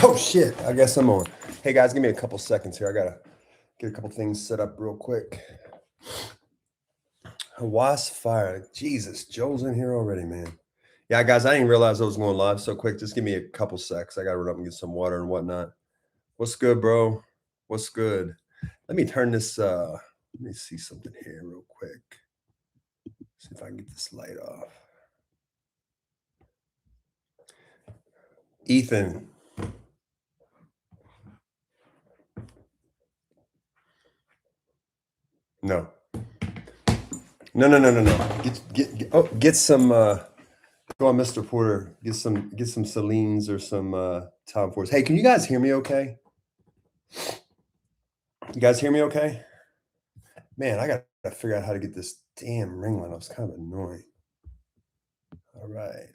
Oh shit, I guess I'm on. Hey guys, give me a couple seconds here. I gotta get a couple things set up real quick. Wasp fire. Jesus, Joel's in here already, man. Yeah, guys, I didn't realize I was going live so quick. Just give me a couple secs. I gotta run up and get some water and whatnot. What's good, bro? What's good? Let me turn this let me see something here real quick. See if I can get this light off. Ethan. No. No. Get some go on, Mr. Porter. Get some Celines or some Tom Fords. Hey, can you guys hear me okay? You guys hear me okay? Man, I gotta figure out how to get this damn ring light off. It's kind of annoying. All right.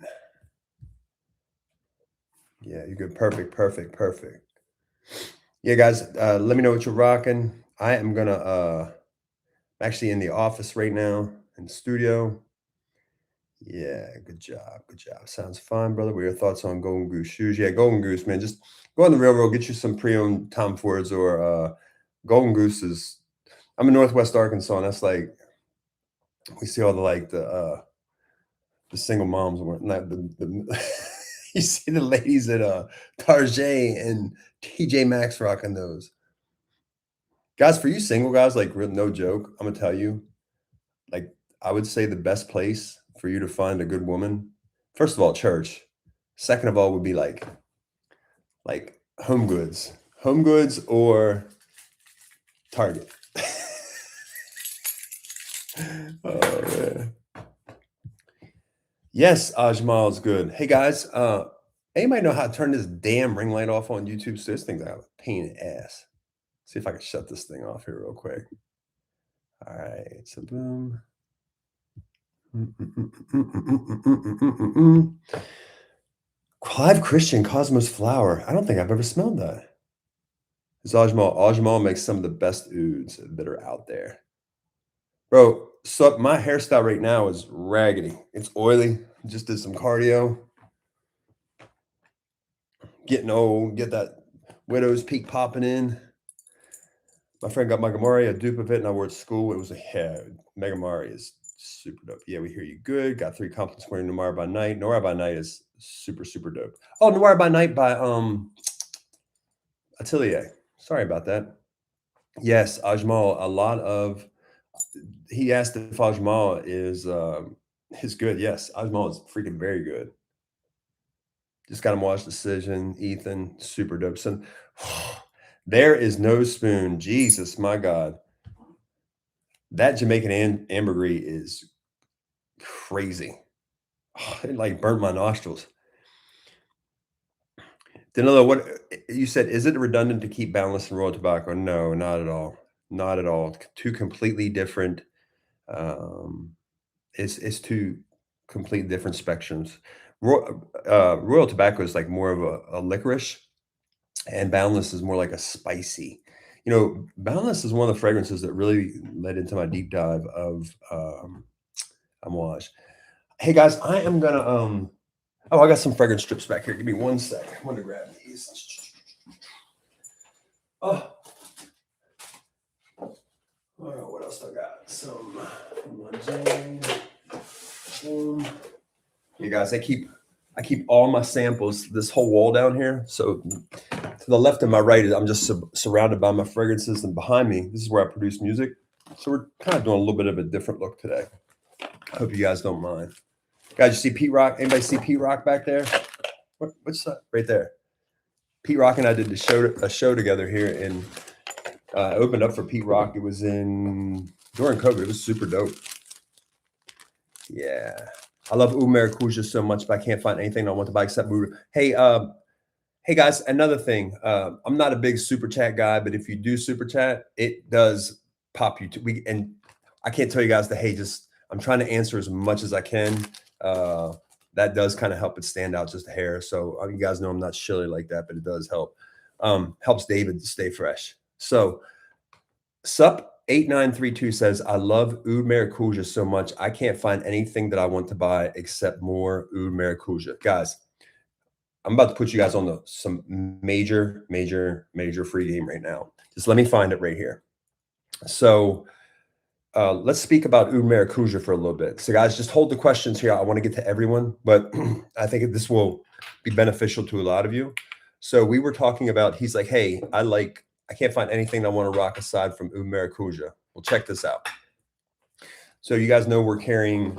Yeah, you're good. Perfect. Yeah, guys, let me know what you're rocking. I am gonna I'm actually in the office right now in the studio. Yeah, good job. Sounds fine, brother. What are your thoughts on Golden Goose shoes? Yeah, Golden Goose, man. Just go on the railroad, get you some pre-owned Tom Fords or Golden Goose is. I'm in Northwest Arkansas, and that's like we see all the single moms not the you see the ladies at Target and TJ Maxx rocking those. Guys, for you single guys, like no joke, I'm gonna tell you, like I would say the best place for you to find a good woman, first of all, church. Second of all, would be like home goods. Home goods or Target. Oh man. Yes, Ajmal is good. Hey guys, anybody know how to turn this damn ring light off on YouTube? So this thing's a pain in the ass. See if I can shut this thing off here real quick. All right, so boom. Clive Christian Cosmos Flower. I don't think I've ever smelled that. It's Ajmal. Ajmal makes some of the best ouds that are out there. Bro, so my hairstyle right now is raggedy. It's oily. Just did some cardio. Getting old. Get that widow's peak popping in. My friend got Megamari, a dupe of it, and I wore it to school. It was a head. Megamari is super dope. Yeah, we hear you good. Got 3 compliments for you. Noir by Night. Noir by Night is super dope. Oh, Noir by Night by Atelier. Sorry about that. Yes, Ajmal. A lot of. He asked if Ajmal is good. Yes, Ajmal is freaking very good. Just got him watch Decision. Ethan, super dope. So, there is no spoon. Jesus, my God. That Jamaican ambergris is crazy. It like burnt my nostrils. Danilo, what you said, is it redundant to keep Boundless and Royal Tobacco? No, not at all. Not at all. Two completely different it's two completely different spectrums. Royal Tobacco is like more of a licorice, and Boundless is more like a spicy. You know, Boundless is one of the fragrances that really led into my deep dive of Amouage. Hey guys, I am gonna oh, I got some fragrance strips back here. Give me 1 sec. I'm gonna grab these. Oh, all right, what else I got? Some you guys, I keep all my samples, this whole wall down here. So to the left and my right, I'm just surrounded by my fragrances, and behind me, this is where I produce music. So we're kind of doing a little bit of a different look today. I hope you guys don't mind. Guys, you see Pete Rock? Anybody see Pete Rock back there? What's that? Right there. Pete Rock and I did a show together here, and I opened up for Pete Rock. It was during COVID. It was super dope. Yeah. I love Oud Maracuja so much, but I can't find anything I want to buy except Oud. Hey guys, another thing. I'm not a big super chat guy, but if you do super chat, it does pop you. And I can't tell you guys I'm trying to answer as much as I can. That does kind of help it stand out just a hair. So you guys know I'm not shilly like that, but it does help. Helps David to stay fresh. So Sup8932 says, I love Oud Maracuja so much. I can't find anything that I want to buy except more Oud Maracuja. Guys, I'm about to put you guys on some major free game right now. Just let me find it right here. So let's speak about Oud Maracuja for a little bit. So guys, just hold the questions here. I want to get to everyone, but I think this will be beneficial to a lot of you. So we were talking about, he's like, hey, I can't find anything I want to rock aside from Oud Maracuja. Well, check this out. So you guys know we're carrying,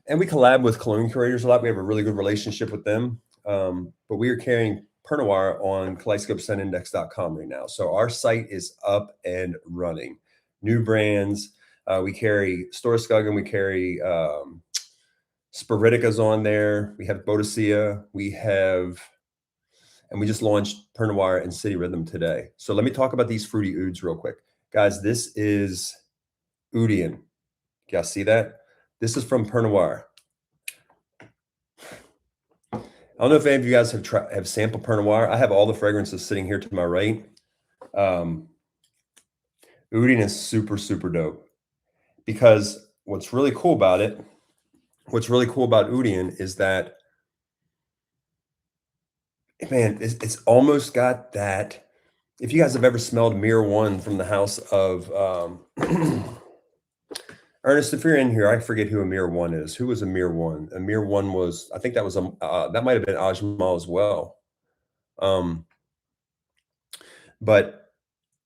and we collab with Cologne Curators a lot. We have a really good relationship with them. But we are carrying Pinot Noir on KaleidoscopeSendIndex.com right now. So our site is up and running. New brands. We carry Storskuggen. We carry Spiriticas on there. We have Boadicea. And we just launched Pinot Noir and City Rhythm today. So let me talk about these fruity ouds real quick. Guys, this is Oudian. Y'all see that? This is from Pinot Noir. I don't know if any of you guys have sampled Pinot Noir. I have all the fragrances sitting here to my right. Oudian is super dope, because what's really cool about Oudian is that, man, it's almost got that. If you guys have ever smelled Mirror One from the house of Ernest, if you're in here, I forget who Amir One is. Who was Amir One? Amir One was, I think that was that might have been Ajmal as well. But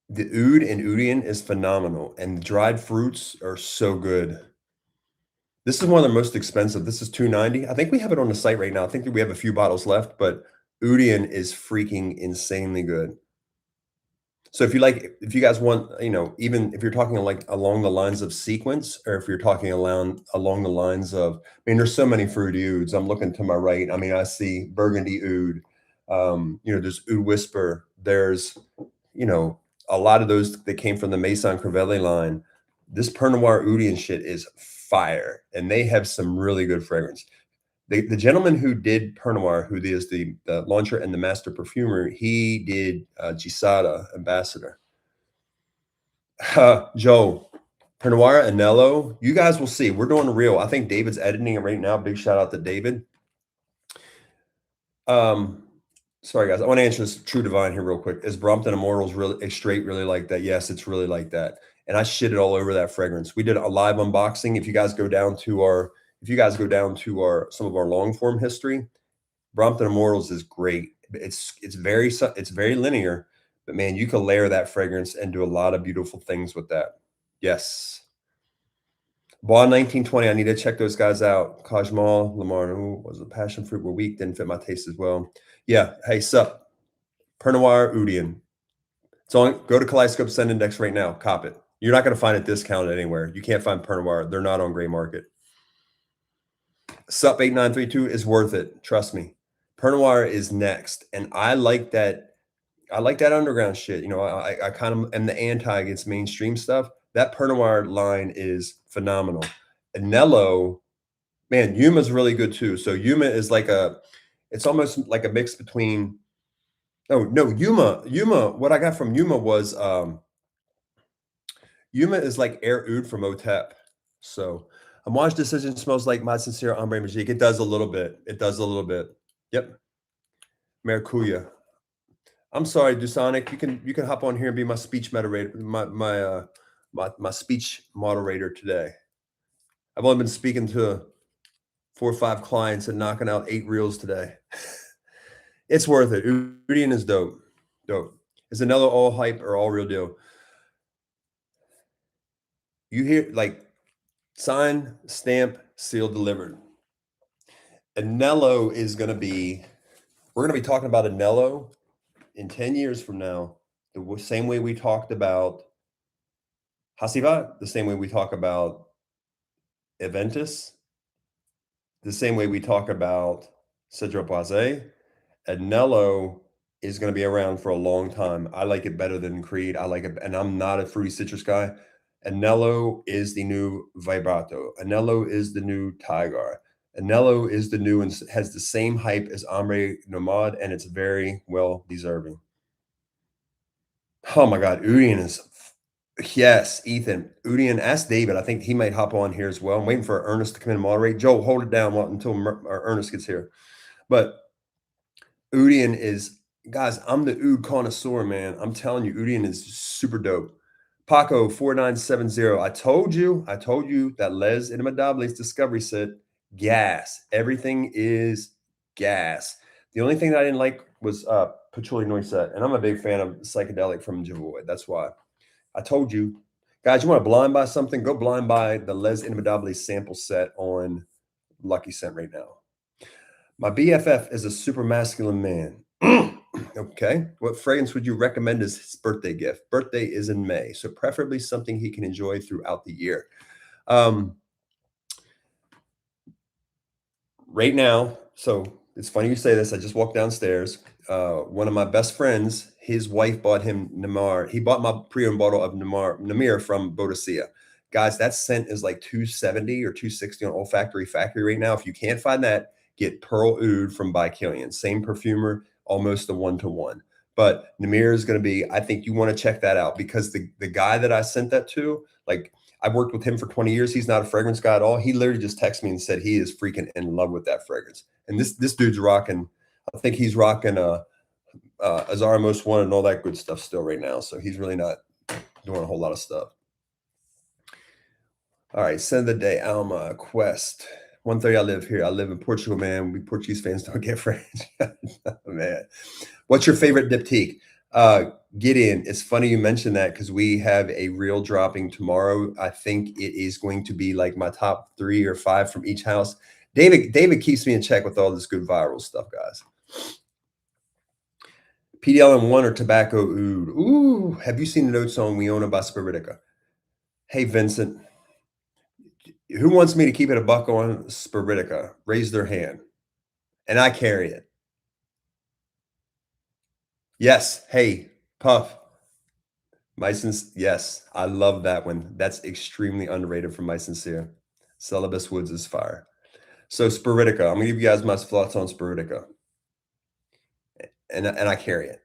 the oud and Oudian is phenomenal, and the dried fruits are so good. This is one of the most expensive. This is $290. I think we have it on the site right now. I think that we have a few bottles left, but Oudian is freaking insanely good. So if you guys want, even if you're talking like along the lines of sequence, or if you're talking along the lines of, I mean, there's so many fruity ouds. I'm looking to my right. I mean, I see Burgundy oud. There's Oud Whisper. There's, a lot of those that came from the Maison Crivelli line. This Pinot Noir Oudian shit is fire, and they have some really good fragrance. The gentleman who did Pinot Noir, who is the launcher and the master perfumer, he did Gisada Ambassador. Joe, Pinot Noir, Anello, you guys will see. We're doing a reel. I think David's editing it right now. Big shout out to David. Sorry, guys. I want to answer this True Divine here real quick. Is Brompton Immortals really straight really like that? Yes, it's really like that. And I shit it all over that fragrance. We did a live unboxing. If you guys go down to some of our long form history, Brompton Immortals is great. It's very linear, but man, you can layer that fragrance and do a lot of beautiful things with that. Yes. Bond 1920. I need to check those guys out. Kajmal, Lamar, was the passion fruit were weak, didn't fit my taste as well. Yeah. Hey, sup? Pinot Noir Oudian. Go to Kaleidoscope Send Index right now. Cop it. You're not going to find it discounted anywhere. You can't find Pinot Noir. They're not on gray market. Sup 8932 is worth it. Trust me. Pinot Noir is next. And I like that underground shit. I kind of am the anti against mainstream stuff. That Pinot Noir line is phenomenal. Anello, man, Yuma's really good too. So Yuma is it's almost like a mix between, Yuma, what I got from Yuma was, Yuma is like Air Oud from Otep. So Amouage Decision smells like My Sincere Ombre Magique. It does a little bit. Yep. Maracuja. I'm sorry, Dusonic. You can hop on here and be my speech moderator, my speech moderator today. I've only been speaking to 4 or 5 clients and knocking out 8 reels today. It's worth it. Oudian is dope. Is another all hype or all real deal? You hear sign, stamp, seal, delivered. Anello is we're going to be talking about Anello in 10 years from now, the same way we talked about Hasivat, the same way we talk about Eventus, the same way we talk about Cedro Boise. Anello is going to be around for a long time. I like it better than Creed. I like it, and I'm not a fruity citrus guy. Anello is the new Vibrato. Anello is the new Tiger. Anello is the new and has the same hype as Ombre Nomad, and it's very well deserving. Oh my God, Oudian is, yes, Ethan. Oudian, ask David. I think he might hop on here as well. I'm waiting for Ernest to come in and moderate. Joe, hold it down until Ernest gets here. But Udian is, guys, I'm the oud connoisseur, man. I'm telling you, Udian is super dope. Paco 4970. I told you that Les Inimitables Discovery set, gas. Everything is gas. The only thing that I didn't like was Patchouli Noisette, and I'm a big fan of psychedelic from Javoy. That's why. I told you, guys, you want to blind buy something? Go blind buy the Les Inimitables sample set on Lucky Scent right now. My BFF is a super masculine man. Okay. What fragrance would you recommend as his birthday gift? Birthday is in May, so preferably something he can enjoy throughout the year. Um, right now, so it's funny you say this. I just walked downstairs. One of my best friends, his wife bought him Namar. He bought my pre-owned bottle of Namir from Bodicea. Guys, that scent is like 270 or 260 on Olfactory Factory right now. If you can't find that, get Pearl Oud from By Killian. Same perfumer, almost a one-to-one. But Namir is going to be, I think you want to check that out because the guy that I sent that to, like, I've worked with him for 20 years. He's not a fragrance guy at all. He literally just texted me and said he is freaking in love with that fragrance. And this dude's rocking. I think he's rocking Azara Most One and all that good stuff still right now. So he's really not doing a whole lot of stuff. All right, send the day, Alma Quest. 1:30. I live here. I live in Portugal, man. We Portuguese fans don't get French. Man, what's your favorite diptyque? Gideon, it's funny you mentioned that because we have a reel dropping tomorrow. I think it is going to be like my top 3 or 5 from each house. David keeps me in check with all this good viral stuff, guys. PDLM1 or Tobacco Oud? Ooh, have you seen the notes on Weona by Spiritica? Hey, Vincent, who wants me to keep it a buck on Spiritica? Raise their hand. And I carry it. Yes. Hey, Puff. Myson's, yes, I love that one. That's extremely underrated from My Sincere. Celibus Woods is fire. So Spiritica, I'm gonna give you guys my thoughts on Spiritica. And I carry it.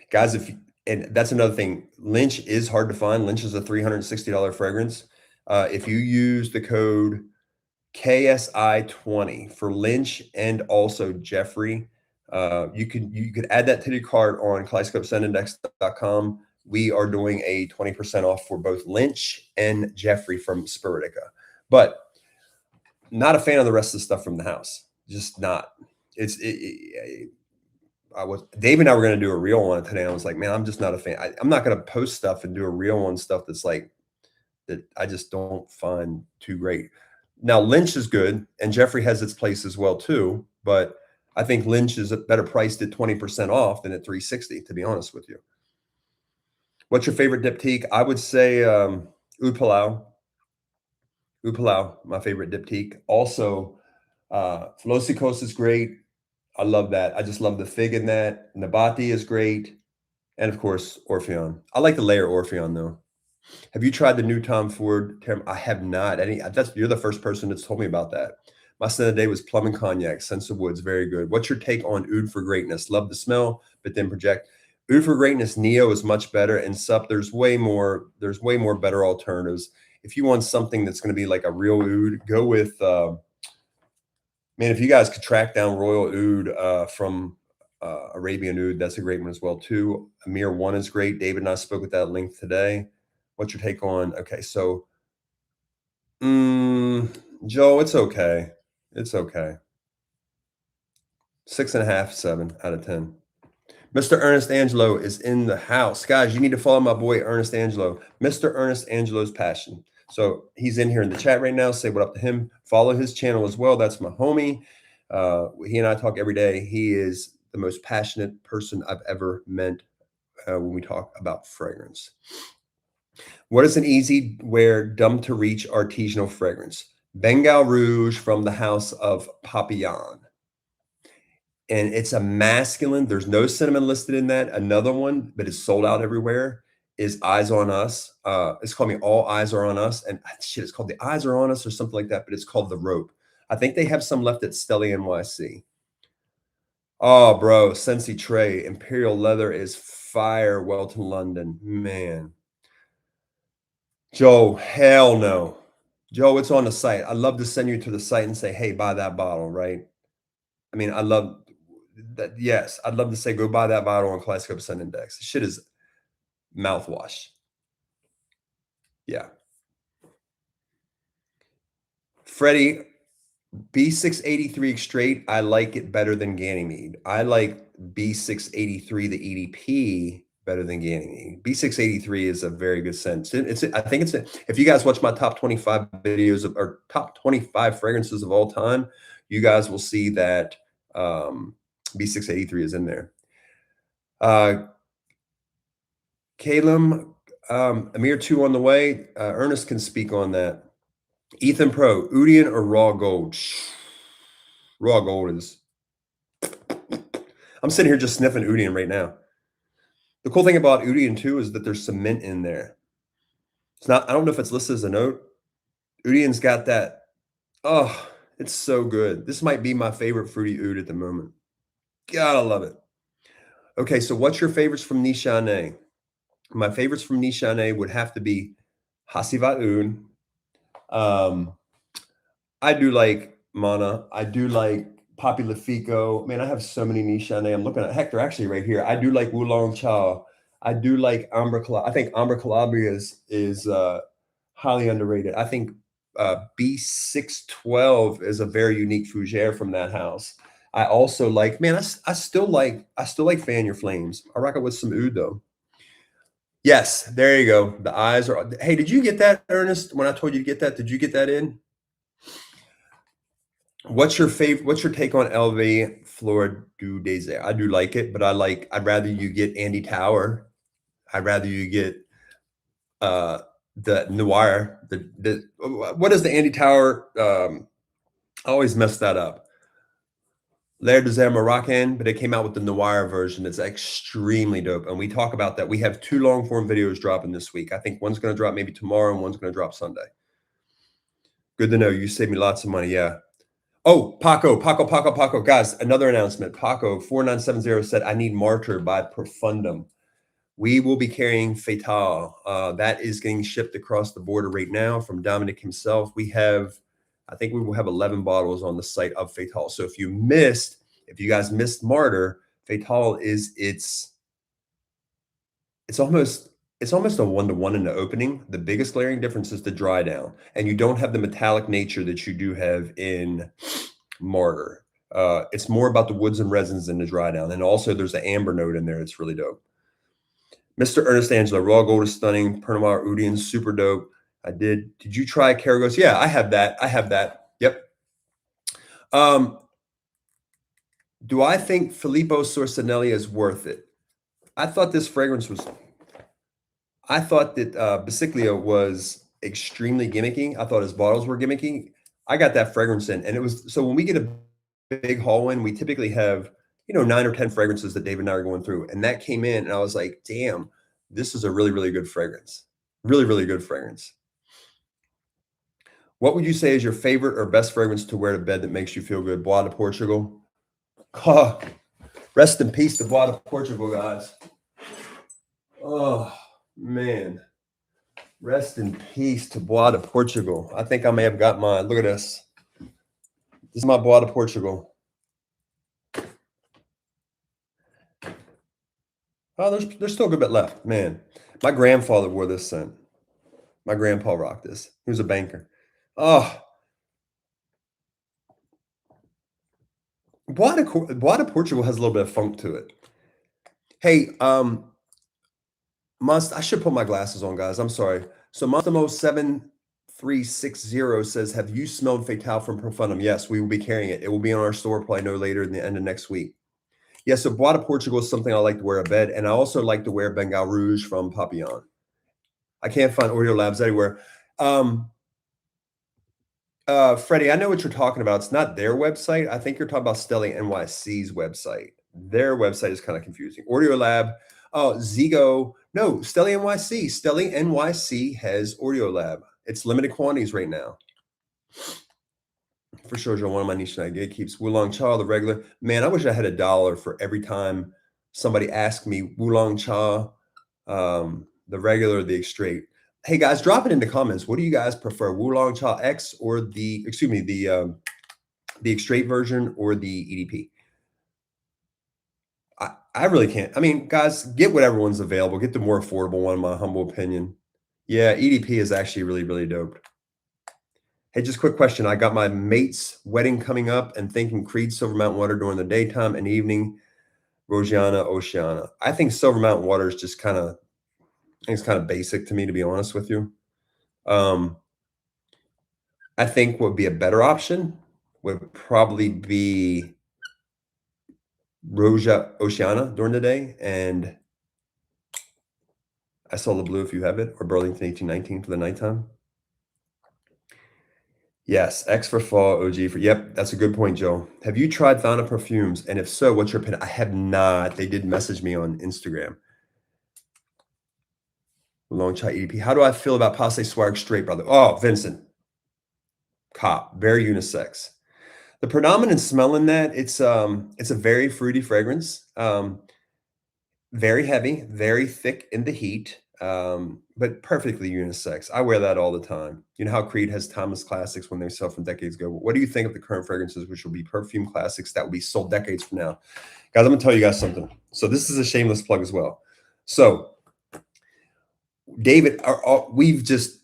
Guys, and that's another thing. Lynch is hard to find. Lynch is a $360 fragrance. If you use the code KSI20 for Lynch and also Jeffrey, you could add that to your cart on KaleidoscopeSendindex.com. We are doing a 20% off for both Lynch and Jeffrey from Spiritica. But not a fan of the rest of the stuff from the house. Just not. Dave and I were going to do a reel on it today. I was like, man, I'm just not a fan. I'm not going to post stuff and do a reel on stuff that's like that I just don't find too great. Now Lynch is good, and Jeffrey has its place as well too. But I think Lynch is better priced at 20% off than at 360. To be honest with you, what's your favorite diptyque? I would say Oud Palau. Oud Palau, my favorite diptyque. Also, Velocicos is great. I love that. I just love the fig in that. Nabati is great. And of course, Orpheon. I like the layer Orpheon though. Have you tried the new Tom Ford? I have not. You're the first person that's told me about that. My scent of the day was plum and cognac. Sense of Woods, very good. What's your take on Oud for Greatness? Love the smell, but then project. Oud for Greatness Neo is much better, and Sup there's way more better alternatives. If you want something that's going to be like a real Oud, go with man. If you guys could track down Royal Oud from Arabian Oud, that's a great one as well too. Amir One is great. David and I spoke with that link today. What's your take on? Okay, so Joe, it's okay. It's okay. 6.5, 7 out of 10. Mr. Ernest Angelo is in the house. Guys, you need to follow my boy Ernest Angelo. Mr. Ernest Angelo's Passion. So he's in here in the chat right now. Say what up to him. Follow his channel as well. That's my homie. He and I talk every day. He is the most passionate person I've ever met when we talk about fragrance. What is an easy wear, dumb to reach artisanal fragrance? Bengal Rouge from the house of Papillon. And it's a masculine. There's no cinnamon listed in that. Another one, but it's sold out everywhere, is Eyes on Us. It's called me All Eyes Are on Us. And shit, it's called The Eyes Are on Us or something like that, but it's called The Rope. I think they have some left at Stelly NYC. Oh, bro, Sensi Trey, Imperial Leather is fire. Welton London, man. Joe, hell no. Joe, it's on the site. I'd love to send you to the site and say, hey, buy that bottle, right? I mean, I love Yes, I'd love to say go buy that bottle on Kaleidoscope Sun Index. Shit is mouthwash. Yeah. Freddie, B683 straight, I like it better than Ganymede. I like B683, the EDP, better than Ganymede. B683 is a very good scent. I think if you guys watch my top 25 videos or top 25 fragrances of all time, you guys will see that B683 is in there. Caleb, Amir 2 on the way. Ernest can speak on that. Ethan Pro, Udian or Raw Gold? Raw Gold is. I'm sitting here just sniffing Udian right now. The cool thing about Udian too is that there's some mint in there. It's not. I don't know if it's listed as a note. Udian's got that. Oh, it's so good. This might be my favorite fruity oud at the moment. God, I love it. Okay, so what's your favorites from Nishane? My favorites from Nishane would have to be Hasivat Oud. I do like Mana. I do like Papi Lafico. Man, I have so many Nishane. I'm looking at Hector actually right here. I do like Wulong Cha. I do like Amber Calabria. I think Amber Calabria is highly underrated. I think B612 is a very unique fougere from that house. I also like, man, I still like Fan Your Flames. I rock it with some oud though. Yes, there you go. The eyes are. Hey, did you get that, Ernest? When I told you to get that, did you get that in? What's your favorite? What's your take on LV Flora du Désert? I do like it, but I'd rather you get Andy Tower. I'd rather you get the Noir. What is the Andy Tower? I always mess that up. L'air Désert Moroccan, but it came out with the Noir version. It's extremely dope, and we talk about that. We have 2 long form videos dropping this week. I think one's going to drop maybe tomorrow, and one's going to drop Sunday. Good to know. You saved me lots of money. Yeah. Oh, Paco. Guys, another announcement. Paco 4970 said, I need Martyr by Profundum. We will be carrying Fatal. That is getting shipped across the border right now from Dominic himself. I think we will have 11 bottles on the site of Fatal. So if you guys missed Martyr, Fatal is it's almost a 1-to-1 in the opening. The biggest glaring difference is the dry down, and you don't have the metallic nature that you do have in Martyr. It's more about the woods and resins than the dry down, and also there's an amber note in there. It's really dope. Mr. Ernest Angela, raw gold is stunning. Pernoir Udian, super dope. Did you try Caragos? Yeah, I have that. Yep. Do I think Filippo Sorcinelli is worth it? I thought that Basiclia was extremely gimmicky. I thought his bottles were gimmicky. I got that fragrance in, and it was so when we get a big haul in, we typically have 9 or 10 fragrances that Dave and I are going through, and that came in, and I was like, damn, this is a really, really good fragrance. Really, really good fragrance. What would you say is your favorite or best fragrance to wear to bed that makes you feel good? Bois de Portugal. Oh, rest in peace to Bois de Portugal, guys. Oh, man. Rest in peace to Bois de Portugal. I think I may have got mine. Look at this. This is my Bois de Portugal. Oh, there's still a good bit left. Man, my grandfather wore this scent. My grandpa rocked this. He was a banker. Oh. Bois de Portugal has a little bit of funk to it. Hey, I should put my glasses on, guys. I'm sorry. So Monstamo 7360 says, have you smelled Fatal from Profundum? Yes, we will be carrying it. It will be on our store probably no later than the end of next week. Yeah, so Bois de Portugal is something I like to wear at bed, and I also like to wear Bengal Rouge from Papillon. I can't find Audio Labs anywhere. Freddie, I know what you're talking about. It's not their website. I think you're talking about Stelly NYC's website. Their website is kind of confusing. Audio Lab, Zigo. No, Stelly NYC. Stelly NYC has Audio Lab. It's limited quantities right now. For sure, Joe, one of my niche gatekeeps. Wulong Cha, the regular. Man, I wish I had $1 for every time somebody asked me Wulong Cha, the regular or the straight. Hey guys, drop it in the comments. What do you guys prefer, Wulong Cha X or the straight version or the EDP? I really can't. I mean, guys, get whatever one's available. Get the more affordable one, in my humble opinion. Yeah, EDP is actually really, really dope. Hey, just quick question. I got my mate's wedding coming up and thinking Creed Silver Mountain Water during the daytime and evening, Rosiana, Oceana. I think Silver Mountain Water is just kind of, I think it's kind of basic to me, to be honest with you. Um, I think what would be a better option would probably be Roja Oceana during the day, and I saw the blue if you have it, or Burlington 1819 for the nighttime. Yes, X for fall, OG for yep, that's a good point, Joe. Have you tried Thana perfumes? And if so, what's your opinion? I have not. They did message me on Instagram. Long Chai EDP. How do I feel about Passe Swag Straight, brother? Oh, Vincent. Cop. Very unisex. The predominant smell in that, it's a very fruity fragrance. Very heavy, very thick in the heat, but perfectly unisex. I wear that all the time. You know how Creed has timeless classics when they sell from decades ago. What do you think of the current fragrances, which will be perfume classics that will be sold decades from now? Guys, I'm gonna tell you guys something. So this is a shameless plug as well. So David, we've just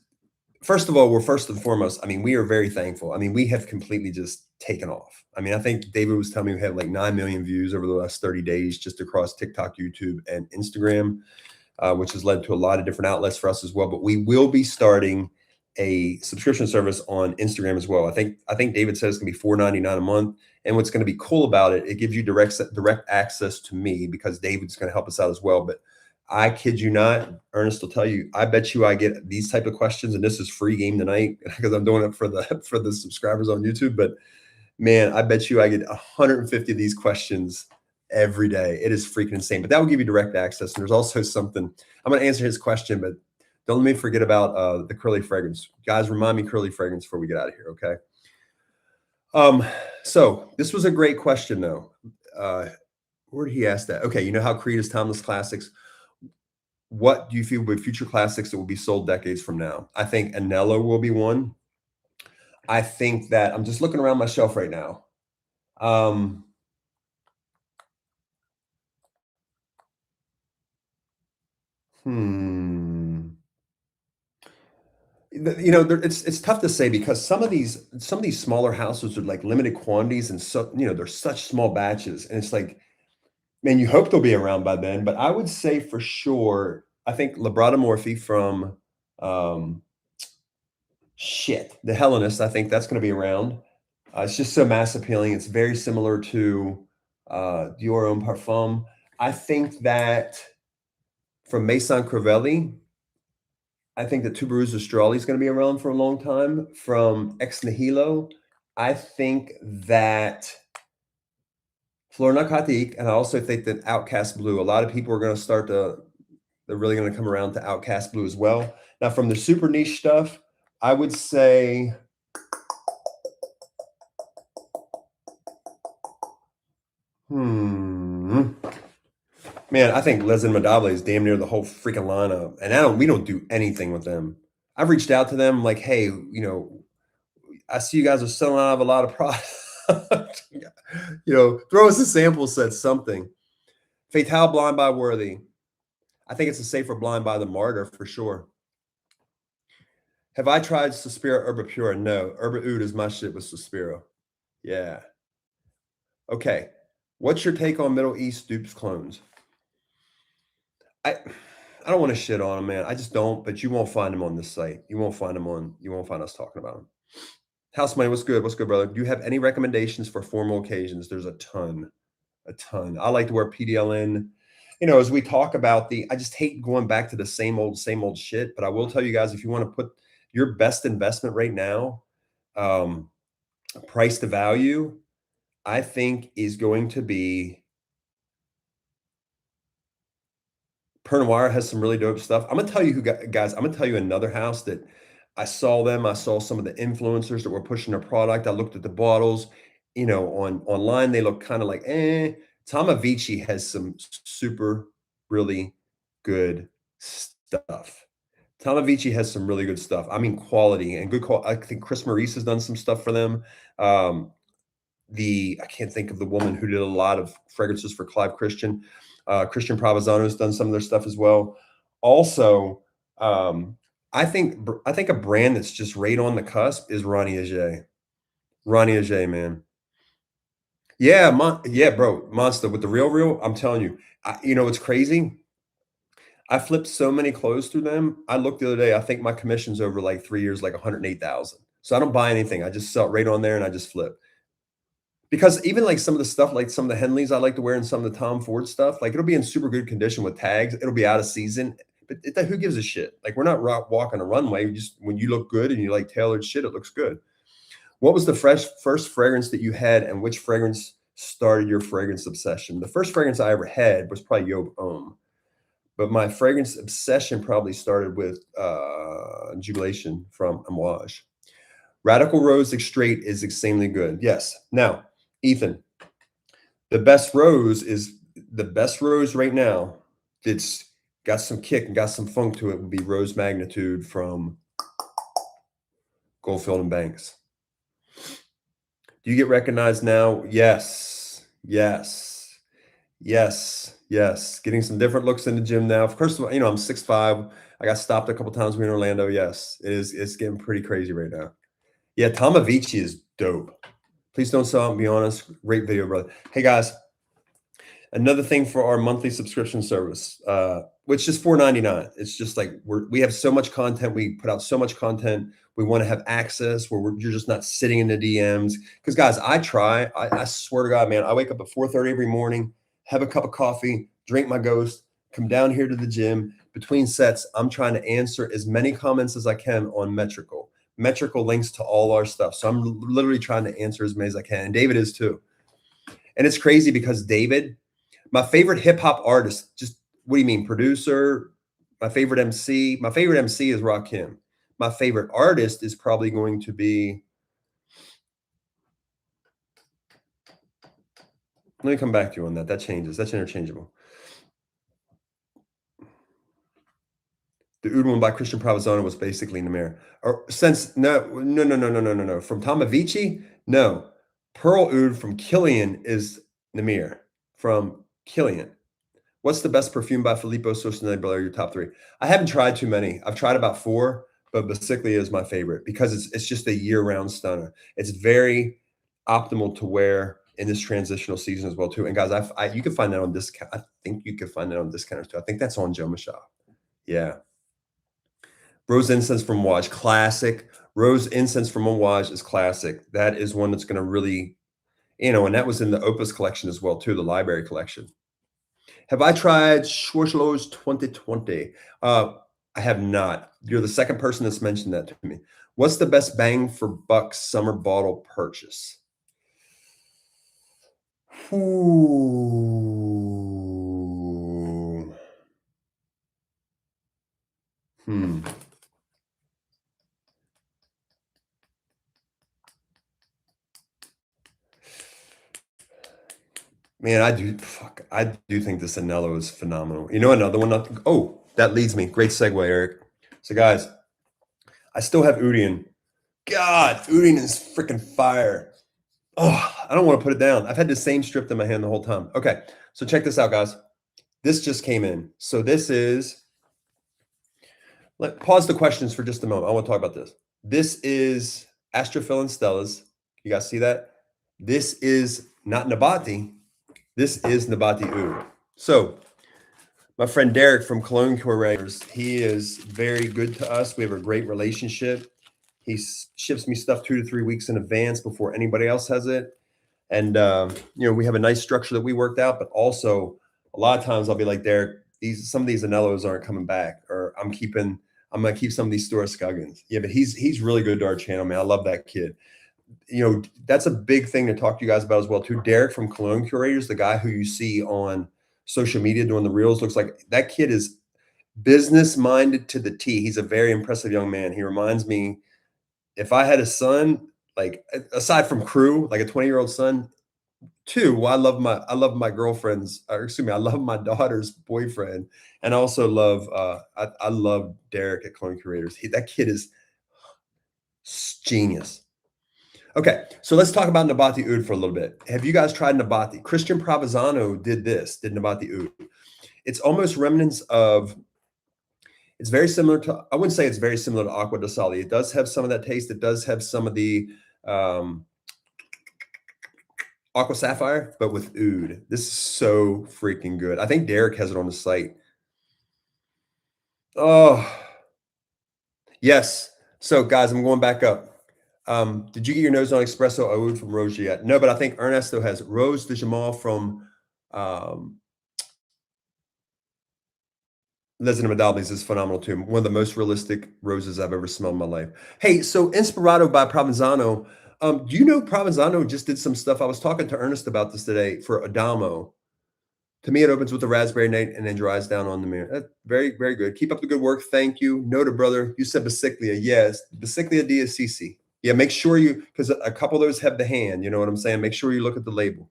first of all, we're first and foremost, I mean, we are very thankful. I mean, we have completely just taken off. I mean, I think David was telling me we had like 9 million views over the last 30 days just across TikTok, YouTube, and Instagram, which has led to a lot of different outlets for us as well. But we will be starting a subscription service on Instagram as well. I think David said it's gonna be $4.99 a month. And what's going to be cool about it, it gives you direct access to me because David's going to help us out as well. But I kid you not, Ernest will tell you, I bet you I get these type of questions, and this is free game tonight because I'm doing it for the subscribers on YouTube. But man, I bet you I get 150 of these questions every day. It is freaking insane. But that will give you direct access. And there's also something I'm going to answer his question, but don't let me forget about the curly fragrance. Guys, remind me curly fragrance before we get out of here, okay? So this was a great question, though. Where did he ask that? Okay, you know how Creed is timeless classics. What do you feel will be future classics that will be sold decades from now? I think Anello will be one. I think that I'm just looking around my shelf right now. Um, hmm. You know, it's tough to say because some of these smaller houses are like limited quantities, and so they're such small batches, and it's like, man, you hope they'll be around by then. But I would say for sure, I think Labrada Morphe from um, the Hellenist. I think that's going to be around. It's just so mass appealing. It's very similar to Dior Homme Parfum. I think that from Maison Crivelli, I think that Tuberose Australi is going to be around for a long time. From Ex Nihilo, I think that Flor Narcotique, and I also think that Outcast Blue. A lot of people are going to they're really going to come around to Outcast Blue as well. Now, from the super niche stuff, I would say, man, I think Les Inmadables is damn near the whole freaking lineup, and we don't do anything with them. I've reached out to them like, hey, I see you guys are selling out of a lot of product. Throw us a sample set, something. Fatale Blind by Worthy. I think it's a safer blind by the Martyr for sure. Have I tried Suspiro Herba Pura? No. Herba Oud is my shit with Suspiro. Yeah. Okay. What's your take on Middle East dupes clones? I don't want to shit on them, man. I just don't, but you won't find them on this site. You won't find us talking about them. House Money, what's good? What's good, brother? Do you have any recommendations for formal occasions? There's a ton. I like to wear PDLN. As we talk about I just hate going back to the same old shit. But I will tell you guys, if you want to put your best investment right now, price to value, I think is going to be Pernod Noir has some really dope stuff. I'm gonna tell you guys. I'm gonna tell you another house that I saw them. I saw some of the influencers that were pushing their product. I looked at the bottles. Online they look kind of like eh. Tomavici has some super really good stuff. Tomavici has some really good stuff. I mean, quality and good quality. I think Chris Maurice has done some stuff for them. I can't think of the woman who did a lot of fragrances for Clive Christian. Christian Provenzano's done some of their stuff as well. Also, I think a brand that's just right on the cusp is Ronnie Ajay. Ronnie Ajay, man. Yeah, yeah, bro, Monster with the real. I'm telling you, it's crazy. I flipped so many clothes through them. I looked the other day. I think my commission's over like 3 years, like 108,000. So I don't buy anything. I just sell it right on there and I just flip. Because even like some of the stuff, like some of the Henleys I like to wear and some of the Tom Ford stuff, like it'll be in super good condition with tags. It'll be out of season, but who gives a shit? Like we're not walking a runway. Just when you look good and you like tailored shit, it looks good. What was the first fragrance that you had, and which fragrance started your fragrance obsession? The first fragrance I ever had was probably Yob Homme, but my fragrance obsession probably started with Jubilation from Amouage. Radical Rose Extrait is extremely good. Yes. Now, Ethan, the best rose right now that's got some kick and got some funk to it would be Rose Magnitude from Goldfield and Banks. Do you get recognized now? Yes. Yes. Yes. Yes. Getting some different looks in the gym now. Of course, I'm 6'5". I got stopped a couple times when in Orlando. Yes, it's getting pretty crazy right now. Yeah, Tom Avicii is dope. Please don't sell out and be honest. Great video, brother. Hey guys, another thing for our monthly subscription service, which is $4.99. It's just like we have so much content. We put out so much content. We want to have access where you're just not sitting in the DMs. Because guys, I swear to God, man, I wake up at 4:30 every morning, have a cup of coffee, drink my Ghost, come down here to the gym. Between sets, I'm trying to answer as many comments as I can on Metrical. Metrical links to all our stuff. So I'm literally trying to answer as many as I can. And David is too. And it's crazy because David, my favorite hip hop artist, just what do you mean? Producer, my favorite MC. My favorite MC is Rakim. My favorite artist is probably going to be. Let me come back to you on that. That changes. That's interchangeable. The Oud one by Christian Provenzano was basically Namir. Or since no. From Tom Avicii, no. Pearl Oud from Killian is Namir from Killian. What's the best perfume by Filippo Sosinelli below your top 3? I haven't tried too many. I've tried about 4, but Basiclia is my favorite because it's just a year-round stunner. It's very optimal to wear in this transitional season as well too. And guys, you can find that on discount. I think you can find that on discounters too. I think that's on Joma Shop. Yeah. Rose Incense from Waj, classic. Rose Incense from Waj is classic. That is one that's going to really, and that was in the Opus collection as well too, the library collection. Have I tried Schwarzlow's 2020? I have not. You're the second person that's mentioned that to me. What's the best bang for buck summer bottle purchase? Ooh. Man, I do think this Anello is phenomenal. You know another one? That leads me. Great segue, Eric. So guys, I still have Udian. God, Udian is freaking fire. Oh, I don't want to put it down. I've had the same strip in my hand the whole time. Okay, so check this out, guys. This just came in. So this is, pause the questions for just a moment. I want to talk about this. This is Astrophil and Stella's. You guys see that? This is not Nabati. This is Nabati Oud. So my friend Derek from Cologne Curators, he is very good to us. We have a great relationship. He ships me stuff 2 to 3 weeks in advance before anybody else has it. And, we have a nice structure that we worked out, but also a lot of times I'll be like, Derek, some of these Anellos aren't coming back, or I'm going to keep some of these Stora Scuggins. Yeah, but he's really good to our channel, man. I love that kid. That's a big thing to talk to you guys about as well too. Derek from Cologne Curators, the guy who you see on social media doing the reels, looks like that kid is business minded to the T. He's a very impressive young man. He reminds me, if I had a son, like aside from crew, like a 20-year-old son, too, I love my girlfriend's, or excuse me, I love my daughter's boyfriend, and I also love I love Derek at Cologne Curators. That kid is genius. Okay, so let's talk about Nabati Oud for a little bit. Have you guys tried Nabati? Christian Provenzano did Nabati Oud. It's almost remnants of, it's very similar to, I wouldn't say it's very similar to Aqua di Sale. It does have some of that taste. It does have some of the um, Aqua Sapphire, but with Oud. This is so freaking good. I think Derek has it on the site. Oh, yes. So, guys, I'm going back up. Did you get your nose on Espresso Oud from Rose yet? No, but I think Ernesto has Rose de Jamal from um, Les Innomadables is phenomenal too. One of the most realistic roses I've ever smelled in my life. Hey, so Inspirato by Provenzano. Do you know Provenzano just did some stuff? I was talking to Ernest about this today for Adamo. To me, it opens with a raspberry note and then dries down on the mirror. Very, very good. Keep up the good work. Thank you. Noted, brother. You said Basiclia. Yes. Basiclia DSCC. Yeah, make sure you, because a couple of those have the hand. You know what I'm saying? Make sure you look at the label.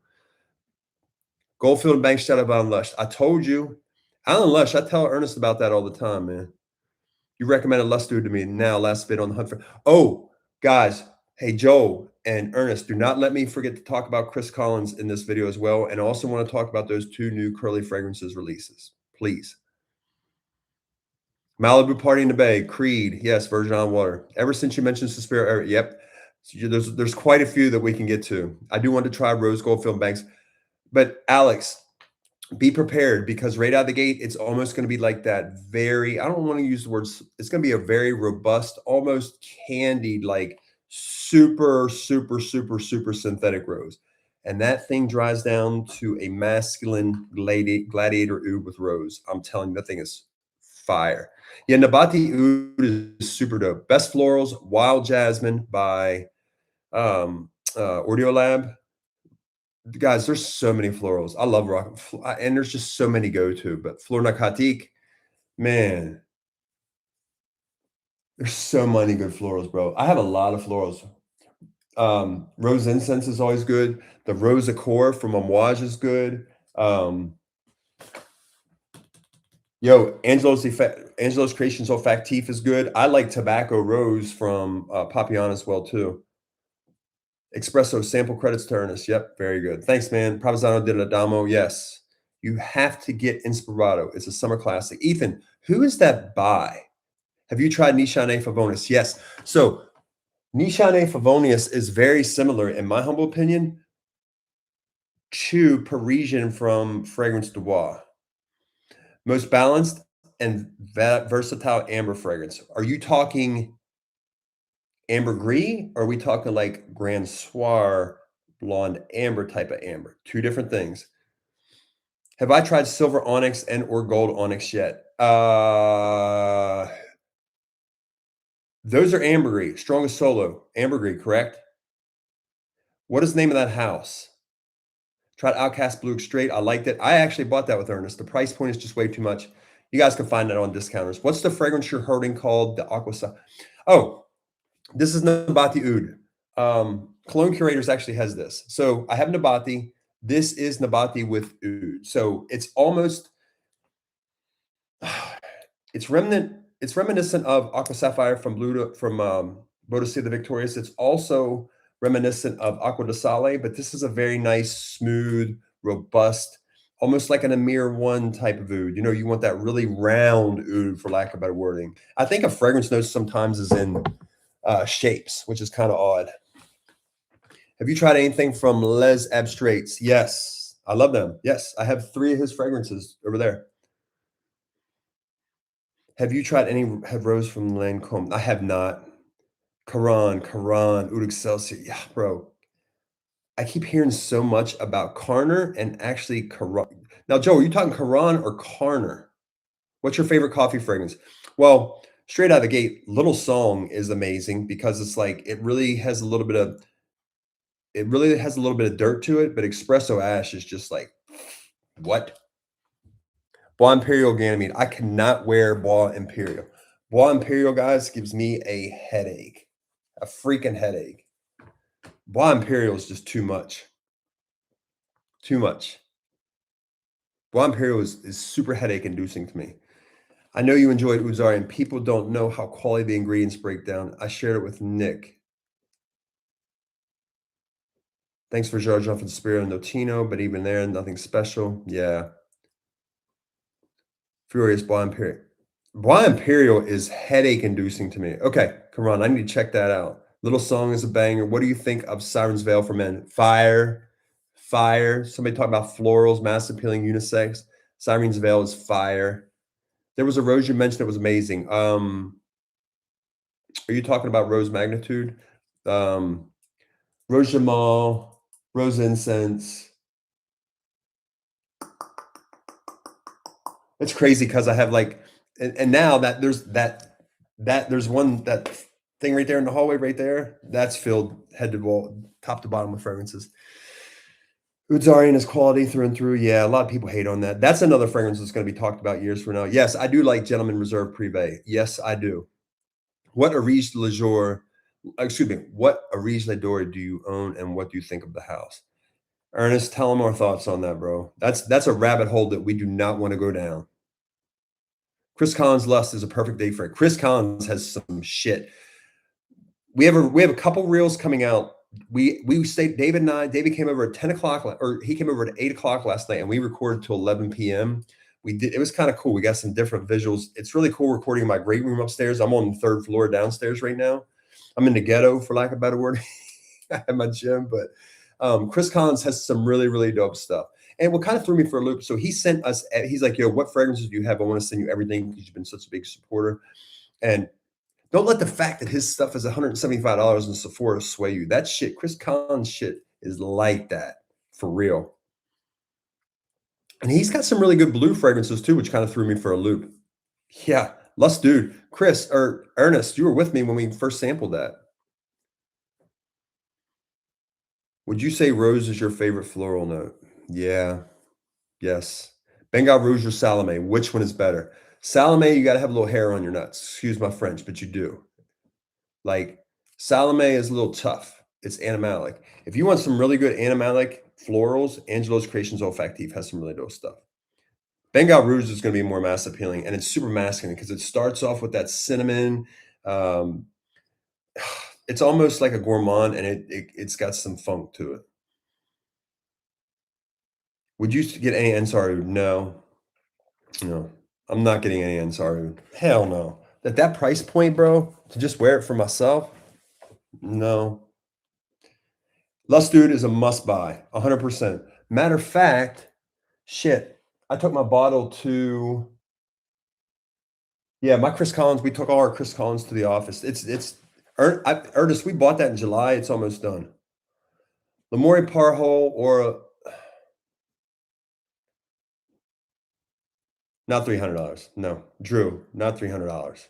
Goldfield and Banks, shout out Alan Lush. I told you. Alan Lush, I tell Ernest about that all the time, man. You recommended Luster to me now, last bit on the hunt for. Oh, guys. Hey, Joel and Ernest, do not let me forget to talk about Chris Collins in this video as well. And I also want to talk about those 2 new Curly Fragrances releases, please. Malibu Party in the Bay, Creed, yes, Virgin Island Water. Ever since you mentioned Suspiro, yep. So there's quite a few that we can get to. I do want to try Rose Goldfield Banks. But Alex, be prepared because right out of the gate, it's almost going to be like that very, I don't want to use the words, it's going to be a very robust, almost candied, like super, super, super, super synthetic rose. And that thing dries down to a masculine gladiator oud with rose. I'm telling you, that thing is fire. Yeah, Nabati oud is super dope. Best florals, Wild Jasmine by Audiolab. Guys, there's so many florals. I love rock, and there's just so many go-to, but Flor Narcotique, man, there's so many good florals, bro. I have a lot of florals. Rose incense is always good. The Rose Accord from Amouage is good. Angelo's Creations Olfactif is good. I like Tobacco Rose from Papillon as well, too. Espresso sample credits to Ernest. Yep, very good. Thanks, man. Provenzano did Adamo. Yes. You have to get Inspirato. It's a summer classic. Ethan, who is that by? Have you tried Nishane Favonius? Yes. So Nishane Favonius is very similar, in my humble opinion, to Parisian from Fragrance du Bois. Most balanced and versatile amber fragrance. Are you talking ambergris, or are we talking like Grand Soir blonde amber type of amber? 2 different things. Have I tried silver onyx and or gold onyx yet? Those are ambergris, strongest solo, ambergris, correct? What is the name of that house? Tried Outcast Blue Straight. I liked it. I actually bought that with Ernest. The price point is just way too much. You guys can find that on discounters. What's the fragrance you're holding called? The Aqua. Oh, this is Nabati Oud. Cologne Curators actually has this. So I have Nabati. This is Nabati with Oud. So it's almost, it's reminiscent of Aqua Sapphire from Bodicea the Victorious. It's also reminiscent of Aqua di Sale, but this is a very nice, smooth, robust, almost like an Amir 1 type of oud. You know, you want that really round oud, for lack of better wording. I think a fragrance note sometimes is in shapes, which is kind of odd. Have you tried anything from Les Abstraits? Yes, I love them. Yes, I have 3 of his fragrances over there. Have you tried any rose from Lancome? I have not. Caron, Oud Excelsior. Yeah, bro. I keep hearing so much about Carner and actually Caron. Now, Joe, are you talking Caron or Carner? What's your favorite coffee fragrance? Well, straight out of the gate, Little Song is amazing because it's like it really has a little bit of dirt to it, but espresso ash is just like, what? Bois Imperial Ganymede. I cannot wear Bois Imperial. Bois Imperial, guys, gives me a headache, a freaking headache. Bois Imperial is just too much. Too much. Bois Imperial is super headache inducing to me. I know you enjoyed Uzari, and people don't know how quality the ingredients break down. I shared it with Nick. Thanks for charging off in Spirit and Notino, but even there, nothing special. Yeah. Furious Bois Imperial. Bois Imperial is headache inducing to me. Okay, come on. I need to check that out. Little Song is a banger. What do you think of Siren's Veil for Men? Fire. Fire. Somebody talk about florals, mass appealing unisex. Siren's Veil is fire. There was a rose you mentioned that was amazing. Are you talking about Rose Magnitude? Rose Jamal, Rose Incense. It's crazy because I have like, and now that there's there's one that thing right there in the hallway right there that's filled head to wall, top to bottom with fragrances. Udzarian is quality through and through. Yeah, a lot of people hate on that. That's another fragrance that's going to be talked about years from now. Yes, I do like Gentleman Reserve Privé. Yes, I do. What Arige Le Jour, excuse me, what Arige Le Jour do you own and what do you think of the house? Ernest, tell them our thoughts on that, bro. That's a rabbit hole that we do not want to go down. Chris Collins Lust is a perfect day for it. Chris Collins has some shit. We have a couple reels coming out. We stayed, David and I, David came over at 10 o'clock, or he came over at 8 o'clock last night, and we recorded till 11 p.m. It was kind of cool. We got some different visuals. It's really cool recording in my great room upstairs. I'm on the third floor downstairs right now. I'm in the ghetto, for lack of a better word. I have my gym, but Chris Collins has some really, really dope stuff. And what kind of threw me for a loop, so he sent us, he's like, yo, what fragrances do you have? I want to send you everything because you've been such a big supporter. And don't let the fact that his stuff is $175 in Sephora sway you. That shit, Chris Collins shit is like that, for real. And he's got some really good blue fragrances too, which kind of threw me for a loop. Yeah, Lust Dude. Chris, or Ernest, you were with me when we first sampled that. Would you say rose is your favorite floral note? Yeah. Yes. Bengal Rouge or Salome? Which one is better? Salome, you got to have a little hair on your nuts. Excuse my French, but you do. Like, Salome is a little tough. It's animalic. If you want some really good animalic florals, Angelo's Creations Olfactive has some really dope stuff. Bengal Rouge is going to be more mass appealing, and it's super masculine because it starts off with that cinnamon. Um, it's almost like a gourmand, and it's got some funk to it. Would you get any Ansaru? No. No. I'm not getting any Ansaru. Hell no. At that price point, bro, to just wear it for myself? No. Lust Dude is a must buy, 100%. Matter of fact, shit, I took my bottle to, yeah, my Chris Collins, we took all our Chris Collins to the office. Ernest, we bought that in July. It's almost done. Lamori Parhole or not $300. No. Drew, not $300.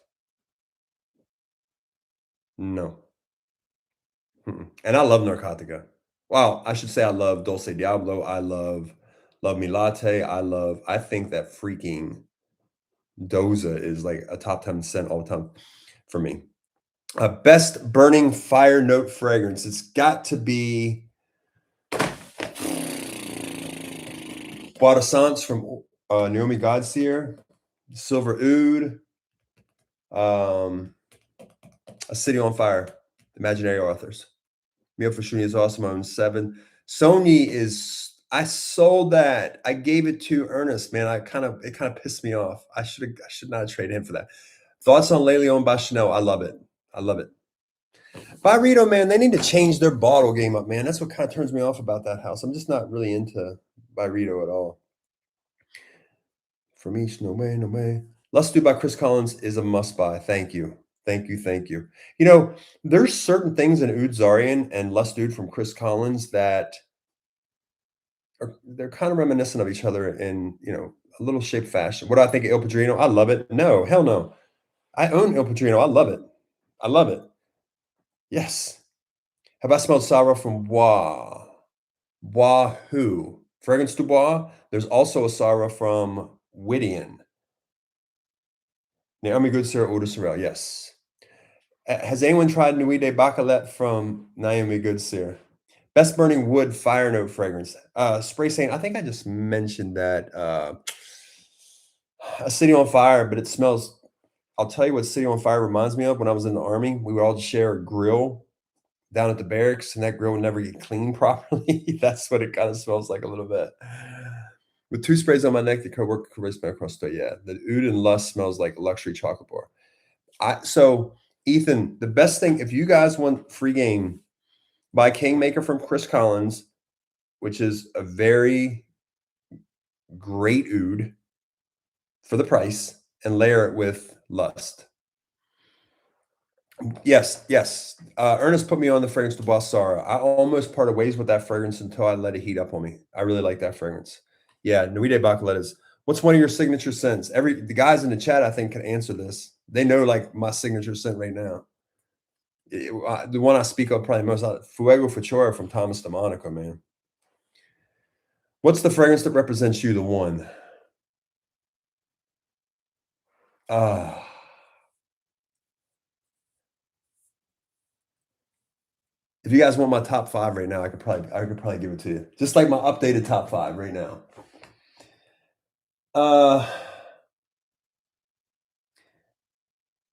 No. And I love Narcotica. Wow, I should say I love Dulce Diablo. I love Me Latte. I think that freaking Doza is like a top 10 scent all the time for me. Best burning fire note fragrance. It's got to be Bois d'Essence from Naomi Godseer, Silver Oud, A City on Fire, Imaginary Authors. Mio Fashuni is awesome. I'm 7. Sony is, I sold that. I gave it to Ernest, man. It kind of pissed me off. I should not have traded him for that. Thoughts on Le Leon by Chanel? I love it. I love it. Byredo, man, they need to change their bottle game up, man. That's what kind of turns me off about that house. I'm just not really into Byredo at all. For me, no way, no way. Let's Do by Chris Collins is a must buy. Thank you. Thank you. Thank you. You know, there's certain things in Oud Zarian and Lust Dude from Chris Collins that they're kind of reminiscent of each other in, a little shape fashion. What do I think of Il Padrino? I love it. No, hell no. I own Il Padrino. I love it. I love it. Yes. Have I smelled Sarah from Bois? Bois who? Fragrance du Bois. There's also a Sarah from Whittian. Naomi Goodsir, Eau de Sorel. Yes. Has anyone tried Nuit de Bacalet from Naomi Goodsir? Best burning wood fire note fragrance. Spray Saint. I think I just mentioned that. A City on Fire, but it smells. I'll tell you what City on Fire reminds me of when I was in the Army. We would all share a grill down at the barracks and that grill would never get cleaned properly. That's what it kind of smells like a little bit. With 2 sprays on my neck, the coworker charisma across the yeah. The oud and lust smells like a luxury chocolate bar. So Ethan, the best thing if you guys want free game, buy Kingmaker from Chris Collins, which is a very great oud for the price, and layer it with lust. Yes, yes. Ernest put me on the fragrance de Bois Sara. I almost parted ways with that fragrance until I let it heat up on me. I really like that fragrance. Yeah, Nuit de Bacalettas. What's one of your signature scents? The guys in the chat, I think, can answer this. They know like my signature scent right now. The one I speak of probably most, Fuego Futura from Thomas DeMonico, man. What's the fragrance that represents you, the one? If you guys want my top 5 right now, I could probably give it to you. Just like my updated top 5 right now.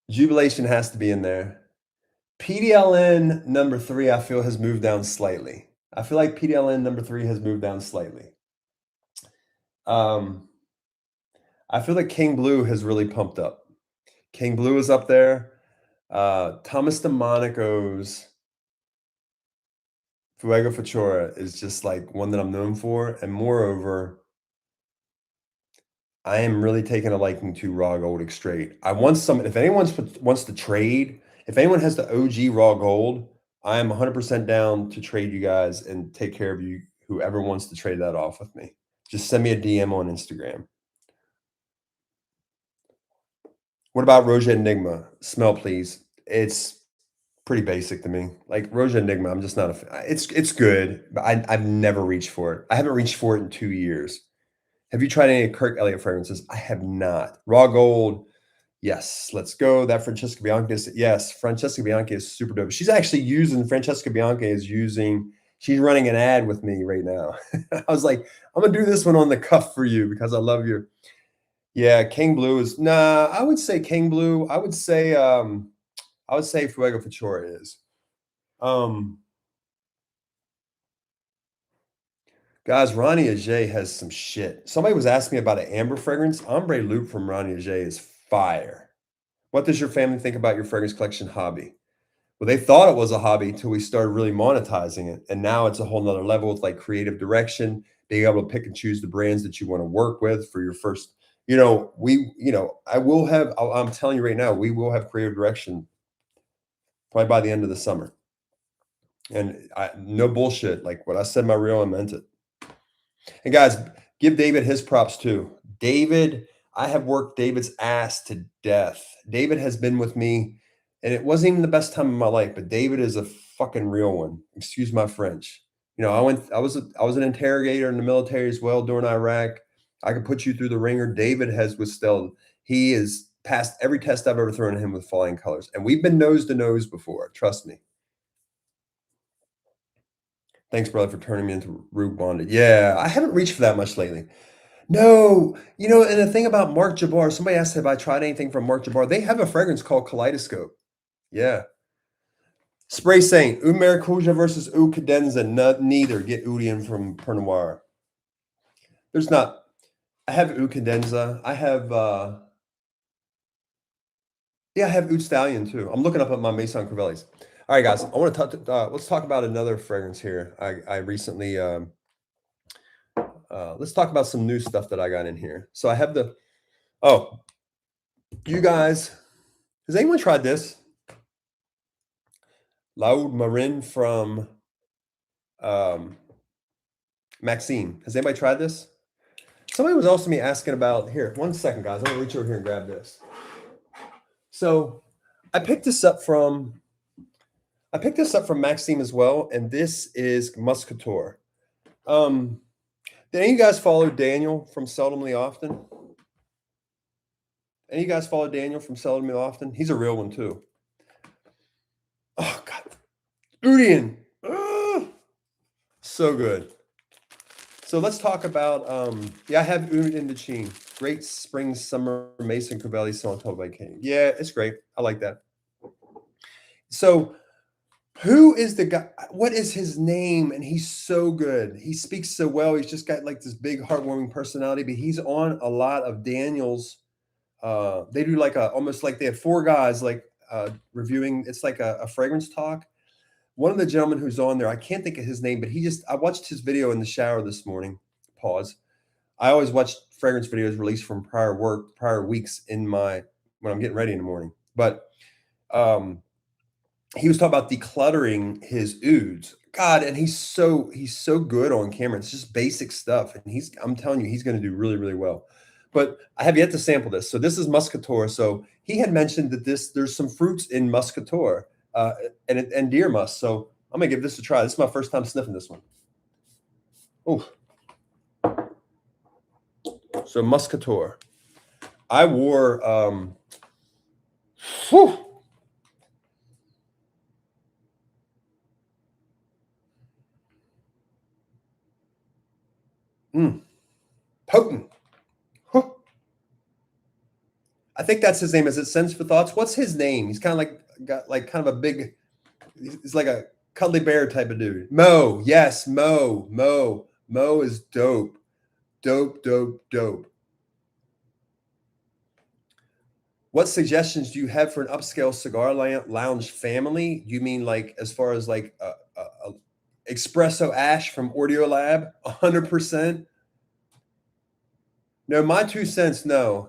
Jubilation has to be in there. PDLN number 3, I feel has moved down slightly. I feel like PDLN number 3 has moved down slightly. I feel like King Blue has really pumped up. King Blue is up there. Thomas DeMonico's Fuego Futura is just like one that I'm known for. And moreover, I am really taking a liking to Raw Gold Extrait. I want some, if anyone wants to trade, if anyone has the OG Raw Gold, I am 100% down to trade you guys and take care of you, whoever wants to trade that off with me. Just send me a DM on Instagram. What about Roja Enigma? Smell, please. It's pretty basic to me. Like Roja Enigma, I'm just not a fan. It's good, but I've never reached for it. I haven't reached for it in 2 years. Have you tried any Kirk Elliott fragrances? I have not. Raw Gold, yes. Let's go. That Francesca Bianchi is, yes. Francesca Bianchi is super dope. She's actually Francesca Bianchi is using, she's running an ad with me right now. I was like, I'm going to do this one on the cuff for you because I love you. Yeah, King Blue is, nah, I would say King Blue. I would say Fuego Futura is. Guys, Ronnie Ajay has some shit. Somebody was asking me about an amber fragrance. Ombre Loop from Ronnie Ajay is fire. What does your family think about your fragrance collection hobby? Well, they thought it was a hobby until we started really monetizing it. And now it's a whole nother level with like creative direction, being able to pick and choose the brands that you want to work with for your first, I'm telling you right now, we will have creative direction probably by the end of the summer. And no bullshit. Like what I said, my reel, I meant it. And guys, give David his props too. David, I have worked David's ass to death. David has been with me, and it wasn't even the best time of my life, but David is a fucking real one. Excuse my French. I was an interrogator in the military as well during Iraq. I could put you through the ringer. David has withstood. He has passed every test I've ever thrown at him with flying colors. And we've been nose to nose before. Trust me. Thanks, brother, for turning me into Rube Bonded. Yeah, I haven't reached for that much lately. No, and the thing about Marc Jabbar, somebody asked, have I tried anything from Marc Jabbar? They have a fragrance called Kaleidoscope. Yeah. Spray Saint, Oud Maracuja versus Oud Cadenza. Neither. Get Oudian from Pernod Noir. There's not. I have Oud Cadenza. I have, I have Oud Stallion too. I'm looking up at my Maison Crivellis. All right, guys, I want to talk. Let's talk about another fragrance here. I recently, let's talk about some new stuff that I got in here. So I have you guys, has anyone tried this? L'Oud Marin from Maxime. Has anybody tried this? Somebody was also asking about, here, 1 second, guys. I'm going to reach over here and grab this. So I picked this up from Maxime as well, and this is Muscator. Did any of you guys follow Daniel from Seldomly Often? Any of you guys follow Daniel from Seldomly Often? He's a real one too. Oh God, Oudian, so good. So let's talk about. I have Oud Indochine. Great spring summer Mason Crivelli Saint by King. Yeah, it's great. I like that. So Who is the guy? What is his name? And he's so good. He speaks so well. He's just got like this big, heartwarming personality. But he's on a lot of Daniel's. They do like a almost like they have four guys like reviewing. It's like a fragrance talk. One of the gentlemen who's on there, I can't think of his name, but I watched his video in the shower this morning. Pause. I always watch fragrance videos released from prior weeks when I'm getting ready in the morning. But um, he was talking about decluttering his ouds. God, and he's so good on camera. It's just basic stuff, and I'm telling you, he's going to do really really well. But I have yet to sample this. So this is Muscator. So he had mentioned that there's some fruits in Muscator and deer musk. So I'm gonna give this a try. This is my first time sniffing this one. Oh, so Muscator. I wore whew, potent. Huh. I think that's his name. Is it Sense for Thoughts? What's his name? He's kind of like got like kind of a big. He's like a cuddly bear type of dude. Mo, yes, Mo. Mo is dope, dope. What suggestions do you have for an upscale cigar lounge family? You mean like as far as like a espresso ash from Audio Lab? 100%. No, my 2 cents. No.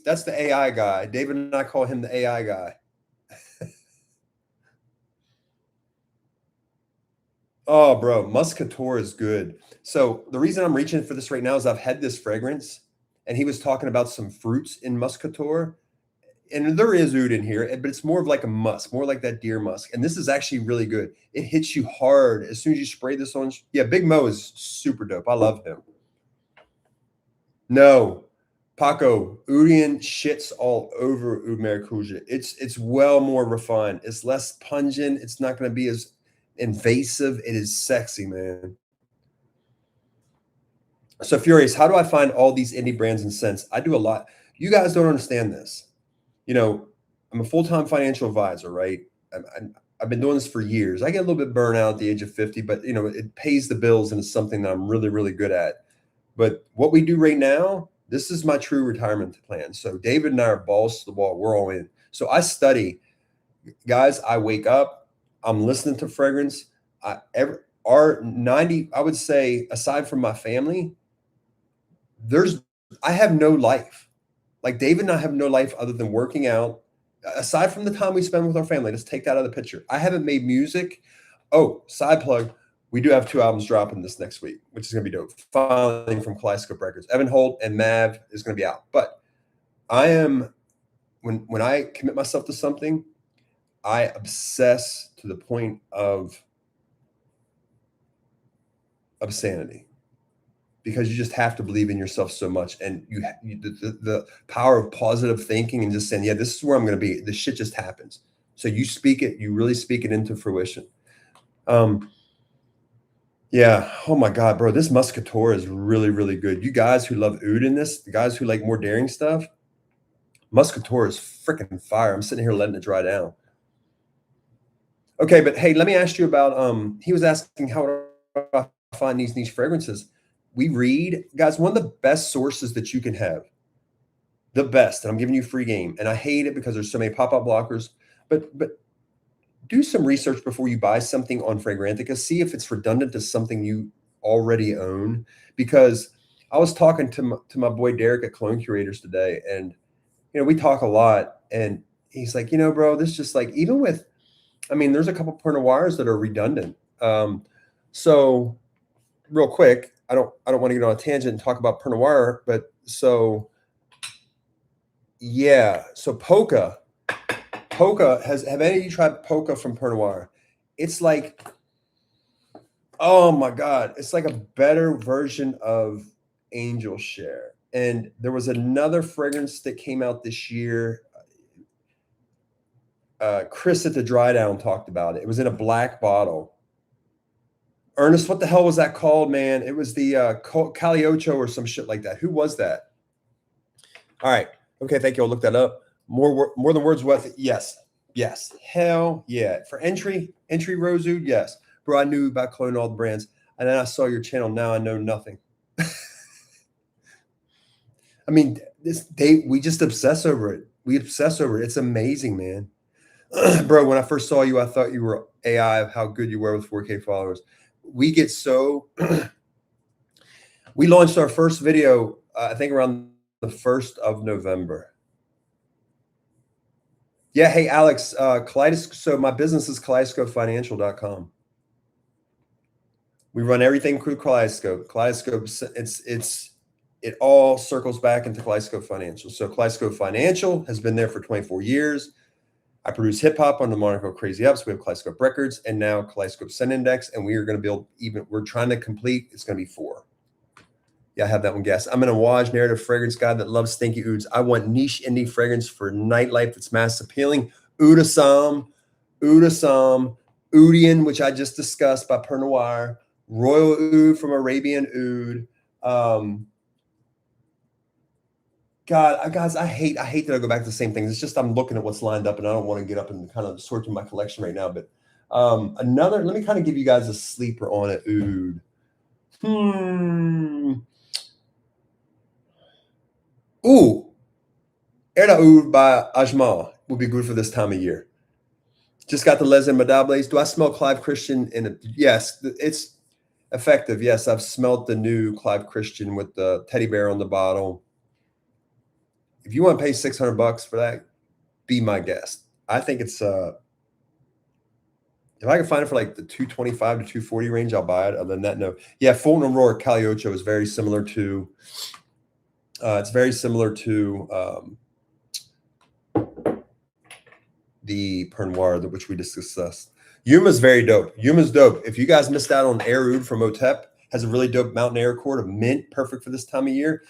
That's the AI guy. David and I call him the AI guy. Oh, bro, Muscator is good. So the reason I'm reaching for this right now is I've had this fragrance, and he was talking about some fruits in Muscator, and there is oud in here, but it's more of like a musk, more like that deer musk. And this is actually really good. It hits you hard as soon as you spray this on. Yeah, Big Mo is super dope. I love him. No, Paco, Udian shits all over Oud Maracuja. It's well more refined. It's less pungent. It's not going to be as invasive. It is sexy, man. So Furious, how do I find all these indie brands and scents? I do a lot. You guys don't understand this. You know, I'm a full-time financial advisor, right? I've been doing this for years. I get a little bit burnt out at the age of 50, but you know, it pays the bills and it's something that I'm really, really good at. But what we do right now, this is my true retirement plan. So David and I are balls to the wall. We're all in. So I study, guys. I wake up, I'm listening to fragrance. Our 90, I would say, aside from my family, I have no life. Like David and I have no life other than working out. Aside from the time we spend with our family, let's take that out of the picture. I haven't made music. Oh, side plug. We do have 2 albums dropping this next week, which is going to be dope. Filing from Kaleidoscope Records. Evan Holt and Mav is going to be out. But I am, when I commit myself to something, I obsess to the point of obscenity, because you just have to believe in yourself so much. And the power of positive thinking and just saying, yeah, this is where I'm going to be. This shit just happens. So you speak it, you really speak it into fruition. Yeah. Oh my God, bro. This Muscator is really, really good. You guys who love oud in this, the guys who like more daring stuff, Muscator is freaking fire. I'm sitting here letting it dry down. Okay, but hey, let me ask you about he was asking how do I find these niche fragrances. We read, guys, one of the best sources that you can have, the best, and I'm giving you free game. And I hate it because there's so many pop-up blockers, but do some research before you buy something on Fragrantica. See if it's redundant to something you already own. Because I was talking to my boy Derek at Cologne Curators today, and you know, we talk a lot, and he's like, you know, bro, this just like, even with, I mean, there's a couple Pinot Noirs that are redundant. So real quick, I don't want to get on a tangent and talk about Pinot Noir, but so yeah, so Polka have any of you tried Polka from Pinot Noir? It's like, oh my God, it's like a better version of Angel Share. And there was another fragrance that came out this year. Chris at the Dry Down talked about it. It was in a black bottle. Ernest, what the hell was that called, man? It was the Caliocho or some shit like that. Who was that? All right. Okay, thank you. I'll look that up. More than words with. Yes. Yes. Hell yeah. For entry rose oud, yes. Bro, I knew about Cologne all the brands. And then I saw your channel. Now I know nothing. I mean, we just obsess over it. We obsess over it. It's amazing, man. Bro, when I first saw you, I thought you were AI of how good you were with 4K followers. We get so we launched our first video, I think around the 1st of November. Yeah, hey Alex, Kaleidoscope. So my business is kaleidoscopefinancial.com. We run everything through Kaleidoscope. Kaleidoscope, it all circles back into Kaleidoscope Financial. So Kaleidoscope Financial has been there for 24 years. I produce hip hop on the moniker Crazyups. We have Kaleidoscope Records and now Kaleidoscope Sun Index, and we are going to build we're trying to complete. It's going to be 4. Yeah, I have that one guessed. I'm an Awaj narrative fragrance guy that loves stinky ouds. I want niche indie fragrance for nightlife that's mass appealing. Oud-Assam, Oudian, which I just discussed by Per Noir, Royal Oud from Arabian Oud. God, guys, I hate that I go back to the same things. It's just I'm looking at what's lined up, and I don't want to get up and kind of sort through my collection right now. But let me kind of give you guys a sleeper on it. Oud. Ooh, Erda Oud by Ajmal would be good for this time of year. Just got the Les Imadables. Do I smell Clive Christian in it? Yes, it's effective. Yes, I've smelled the new Clive Christian with the teddy bear on the bottle. If you want to pay $600 for that, be my guest. I think it's if I can find it for like the 225 to 240 range, I'll buy it. Other than that, no. Yeah, Fulton Aurora Caliocho is very similar to it's very similar to the Per Noir, which we just discussed. Yuma's very dope. Yuma's dope. If you guys missed out on Air Oud from Otep, has a really dope mountain air cord of mint, perfect for this time of year.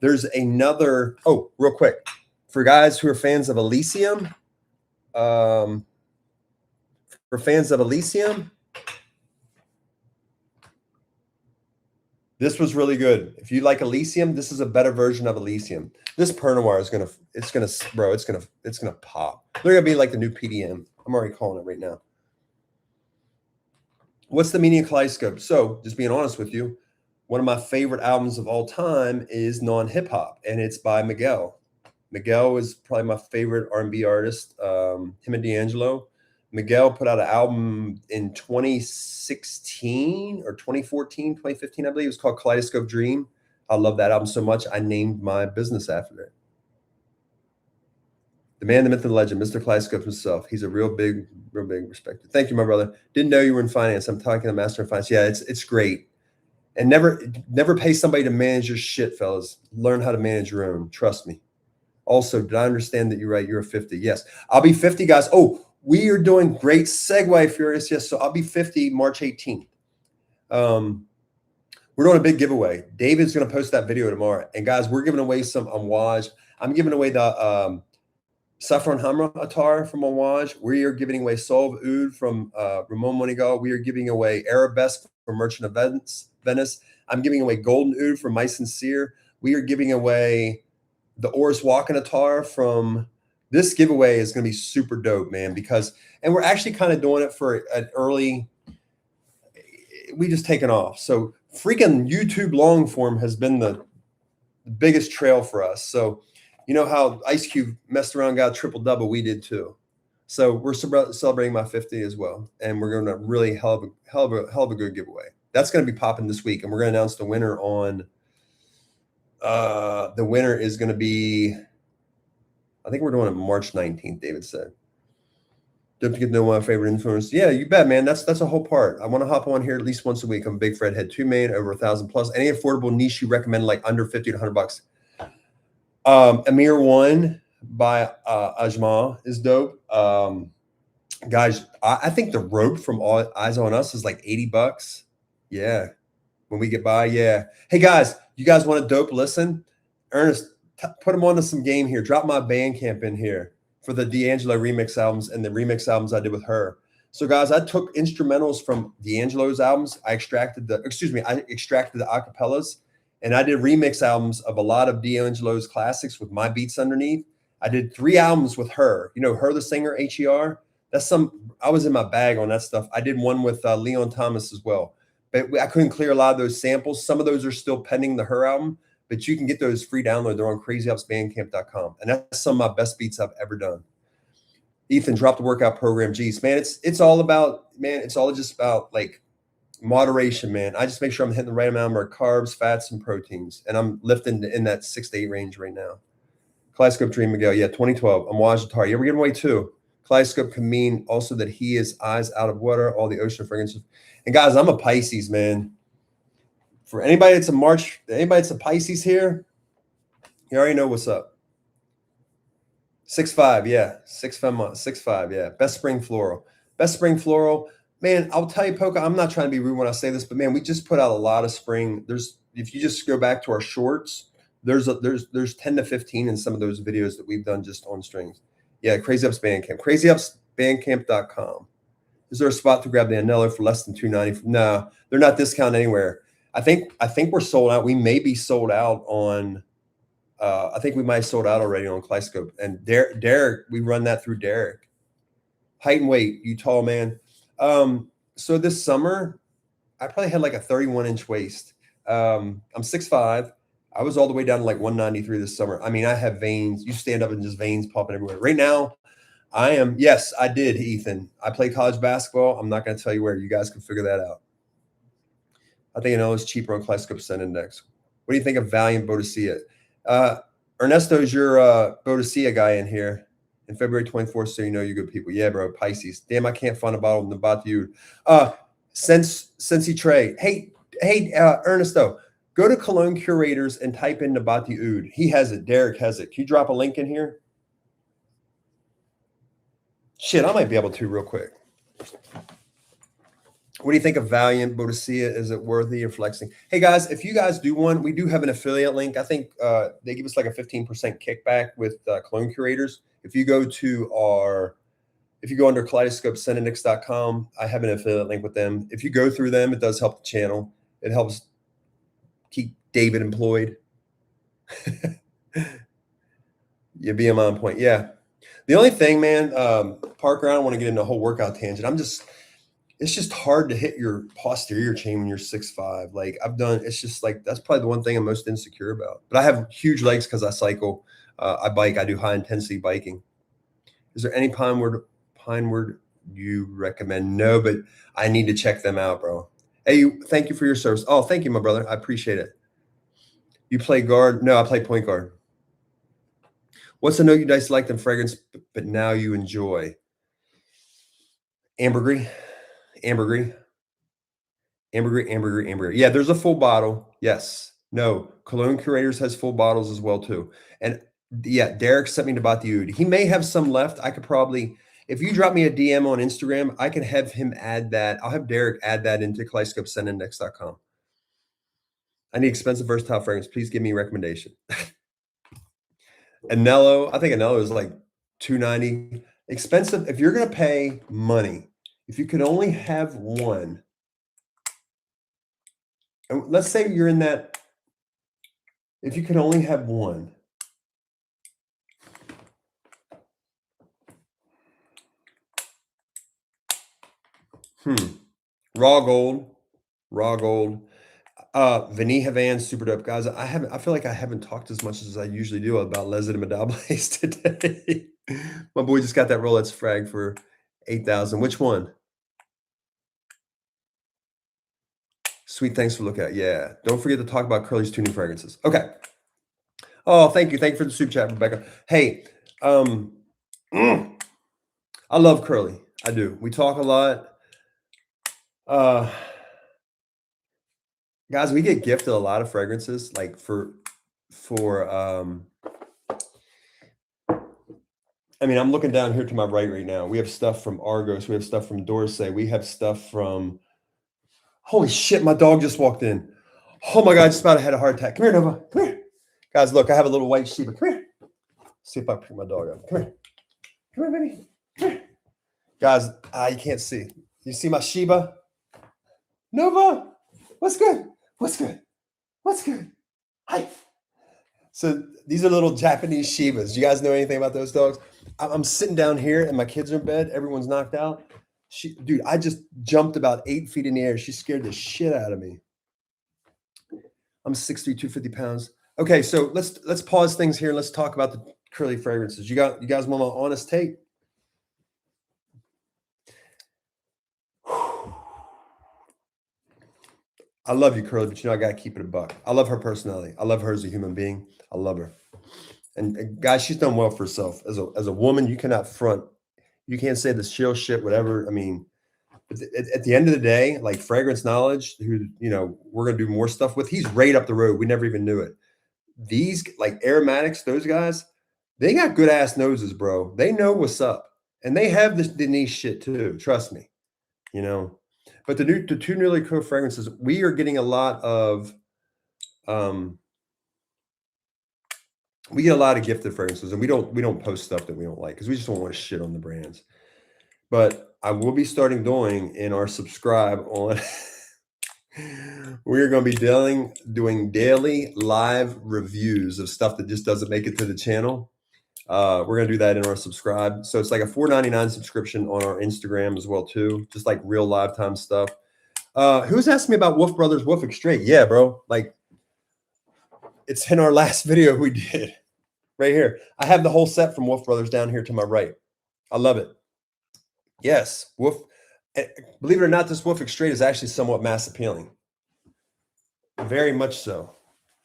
There's another, real quick, for guys who are fans of Elysium, this was really good. If you like Elysium, this is a better version of Elysium. This Per Noir is gonna pop. They're gonna be like the new PDM. I'm already calling it right now. What's the meaning of Kaleidoscope? So, just being honest with you, one of my favorite albums of all time is non-hip hop, and it's by Miguel. Miguel is probably my favorite R&B artist. Him and D'Angelo. Miguel put out an album in 2016 or 2014, 2015, I believe. It was called Kaleidoscope Dream. I love that album so much. I named my business after it. The man, the myth, and the legend, Mr. Kaleidoscope himself. He's a real big respected. Thank you, my brother. Didn't know you were in finance. I'm talking to master of finance. Yeah, it's great. And never pay somebody to manage your shit, fellas. Learn how to manage your own. Trust me. Also, did I understand that you're right? You're a 50. Yes. I'll be 50, guys. Oh, we are doing great segue, Furious. Yes. So I'll be 50 March 18th. We're doing a big giveaway. David's going to post that video tomorrow. And guys, we're giving away some Awaj. I'm giving away the Saffron Hamra Attar from Awaj. We are giving away Solve Oud from Ramon Monigal. We are giving away Arabesque from Merchant of Venice. I'm giving away Golden Oud from My Sincere. We are giving away the Oris Walken Attar from. This giveaway is going to be super dope, man, and we're actually kind of doing it for an early. We just taken off. So freaking YouTube long form has been the biggest trail for us. So you know how Ice Cube messed around, got a triple double. We did too. So we're celebrating my 50 as well, and we're going to really hell of a good giveaway. That's going to be popping this week, and we're going to announce the winner on. The winner is going to be. I think we're doing it March 19th. David said. Don't forget to know my favorite influence. Yeah, you bet, man. That's a whole part. I want to hop on here at least once a week. I'm a big Fred head, 2 million, over 1,000 plus. Any affordable niche you recommend, like under 50 to 100 bucks. Amir One by Ajmal is dope. Guys, I think the rope from All Eyes on Us is like 80 bucks. Yeah. When we get by, yeah. Hey guys, you guys want a dope listen? Ernest, put them onto some game here. Drop my Bandcamp in here for the D'Angelo remix albums and the remix albums I did with her. So guys, I took instrumentals from D'Angelo's albums. I extracted the acapellas, and I did remix albums of a lot of D'Angelo's classics with my beats underneath. I did 3 albums with her. You know, her, the singer, HER. That's I was in my bag on that stuff. I did one with Leon Thomas as well. But I couldn't clear a lot of those samples. Some of those are still pending the her album, but you can get those free download. They're on crazyupsbandcamp.com. And that's some of my best beats I've ever done. Ethan, drop the workout program. Geez, man, it's all about, man, it's all just about like moderation, man. I just make sure I'm hitting the right amount of carbs, fats, and proteins. And I'm lifting in that 6 to 8 range right now. Kaleidoscope Dream Miguel. Yeah, 2012. I'm Wajatar. Yeah, we're giving away 2. Kaleidoscope can mean also that he is eyes out of water, all the ocean fragrances. And guys, I'm a Pisces, man. For anybody that's a Pisces here, you already know what's up. 6'5", yeah. 6'5", yeah. Best spring floral. Best spring floral. Man, I'll tell you, Poca, I'm not trying to be rude when I say this, but man, we just put out a lot of spring. If you just go back to our shorts, there's 10 to 15 in some of those videos that we've done just on strings. Yeah, Crazyups Bandcamp. Crazyupsbandcamp.com. Is there a spot to grab the Anello for less than $290? No, they're not discounted anywhere. I think we're sold out. We may be sold out on I think we might have sold out already on Kaleidoscope. And Derek, we run that through Derek. Height and weight, you tall man. So this summer, I probably had like a 31-inch waist. I'm 6'5". I was all the way down to like 193 this summer. I mean, I have veins. You stand up and just veins popping everywhere. Right now, yes, I did, Ethan. I play college basketball. I'm not going to tell you where. You guys can figure that out. I think it's cheaper on Kaleidoscope Scent Index. What do you think of Valiant Bodicea? Ernesto's your Bodicea guy in here. In February 24th, so you know you good people. Yeah, bro, Pisces. Damn, I can't find a bottle of Nabathiud. Sensi Trey. Hey, Ernesto, go to Cologne Curators and type in Nabathiud. He has it. Derek has it. Can you drop a link in here? Shit, I might be able to real quick. What do you think of Valiant Bodicea? Is it worthy of flexing? Hey guys, if you guys do one, we do have an affiliate link. I think they give us like a 15% kickback with Cologne Curators. If you go under kaleidoscopescentindix.com, I have an affiliate link with them. If you go through them, it does help the channel. It helps keep David employed. Yeah, BMI on point. Yeah. The only thing, man, Parker, I don't want to get into a whole workout tangent. It's just hard to hit your posterior chain when you're 6'5". Like it's just like, that's probably the one thing I'm most insecure about. But I have huge legs because I cycle. I bike. I do high intensity biking. Is there any Pinewood you recommend? No, but I need to check them out, bro. Hey, thank you for your service. Oh, thank you, my brother. I appreciate it. You play guard? No, I play point guard. What's the note you disliked in fragrance, but now you enjoy? Ambergris. Yeah, there's a full bottle. Yes. No, Cologne Curators has full bottles as well too. And yeah, Derek sent me Nabathiud. He may have some left. I could probably, if you drop me a DM on Instagram, I can have him add that. I'll have Derek add that into kaleidoscopescentindix.com. I need expensive versatile fragrance. Please give me a recommendation. Anello, I think Anello is like $290. Expensive. If you're going to pay money, if you could only have one, and let's say you're in that, if you could only have one. Raw gold. Vanille Havan, super dope. Guys, I feel like I haven't talked as much as I usually do about Les Indomptables today. My boy just got that Rolex frag for 8,000. Which one? Sweet, thanks for looking at. Yeah. Don't forget to talk about Curly's tuning fragrances. Okay. Oh, thank you. Thank you for the super chat, Rebecca. Hey, I love Curly. I do. We talk a lot. Guys, we get gifted a lot of fragrances, like I mean, I'm looking down here to my right now. We have stuff from Argos. We have stuff from Dorsey. We have stuff from, holy shit, my dog just walked in. Oh my God, I just about had a heart attack. Come here, Nova. Come here. Guys, look, I have a little white Shiba. Come here. See if I pick my dog up. Come here. Come here, baby. Come here. Guys, you can't see. You see my Shiba? Nova, what's good? What's good? What's good? Hi. So these are little Japanese Shibas. Do you guys know anything about those dogs? I'm sitting down here and my kids are in bed. Everyone's knocked out. Dude, I just jumped about 8 feet in the air. She scared the shit out of me. I'm 6'3", 250 pounds. Okay, so let's pause things here and let's talk about the curly fragrances. You guys want my honest take? I love you, Curly, but you know I gotta keep it a buck. I love her personality. I love her as a human being. I love her. And guys, she's done well for herself. As a woman, you cannot front. You can't say this chill shit, whatever. I mean, at the end of the day, like Fragrance Knowledge, who we're gonna do more stuff with. He's right up the road. We never even knew it. These like aromatics, those guys, they got good ass noses, bro. They know what's up, and they have the niche shit too. Trust me, you know. But the two newly co fragrances, we are getting a lot of we get a lot of gifted fragrances, and we don't post stuff that we don't like because we just don't want to shit on the brands. But I will be starting doing in our subscribe on. We're going to be doing daily live reviews of stuff that just doesn't make it to the channel. We're going to do that in our subscribe. So it's like a $4.99 subscription on our Instagram as well too. Just like real live time stuff. Who's asking me about Wolf Brothers Wolf Extrait? Yeah, bro. Like it's in our last video we did right here. I have the whole set from Wolf Brothers down here to my right. I love it. Yes. Wolf. Believe it or not, this Wolf Extrait is actually somewhat mass appealing. Very much so.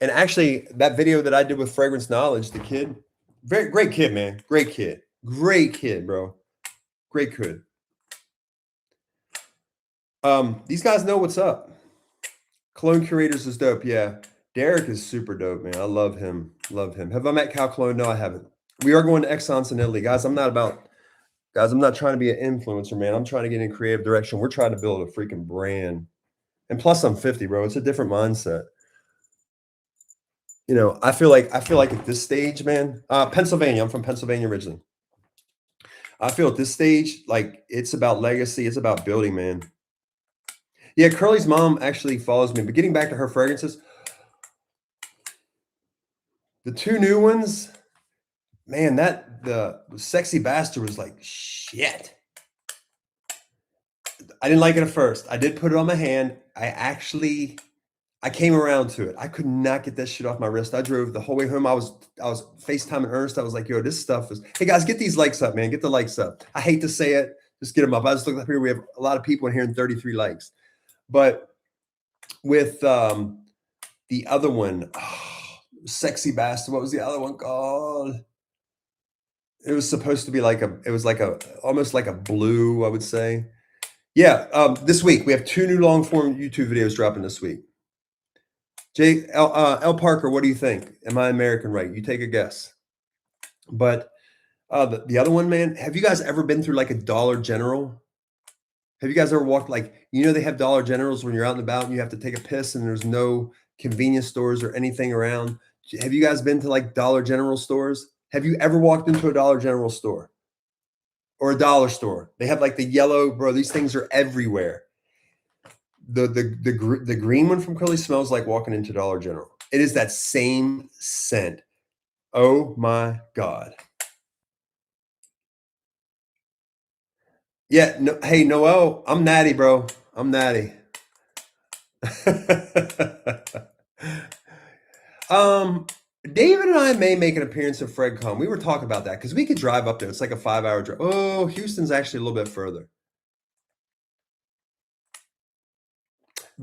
And actually, that video that I did with Fragrance Knowledge, the kid, very great kid, man. Great kid, bro. Great kid. These guys know what's up. Cologne Curators is dope. Yeah, Derek is super dope, man. I love him. Love him. Have I met Cal Cologne? No, I haven't. We are going to Exxon's in Italy, guys. I'm not trying to be an influencer, man. I'm trying to get in creative direction. We're trying to build a freaking brand. And plus, I'm 50, bro. It's a different mindset. I feel like at this stage, man, Pennsylvania. I'm from Pennsylvania originally. I feel at this stage, like it's about legacy. It's about building, man. Yeah, Curly's mom actually follows me. But getting back to her fragrances, the two new ones, man, the Sexy Bastard was like shit. I didn't like it at first. I did put it on my hand. I came around to it. I could not get that shit off my wrist. I drove the whole way home. I was FaceTiming Ernst. I was like, yo, this stuff is, hey guys, get these likes up, man. Get the likes up. I hate to say it. Just get them up. I just looked up here. We have a lot of people in here and 33 likes. But with the other one, Sexy Bastard, what was the other one called? It was supposed to be almost like a blue, I would say. Yeah, this week we have 2 new long form YouTube videos dropping this week. L. Parker, what do you think? Am I American right? You take a guess. But the other one, man, have you guys ever been through like a Dollar General? Have you guys ever walked they have Dollar Generals when you're out and about and you have to take a piss and there's no convenience stores or anything around? Have you guys been to like Dollar General stores? Have you ever walked into a Dollar General store or a dollar store? They have like the yellow, bro, these things are everywhere. The green one from Curly smells like walking into Dollar General. It is that same scent. Oh my God. Yeah. No, hey, Noel, I'm natty, bro. I'm natty. David and I may make an appearance at FredCon. We were talking about that because we could drive up there. It's like a 5-hour drive. Oh, Houston's actually a little bit further.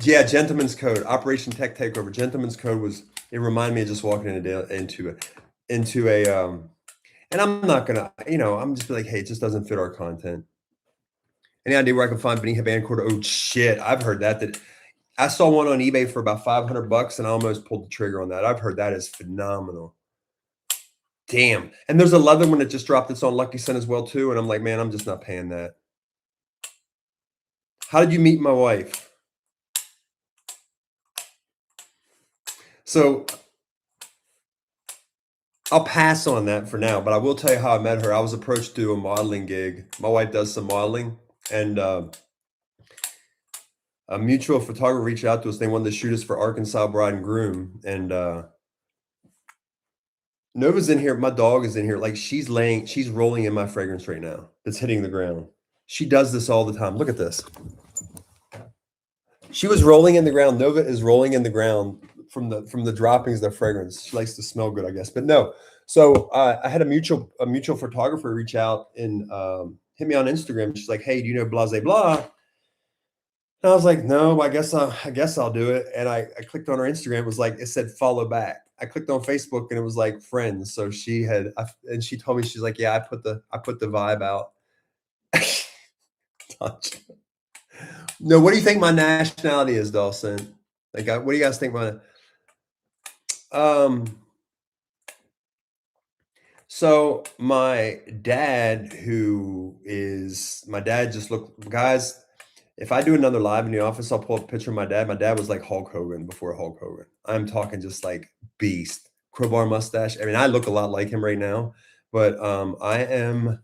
Yeah, Gentleman's Code, Operation Tech Takeover. Gentleman's Code it reminded me of just walking into a and I'm not gonna, I'm just like, hey, it just doesn't fit our content. Any idea where I can find Benny Bancord? Oh shit, I've heard that I saw one on eBay for about $500 and I almost pulled the trigger on that. I've heard that is phenomenal. Damn. And there's a leather one that just dropped that's on Lucky Sun as well too. And I'm like, man, I'm just not paying that. How did you meet my wife? So I'll pass on that for now, but I will tell you how I met her. I was approached to do a modeling gig. My wife does some modeling, and a mutual photographer reached out to us. They wanted to shoot us for Arkansas Bride and Groom, and Nova's in here. My dog is in here. Like she's rolling in my fragrance right now. It's hitting the ground. She does this all the time. Look at this. She was rolling in the ground. Nova is rolling in the ground from the droppings of the fragrance. She likes to smell good, I guess. But no. So I had a mutual photographer reach out and hit me on Instagram. She's like, "Hey, do you know blah blah blah?" And I was like, "No, I guess I'll do it." And I clicked on her Instagram. It was like it said follow back. I clicked on Facebook and it was like friends. So and she told me, she's like, "Yeah, I put the vibe out." No, what do you think my nationality is, Dawson? Like, what do you guys think so my dad just looked, guys, if I do another live in the office, I'll pull up a picture of my dad. My dad was like Hulk Hogan before Hulk Hogan. I'm talking just like beast, crowbar mustache. I mean, I look a lot like him right now, but I am,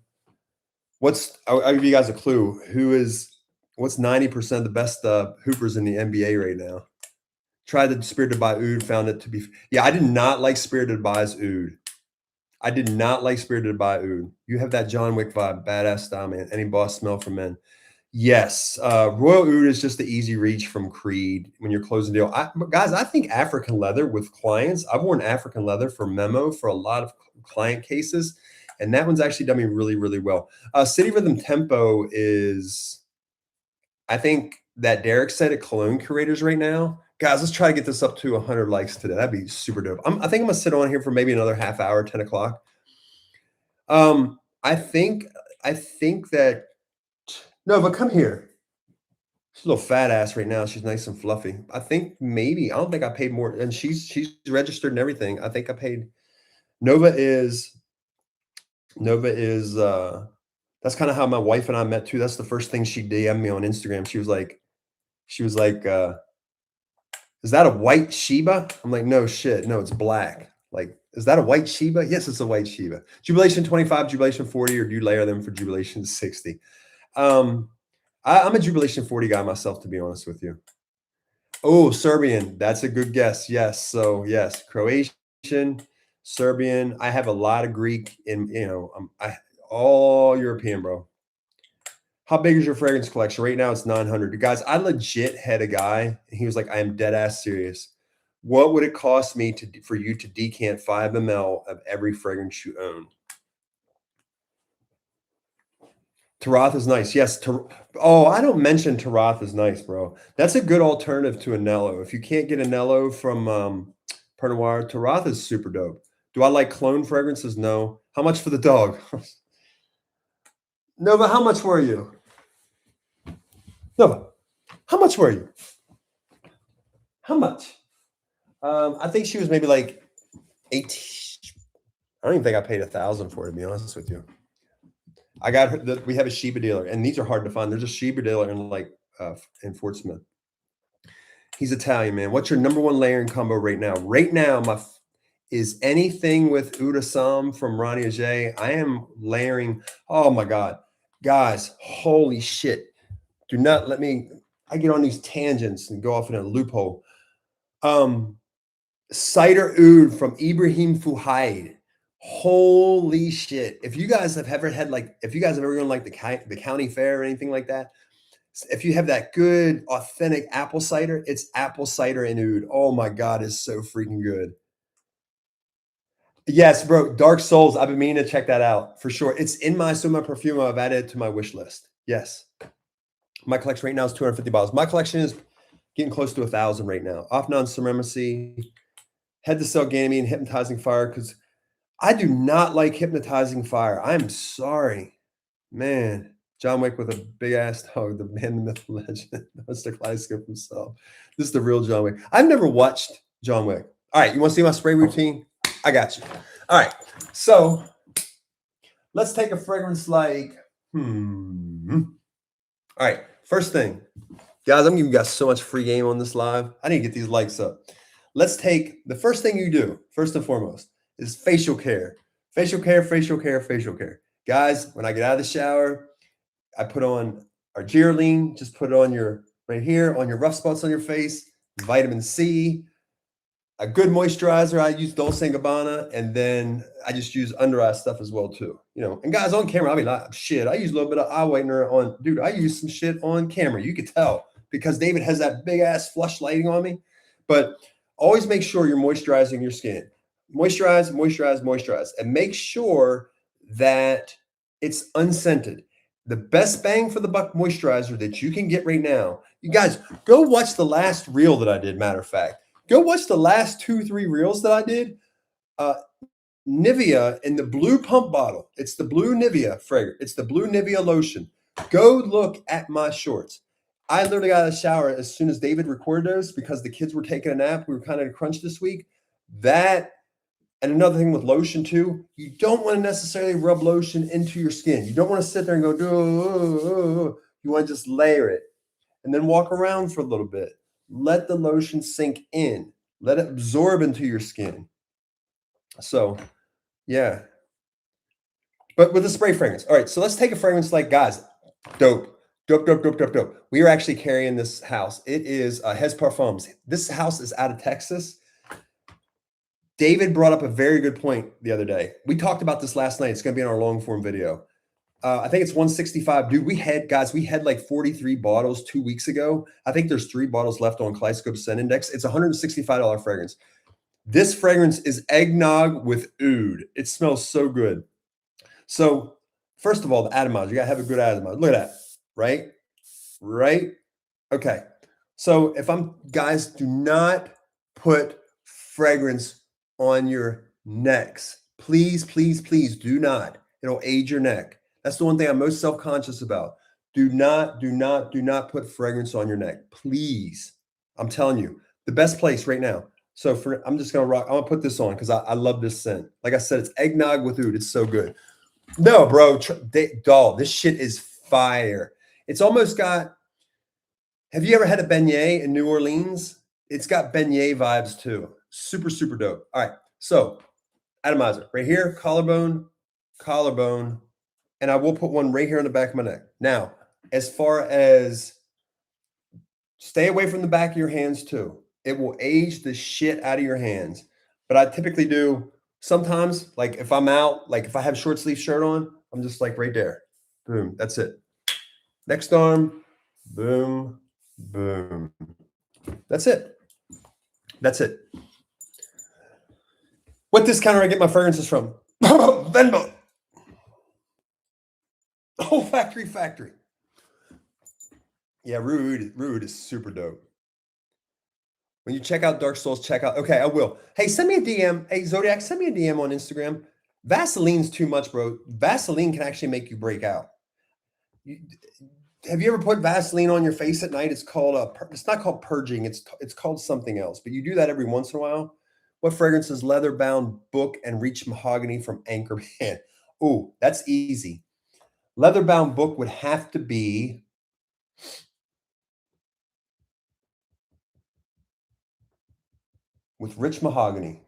I'll give you guys a clue. What's 90% of the best hoopers in the NBA right now? Tried the Spirited by Oud, found it to be, yeah, I did not like Spirited by's Oud. I did not like Spirited by Oud. You have that John Wick vibe, badass style, man. Any boss smell for men. Yes, Royal Oud is just the easy reach from Creed when you're closing deal. Guys, I think African leather with clients, I've worn African leather for memo for a lot of client cases, and that one's actually done me really, really well. City Rhythm Tempo is, I think that Derek said at Cologne Curators right now. Guys, let's try to get this up to 100 likes today. That'd be super dope. I think I'm gonna sit on here for maybe another half hour, 10 o'clock. I think that Nova, come here. She's a little fat ass right now. She's nice and fluffy. I think maybe I don't think I paid more, and she's registered and everything. I think I paid. Nova is that's kind of how my wife and I met too. That's the first thing she DM'd me on Instagram. She was like, is that a white Sheba? I'm like, no shit. No, it's black. Like, is that a white Sheba? Yes, it's a white Sheba. Jubilation 25, Jubilation 40, or do you layer them for Jubilation 60? I'm a Jubilation 40 guy myself, to be honest with you. Oh, Serbian. That's a good guess. Yes. So yes, Croatian, Serbian. I have a lot of Greek in, all European, bro. How big is your fragrance collection? Right now it's 900. Guys, I legit had a guy, and he was like, I am dead ass serious. What would it cost me for you to decant 5 ml of every fragrance you own? Tarath is nice. Yes. I don't mention Tarath is nice, bro. That's a good alternative to Anello. If you can't get Anello from Pernod Noir, Tarath is super dope. Do I like clone fragrances? No. How much for the dog? Nova, how much were you? Nova, how much were you? How much? I think she was maybe like 18. I don't even think I paid 1,000 for it, to be honest with you. I got her. We have a Sheba dealer, and these are hard to find. There's a Sheba dealer in Fort Smith. He's Italian, man. What's your number one layering combo right now? Right now, is anything with Udasam from Ronnie Ajay. I am layering. Oh my God, guys, holy shit! Do not let me. I get on these tangents and go off in a loophole. Cider Oud from Ibrahim Fuhaid. Holy shit. If you guys have ever gone like the county fair or anything like that, if you have that good authentic apple cider, it's apple cider and oud. Oh my God, it's so freaking good. Yes, bro. Dark Souls. I've been meaning to check that out for sure. It's in my Soma perfume. I've added it to my wish list. Yes. My collection right now is 250 bottles. My collection is getting close to 1,000 right now. Off-non Supremacy, Head to Cell Ganymede, Hypnotizing Fire, because I do not like Hypnotizing Fire. I'm sorry, man. John Wick with a big ass dog, the man, the myth, the legend, Mr. Kaleidoscope himself. This is the real John Wick. I've never watched John Wick. All right, you want to see my spray routine? I got you. All right, so let's take a fragrance like, All right, first thing, guys, I'm giving you guys so much free game on this live. I need to get these likes up. Let's take the first thing you do, first and foremost, is facial care. Facial care, facial care, facial care. Guys, when I get out of the shower, I put on Argireline, just put it on right here, on your rough spots on your face, vitamin C. a good moisturizer. I use Dolce & Gabbana, and then I just use under eye stuff as well too. You know, and guys on camera, I'll be like, shit, I use a little bit of eye whitener on, dude, I use some shit on camera. You could tell because David has that big ass flush lighting on me. But always make sure you're moisturizing your skin. Moisturize, moisturize, moisturize, and make sure that it's unscented. The best bang for the buck moisturizer that you can get right now. You guys, go watch the last reel that I did, matter of fact. Go watch the last 2-3 reels that I did. Nivea in the blue pump bottle. It's the blue Nivea fragrance. It's the blue Nivea lotion. Go look at my shorts. I literally got out of the shower as soon as David recorded those because the kids were taking a nap. We were kind of in a crunch this week. That, and another thing with lotion too, you don't want to necessarily rub lotion into your skin. You don't want to sit there and go, oh. You want to just layer it and then walk around for a little bit. Let the lotion sink in. Let it absorb into your skin. So, yeah. But with a spray fragrance. All right, so let's take a fragrance like, guys, dope. We are actually carrying this house. It is Hez Parfums. This house is out of Texas. David brought up a very good point the other day. We talked about this last night. It's going to be in our long form video. I think it's 165. Dude, we had like 43 bottles 2 weeks ago. I think there's 3 bottles left on Kaleidoscope Scent Index. It's a $165 fragrance. This fragrance is eggnog with oud. It smells so good. So, first of all, the atomizer. You got to have a good atomizer. Look at that. Right? Okay. So, guys, do not put fragrance on your necks. Please, please, please do not. It'll age your neck. That's the one thing I'm most self-conscious about. Do not put fragrance on your neck. Please. I'm telling you, the best place right now. So I'm just going to rock. I'm going to put this on because I love this scent. Like I said, it's eggnog with oud. It's so good. No, bro. Doll, this shit is fire. It's almost got, have you ever had a beignet in New Orleans? It's got beignet vibes too. Super, super dope. All right. So atomizer right here, collarbone, and I will put one right here on the back of my neck. Now, as far as stay away from the back of your hands too. It will age the shit out of your hands. But I typically do sometimes, like if I'm out, like if I have short sleeve shirt on, I'm just like right there. Boom. That's it. Next arm. Boom. Boom. That's it. What discount do I get my fragrances from? Venmo. Oh, factory. Yeah, Rude is super dope. When you check out Dark Souls, check out. Okay, I will. Hey, send me a DM. Hey, Zodiac, send me a DM on Instagram. Vaseline's too much, bro. Vaseline can actually make you break out. Have you ever put Vaseline on your face at night? It's called it's not called purging. It's called something else. But you do that every once in a while. What fragrance is Leather Bound Book and Reach Mahogany from Anchor Man? Oh, that's easy. Leather Bound Book would have to be with rich mahogany.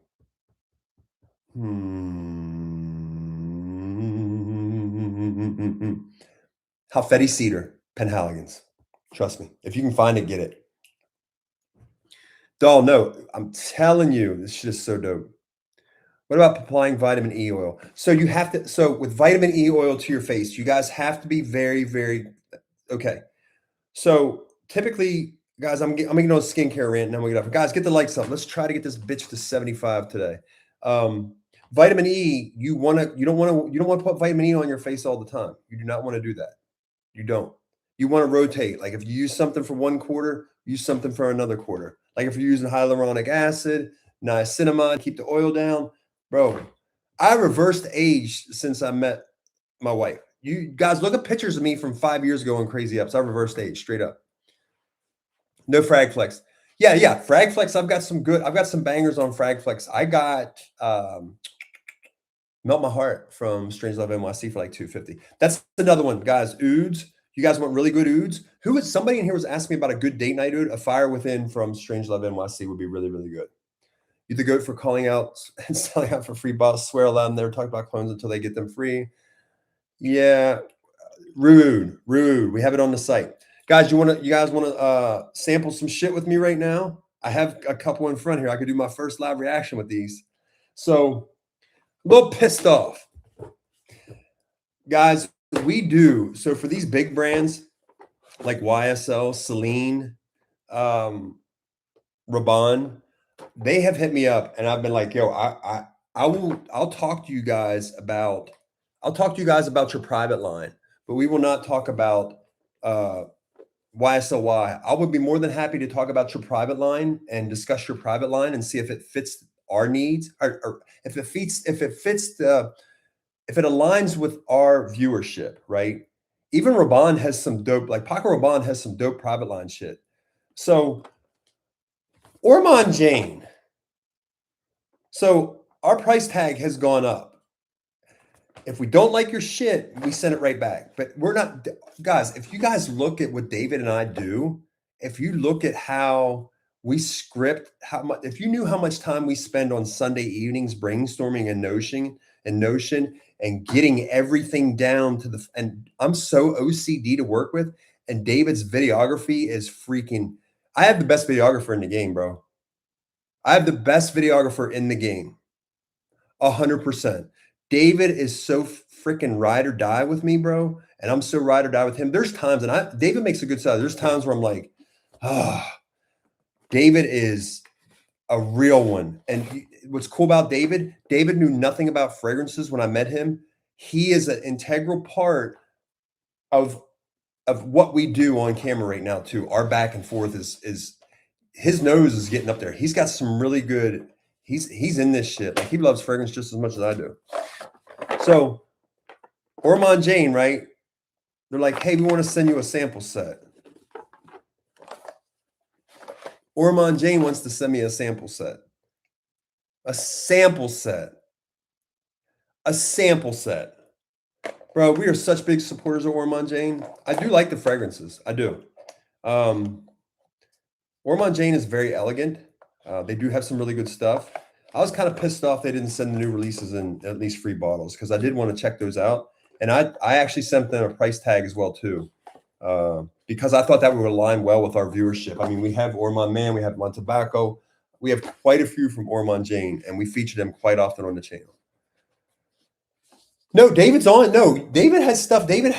Halfeti Cedar, Penhaligon's. Trust me. If you can find it, get it. Doll, no, I'm telling you, this shit is so dope. What about applying vitamin E oil? So you have to, so with vitamin E oil to your face, you guys have to be very, very, okay. So typically, guys, I'm going to get on a skincare rant and then we'll get up. Guys, get the likes up. Let's try to get this bitch to 75 today. Vitamin E, you don't want to put vitamin E on your face all the time. You do not want to do that. You don't. You want to rotate. Like if you use something for one quarter, use something for another quarter. Like if you're using hyaluronic acid, niacinamide, keep the oil down. Bro, I reversed age since I met my wife. You guys look at pictures of me from 5 years ago on Crazyups. I reversed age straight up. No Frag Flex. Yeah. Frag Flex. I've got some bangers on Frag Flex. I got Melt My Heart from Strange Love NYC for like $250. That's another one, guys. Ouds. You guys want really good ouds? Somebody in here was asking me about a good date night oud. A Fire Within from Strange Love NYC would be really, really good. You're the goat for calling out and selling out for free bottles. Swear aloud and never talk about clones until they get them free. Yeah. Rude. We have it on the site. Guys, you guys want to sample some shit with me right now? I have a couple in front here. I could do my first live reaction with these. So a little pissed off. Guys, we do. So for these big brands like YSL, Celine, Rabanne, they have hit me up and I've been like, yo, I'll talk to you guys about your private line, but we will not talk about YSLY. I would be more than happy to talk about your private line and discuss your private line and see if it fits our needs or if it aligns with our viewership, right? Even Rabanne has some dope, like Paco Rabanne has some dope private line shit. So Ormond Jane. So our price tag has gone up. If we don't like your shit, we send it right back. But we're not, guys, if you guys look at what David and I do, if you look at how we script, if you knew how much time we spend on Sunday evenings brainstorming and Notion and getting everything down to and I'm so OCD to work with, and David's videography is freaking, I have the best videographer in the game, bro. I have the best videographer in the game. 100%. David is so freaking ride or die with me, bro. And I'm so ride or die with him. There's times, and David makes a good side. There's times where I'm like, David is a real one. And what's cool about David knew nothing about fragrances when I met him. He is an integral part of what we do on camera right now, too. Our back and forth is his nose is getting up there. He's got some really good, he's in this shit. Like he loves fragrance just as much as I do. So Ormond Jane, right? They're like, hey, we want to send you a sample set. Ormond Jane wants to send me a sample set. A sample set. A sample set. Bro, we are such big supporters of Ormond Jane. I do like the fragrances. I do. Ormond Jane is very elegant. They do have some really good stuff. I was kind of pissed off they didn't send the new releases in at least free bottles because I did want to check those out. And I actually sent them a price tag as well, too, because I thought that would align well with our viewership. I mean, we have Ormond Man, we have Montebacco. We have quite a few from Ormond Jane, and we feature them quite often on the channel. No, David's on. No, David has stuff. David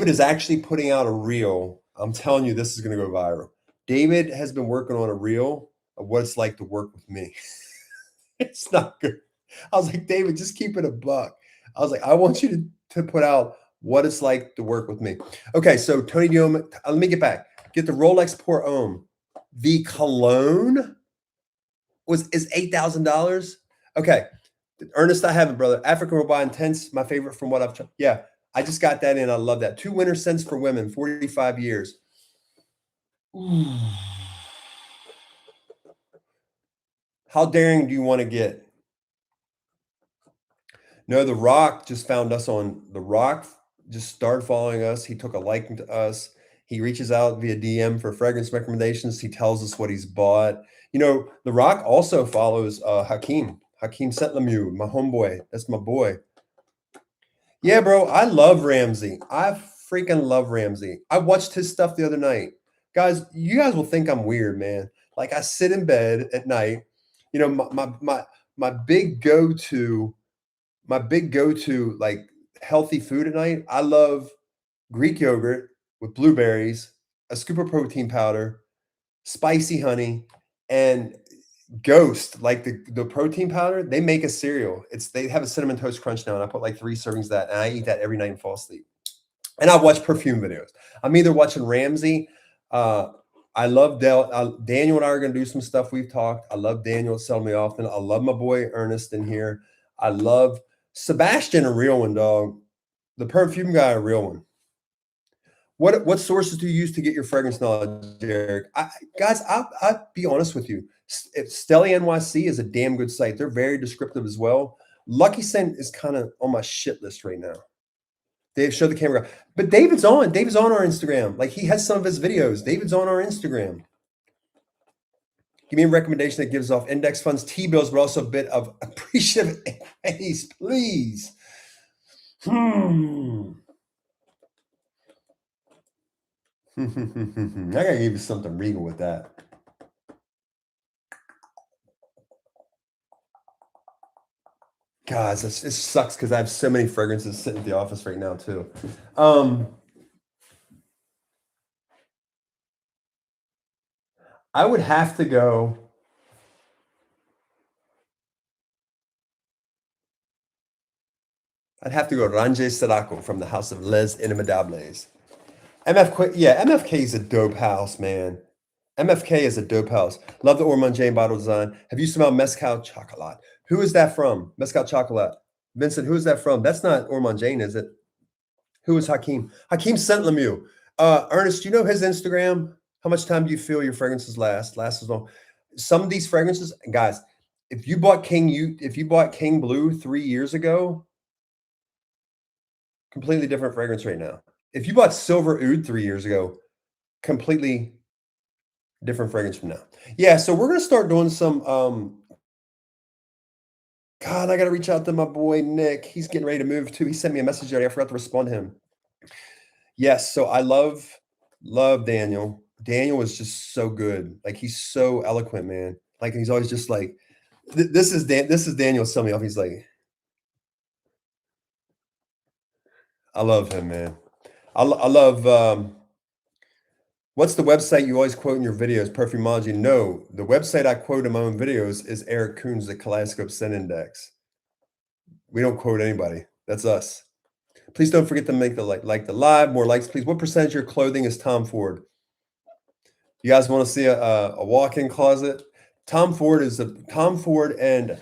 is actually putting out a reel. I'm telling you, this is going to go viral. David has been working on a reel of what it's like to work with me. It's not good. I was like, David, just keep it a buck. I was like, I want you to put out what it's like to work with me. Okay, so Tony Diome, let me get back. Get the Rolex Pour Homme. The cologne is $8,000. Okay, Ernest, I have it, brother. African Robot Intense, my favorite from what I've tried. Yeah, I just got that in. I love that. 2 winter scents for women, 45 years. Ooh. How daring do you want to get? No, The Rock just found us on The Rock, just started following us. He took a liking to us. He reaches out via DM for fragrance recommendations. He tells us what he's bought. You know, The Rock also follows Hakeem Setlemieux, my homeboy. That's my boy. Yeah, bro, I love Ramsey. I freaking love Ramsey. I watched his stuff the other night. Guys, you guys will think I'm weird, man. Like I sit in bed at night. You know, my big go-to like healthy food at night. I love Greek yogurt with blueberries, a scoop of protein powder, spicy honey, and Ghost, like the protein powder. They make a cereal. They have a cinnamon toast crunch now, and I put like 3 servings of that, and I eat that every night and fall asleep. And I watch perfume videos. I'm either watching Ramsey. I love Daniel and I are going to do some stuff. We've talked. I love Daniel. Sell me often. I love my boy Ernest in here. I love Sebastian, a real one, dog. The perfume guy, a real one. What sources do you use to get your fragrance knowledge, Derek? Guys, I'll be honest with you. Stelly NYC is a damn good site. They're very descriptive as well. Lucky Scent is kind of on my shit list right now. Dave, show the camera. But David's on our Instagram. Like he has some of his videos. David's on our Instagram. Give me a recommendation that gives off index funds, T-bills, but also a bit of appreciative praise, please. I gotta give you something regal with that. Guys, it sucks because I have so many fragrances sitting at the office right now too. Um, I would have to go. I'd have to go Range Seraco from the house of Les Inimitables. Yeah, MFK is a dope house, man. MFK is a dope house. Love the Ormond Jane bottle design. Have you smelled Mezcal Chocolat? Who is that from? Mezcal Chocolat. Vincent, who is that from? That's not Ormond Jane, is it? Who is Hakeem? Hakeem Saint Lemieux. Ernest, do you know his Instagram? How much time do you feel your fragrances last? Last as long. Some of these fragrances, guys, if you bought King Blue 3 years ago, completely different fragrance right now. If you bought Silver Oud 3 years ago, completely different fragrance from now. Yeah, so we're gonna start doing some God, I gotta reach out to my boy Nick. He's getting ready to move too. He sent me a message already. I forgot to respond to him. Yes, so I love Daniel. Daniel is just so good. Like he's so eloquent, man. Like he's always just like, this is Daniel selling me off. He's like, I love him, man. I love what's the website you always quote in your videos? Perfumology. No, the website I quote in my own videos is Eric Coons at Kaleidoscope Scent Index. We don't quote anybody. That's us. Please don't forget to make the like the live, more likes, please. What percentage of your clothing is Tom Ford? You guys want to see a walk-in closet? Tom Ford, and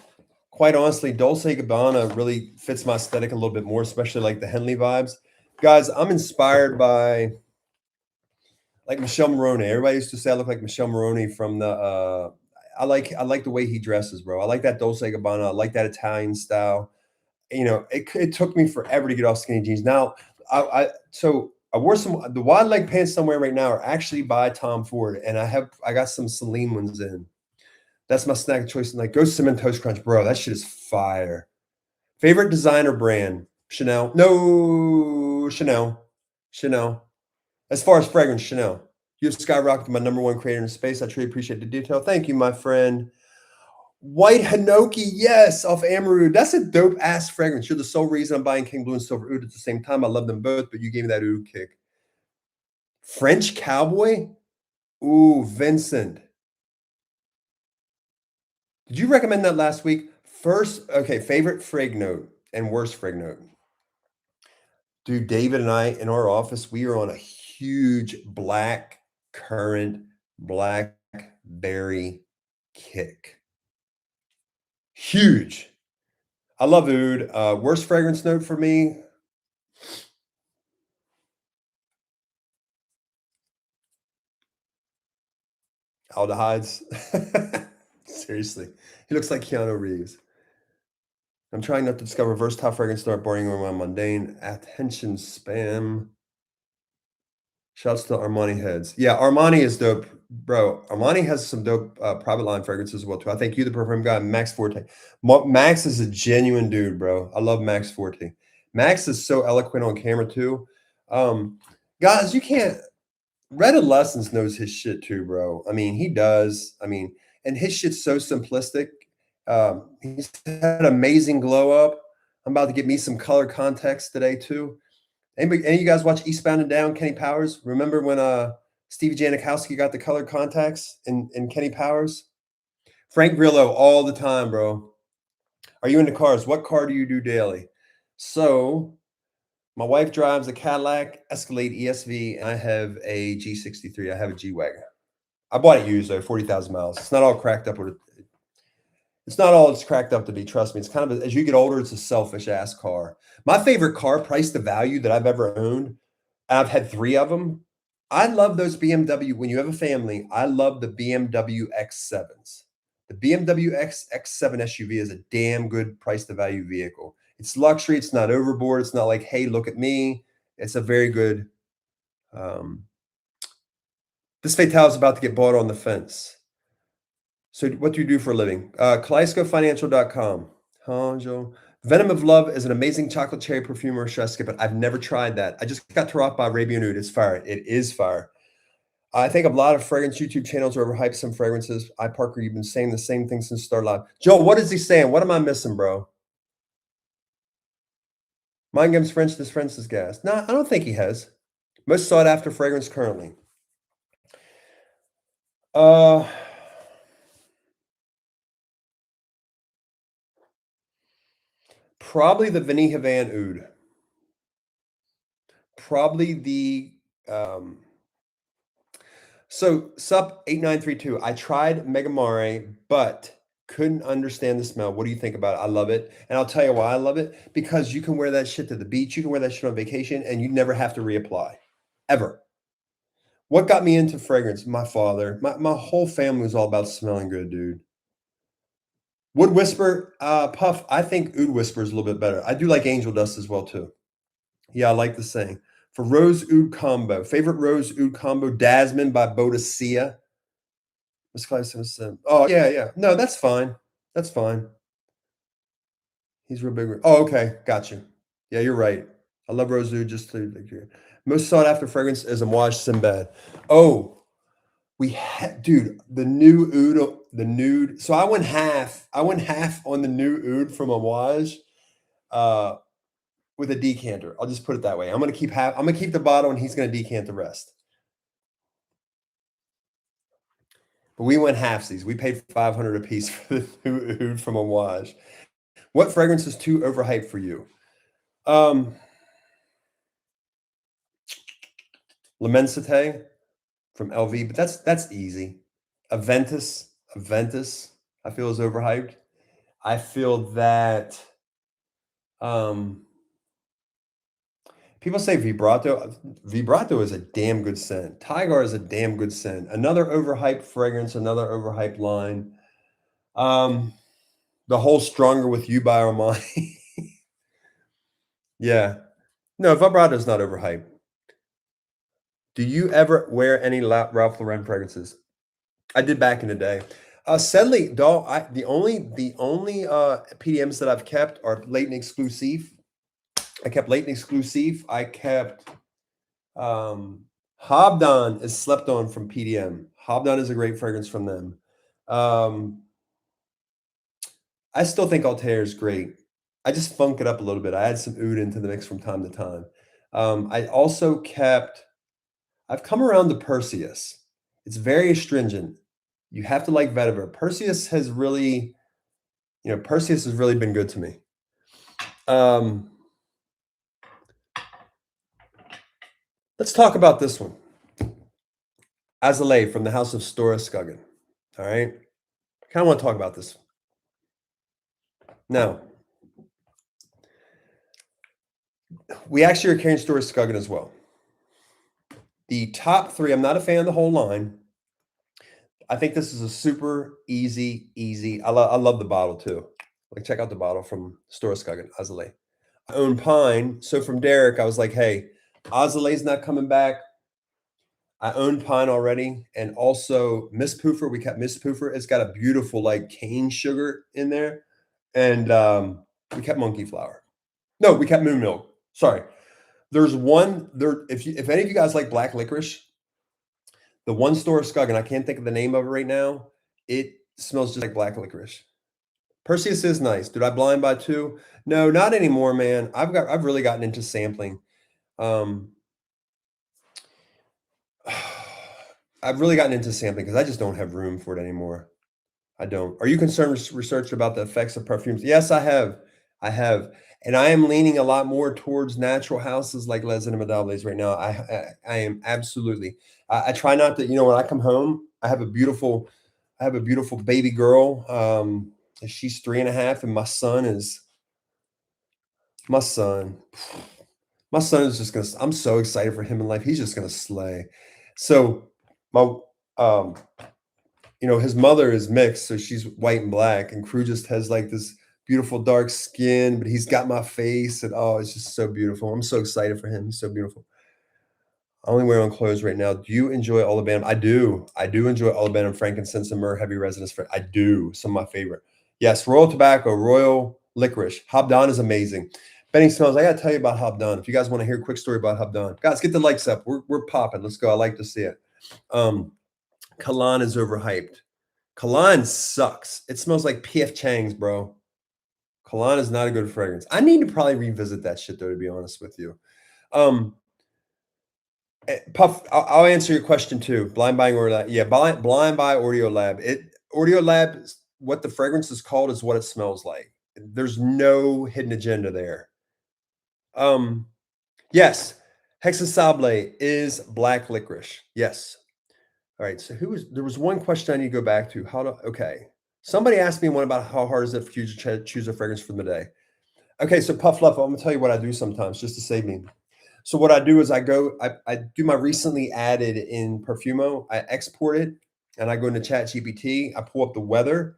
quite honestly, Dolce & Gabbana really fits my aesthetic a little bit more, especially like the Henley vibes. Guys, I'm inspired by like Michelle Maroney. Everybody used to say I look like Michelle Maroney from the I like the way he dresses, bro. I like that Dolce & Gabbana. I like that Italian style. You know, it took me forever to get off skinny jeans. Now, I wore some the wide leg pants somewhere right now are actually by Tom Ford, and I got some Celine ones in. That's my snack choice tonight. Go Cinnamon Toast Crunch, bro. That shit is fire. Favorite designer brand? Chanel. No, Chanel. Chanel. As far as fragrance, Chanel. You have skyrocketed my number one creator in space. I truly appreciate the detail. Thank you, my friend. White Hinoki, yes, off Amaru. That's a dope ass fragrance. You're the sole reason I'm buying King Blue and Silver Oud at the same time. I love them both, but you gave me that oud kick. French Cowboy? Ooh, Vincent. Did you recommend that last week? First, okay, favorite frig note and worst frig note. Dude, David and I in our office, we are on a huge black currant blackberry kick. Huge. I love oud. Worst fragrance note for me. Aldehydes. Seriously. He looks like Keanu Reeves. I'm trying not to discover versatile fragrance, start boring around mundane attention spam. Shouts to Armani heads. Yeah, Armani is dope, bro. Armani has some dope private line fragrances as well too. I think you, the perfume guy, Max Forte. Max is a genuine dude, bro. I love Max Forte. Max is so eloquent on camera too. Guys, you can't. Red Lessons knows his shit too, bro. I mean, he does. I mean, and his shit's so simplistic. He's had amazing glow up. I'm about to get me some color context today too. Any of you guys watch Eastbound and Down, Kenny Powers? Remember when Stevie Janikowski got the colored contacts in Kenny Powers? Frank Grillo all the time, bro. Are you into cars? What car do you do daily? So my wife drives a Cadillac Escalade ESV, and I have a G63. I have a G-Wagon. I bought it used though, 40,000 miles. It's not all cracked up. It's not all it's cracked up to be. Trust me. It's kind of as you get older, it's a selfish ass car. My favorite car, price to value that I've ever owned. I've had 3 of them. I love those BMW. When you have a family, I love the BMW X7s. The BMW X7 SUV is a damn good price to value vehicle. It's luxury. It's not overboard. It's not like, hey, look at me. It's a very good. This Fatale is about to get bought on the fence. So what do you do for a living? KaleidoscopeFinancial.com. Huh, Joe? Venom of Love is an amazing chocolate cherry perfume, or should I skip it? I've never tried that. I just got to rock by Arabian Oud. It's fire. It is fire. I think a lot of fragrance YouTube channels are overhyped some fragrances. Parker, you've been saying the same thing since Start Live. Joe, what is he saying? What am I missing, bro? Mind Games French gas. No, I don't think he has. Most sought after fragrance currently. Uh, Probably the Vinny Havan Oud. Probably the so sup 8932. I tried Megamare, but couldn't understand the smell. What do you think about it? I love it. And I'll tell you why I love it. Because you can wear that shit to the beach, you can wear that shit on vacation, and you never have to reapply. Ever. What got me into fragrance? My father. My whole family was all about smelling good, dude. Wood Whisper, Puff, I think Oud Whisper is a little bit better. I do like Angel Dust as well, too. Yeah, I like the saying. For Rose Oud combo, favorite Rose Oud combo, Dasmin by Bodicea. Miss Clay says, oh, yeah, yeah. No, that's fine. That's fine. He's real big. Oh, okay. Got you. Yeah, you're right. I love Rose Oud just to most sought after fragrance is Amouage Sinbad. Oh, dude, the new oud, the nude. So I went half. I went half on the new oud from Amouage. With a decanter. I'll just put it that way. I'm gonna keep the bottle, and he's gonna decant the rest. But we went halfsies. We paid $500 a piece for the oud from Amouage. What fragrance is too overhyped for you? L'Immensité from LV, but that's easy. Aventus, I feel is overhyped. I feel that people say Vibrato. Vibrato is a damn good scent. Tigar is a damn good scent. Another overhyped fragrance, another overhyped line. The whole Stronger with You by Armani. Yeah. No, Vibrato is not overhyped. Do you ever wear any Ralph Lauren fragrances? I did back in the day. Sadly, dog, the only PDMs that I've kept are Leighton Exclusive. I kept Leighton Exclusive. I kept Hobdon is slept on from PDM. Hobdon is a great fragrance from them. I still think Altair is great. I just funk it up a little bit. I add some oud into the mix from time to time. I also kept. I've come around to Perseus. It's very astringent. You have to like vetiver. Perseus has really been good to me. Let's talk about this one. Azalea from the House of Stora Skuggen. All right. I kind of want to talk about this. Now, we actually are carrying Stora Skuggen as well. The top three, I'm not a fan of the whole line. I think this is a super easy. I love the bottle too. Like, check out the bottle from Stora Skuggen, Azalea. I own Pine. So from Derek, I was like, hey, Azalea's not coming back. I own Pine already. And also Miss Poofer. We kept Miss Poofer. It's got a beautiful like cane sugar in there. And we kept Monkey Flower. No, we kept Moon Milk. Sorry. There's one there. If any of you guys like black licorice, the one Stora Skuggen, I can't think of the name of it right now. It smells just like black licorice. Perseus is nice. Did I blind buy two? No, not anymore, man. I've really gotten into sampling. I've really gotten into sampling because I just don't have room for it anymore. I don't. Are you concerned with research about the effects of perfumes? Yes, I have. And I am leaning a lot more towards natural houses like Les Innomadables right now. I am absolutely. I try not to. When I come home, I have a beautiful baby girl. She's 3.5, and my son is just gonna. I'm so excited for him in life. He's just gonna slay. So my his mother is mixed, so she's white and black, and Crew just has like this beautiful dark skin, but he's got my face, and it's just so beautiful. I'm so excited for him. He's so beautiful. I only wear on clothes right now. Do you enjoy Olibanum? I do. I do enjoy Olibanum, frankincense, and myrrh, heavy resonance. I do. Some of my favorite. Yes, Royal Tobacco, Royal Licorice. Hobdon is amazing. Benny Smells, I got to tell you about Hobdon. If you guys want to hear a quick story about Hobdon. Guys, get the likes up. We're popping. Let's go. I like to see it. Cologne is overhyped. Cologne sucks. It smells like P.F. Chang's, bro. Cologne is not a good fragrance. I need to probably revisit that shit though, to be honest with you. Um, Puff, I'll answer your question too. Blind buying or lab. Yeah, blind buy Audio Lab. Audio Lab, what the fragrance is called is what it smells like. There's no hidden agenda there. Yes, Hexasable is black licorice. Yes. All right. So there was one question I need to go back to. Okay. Somebody asked me one about how hard is it for you to choose a fragrance for the day. Okay. So Puff Love, I'm gonna tell you what I do sometimes just to save me. So what I do is I do my recently added in Perfumo. I export it and I go into Chat GPT. I pull up the weather.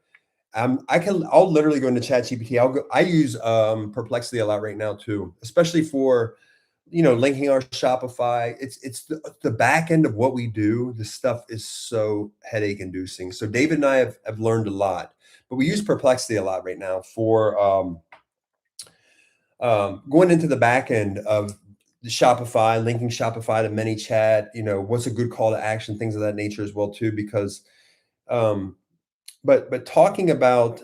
I'll literally go into Chat GPT. I use Perplexity a lot right now too, especially for linking our Shopify. It's the back end of what we do. This stuff is so headache inducing. So David and I have learned a lot, but we use Perplexity a lot right now for going into the back end of the Shopify, linking Shopify to ManyChat, what's a good call to action, things of that nature as well too, because but talking about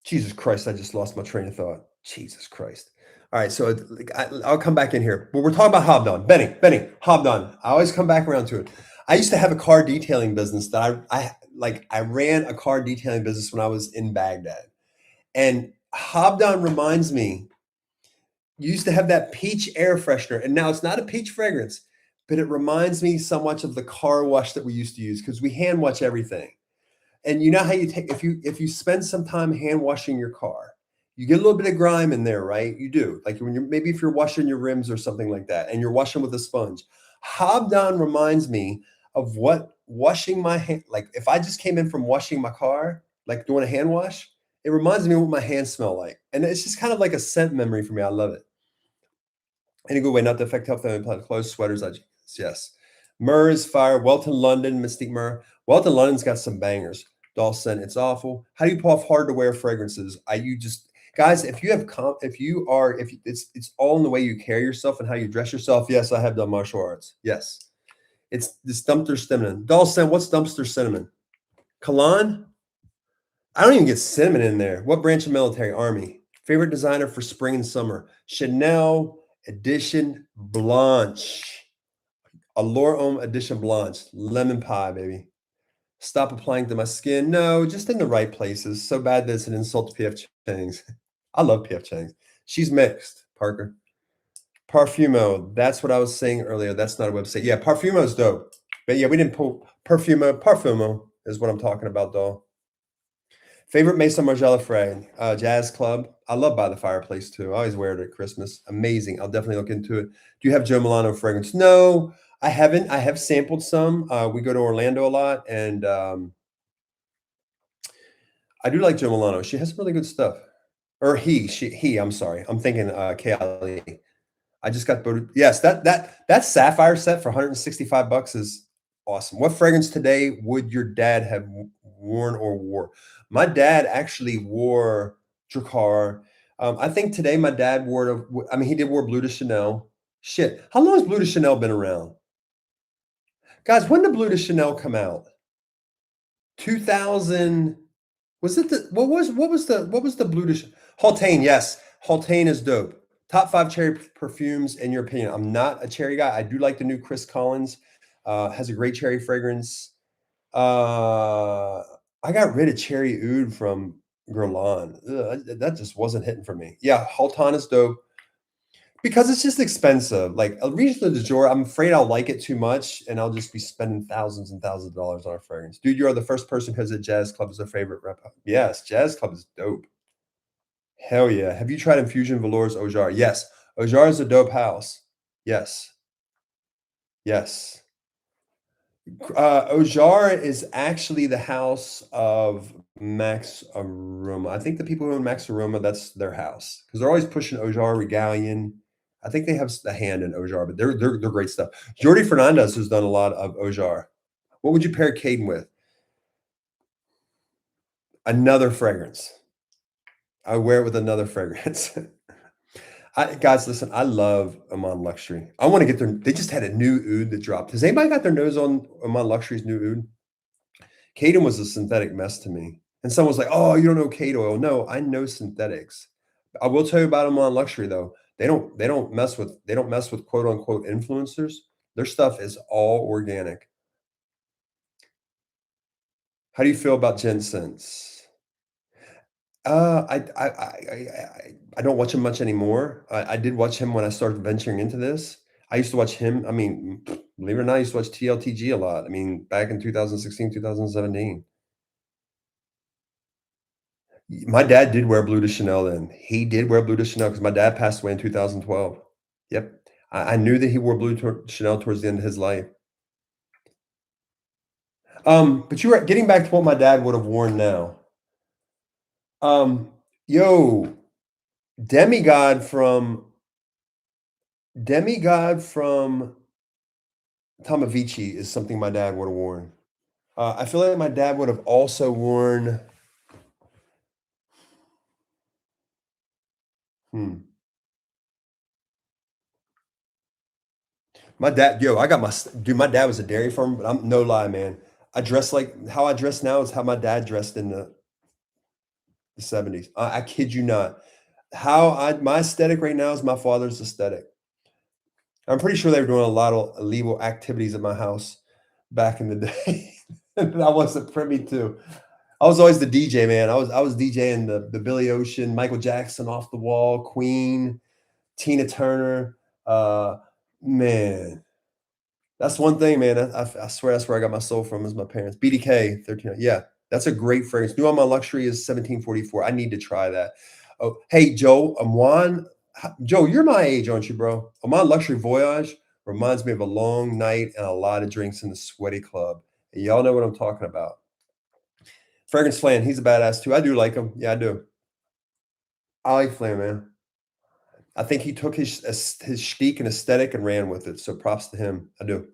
Jesus Christ, I just lost my train of thought. Jesus Christ. All right, so I'll come back in here. But we're talking about Hobdon. Benny, Hobdon. I always come back around to it. I used to have a car detailing business that I ran a car detailing business when I was in Baghdad. And Hobdon reminds me, you used to have that peach air freshener, and now it's not a peach fragrance, but it reminds me so much of the car wash that we used to use because we hand wash everything. And you know how you take if you spend some time hand washing your car, you get a little bit of grime in there, right? You do. Like maybe if you're washing your rims or something like that, and you're washing with a sponge. Hobdon reminds me of what washing my hand, like if I just came in from washing my car, like doing a hand wash, it reminds me of what my hands smell like. And it's just kind of like a scent memory for me. I love it. In a good way, not to affect health and clothes, sweaters, yes. Myrrh is fire. Welton London, Mystique Myrrh. Welton London's got some bangers. Dawson, it's awful. How do you pull off hard to wear fragrances? Guys, if it's all in the way you carry yourself and how you dress yourself. Yes, I have done martial arts. Yes. It's this dumpster cinnamon. Dawson, what's dumpster cinnamon? Cologne? I don't even get cinnamon in there. What branch of military? Army. Favorite designer for spring and summer? Chanel Edition Blanche. Allure Homme Edition Blanche. Lemon pie, baby. Stop applying to my skin. No, just in the right places. So bad that it's an insult to P.F. Chang's. I love P.F. Chang's. She's mixed, Parker. Parfumo. That's what I was saying earlier. That's not a website. Yeah, Parfumo is dope. But yeah, we didn't pull Parfumo. Parfumo is what I'm talking about, though. Favorite Maison Margiela frag, Jazz Club. I love By the Fireplace too. I always wear it at Christmas. Amazing. I'll definitely look into it. Do you have Joe Milano fragrance? No, I haven't. I have sampled some. We go to Orlando a lot, and I do like Joe Milano. She has some really good stuff. Or he. I'm sorry. I'm thinking Kaylee. I just got voted. Yes, that sapphire set for $165 is awesome. What fragrance today would your dad have worn or wore? My dad actually wore Drakkar. I think today my dad he did wear Blue de Chanel. Shit, how long has Blue de Chanel been around? Guys, when did Blue de Chanel come out? 2000. Was it what was the Blue de Chanel? Haultain, yes. Haultain is dope. Top 5 cherry perfumes in your opinion. I'm not a cherry guy. I do like the new Chris Collins. Has a great cherry fragrance. I got rid of Cherry Oud from Gourmand. That just wasn't hitting for me. Yeah, Halton is dope because it's just expensive. Like a Regent de Jour, I'm afraid I'll like it too much and I'll just be spending thousands and thousands of dollars on a fragrance. Dude, you are the first person who said Jazz Club is their favorite rep. Yes, Jazz Club is dope. Hell yeah. Have you tried Infusion Velours Ojar? Yes. Ojar is a dope house. Yes. Yes. Ojar is actually the house of Max Aroma. I think the people who own Max Aroma, that's their house because they're always pushing Ojar Regalian. I think they have a hand in Ojar, but they're great stuff. Jordi Fernandez has done a lot of Ojar. What would you pair Caden with? Another fragrance. I wear it with another fragrance. Guys, listen, I love Amon Luxury. I want to get they just had a new oud that dropped. Has anybody got their nose on Amon Luxury's new oud? Caden was a synthetic mess to me. And someone's like, "Oh, you don't know Kate oil." No, I know synthetics. I will tell you about them on luxury though. They don't mess with quote unquote influencers. Their stuff is all organic. How do you feel about Jensen's? I don't watch him much anymore. I did watch him when I started venturing into this. I used to watch him. I mean, believe it or not, I used to watch TLTG a lot. I mean, back in 2016, 2017. My dad did wear blue to Chanel then. He did wear blue to Chanel because my dad passed away in 2012. Yep. I knew that he wore blue to Chanel towards the end of his life. But you were getting back to what my dad would have worn now. Yo, Demigod from Demigod from Tomavici is something my dad would have worn. I feel like my dad would have also worn. Hmm. My dad, yo, I got dude. My dad was a dairy farmer, but I'm no lie, man. I dress like how I dress now is how my dad dressed in the 70s. I kid you not. My aesthetic right now is my father's aesthetic. I'm pretty sure they were doing a lot of illegal activities at my house back in the day that I wasn't privy to. I was always the DJ, man. I was DJing the Billy Ocean, Michael Jackson, Off the Wall, Queen, Tina Turner. Man, that's one thing, man. I swear that's where I got my soul from is my parents. BDK 13. Yeah, that's a great fragrance. New on my luxury is 1744. I need to try that. Oh, hey, Joe, Joe, you're my age, aren't you, bro? Oman Luxury Voyage reminds me of a long night and a lot of drinks in the sweaty club. And y'all know what I'm talking about. Fragrance Flan, he's a badass too. I do like him. Yeah, I do. I like Flan, man. I think he took his shtick and aesthetic and ran with it. So props to him. I do.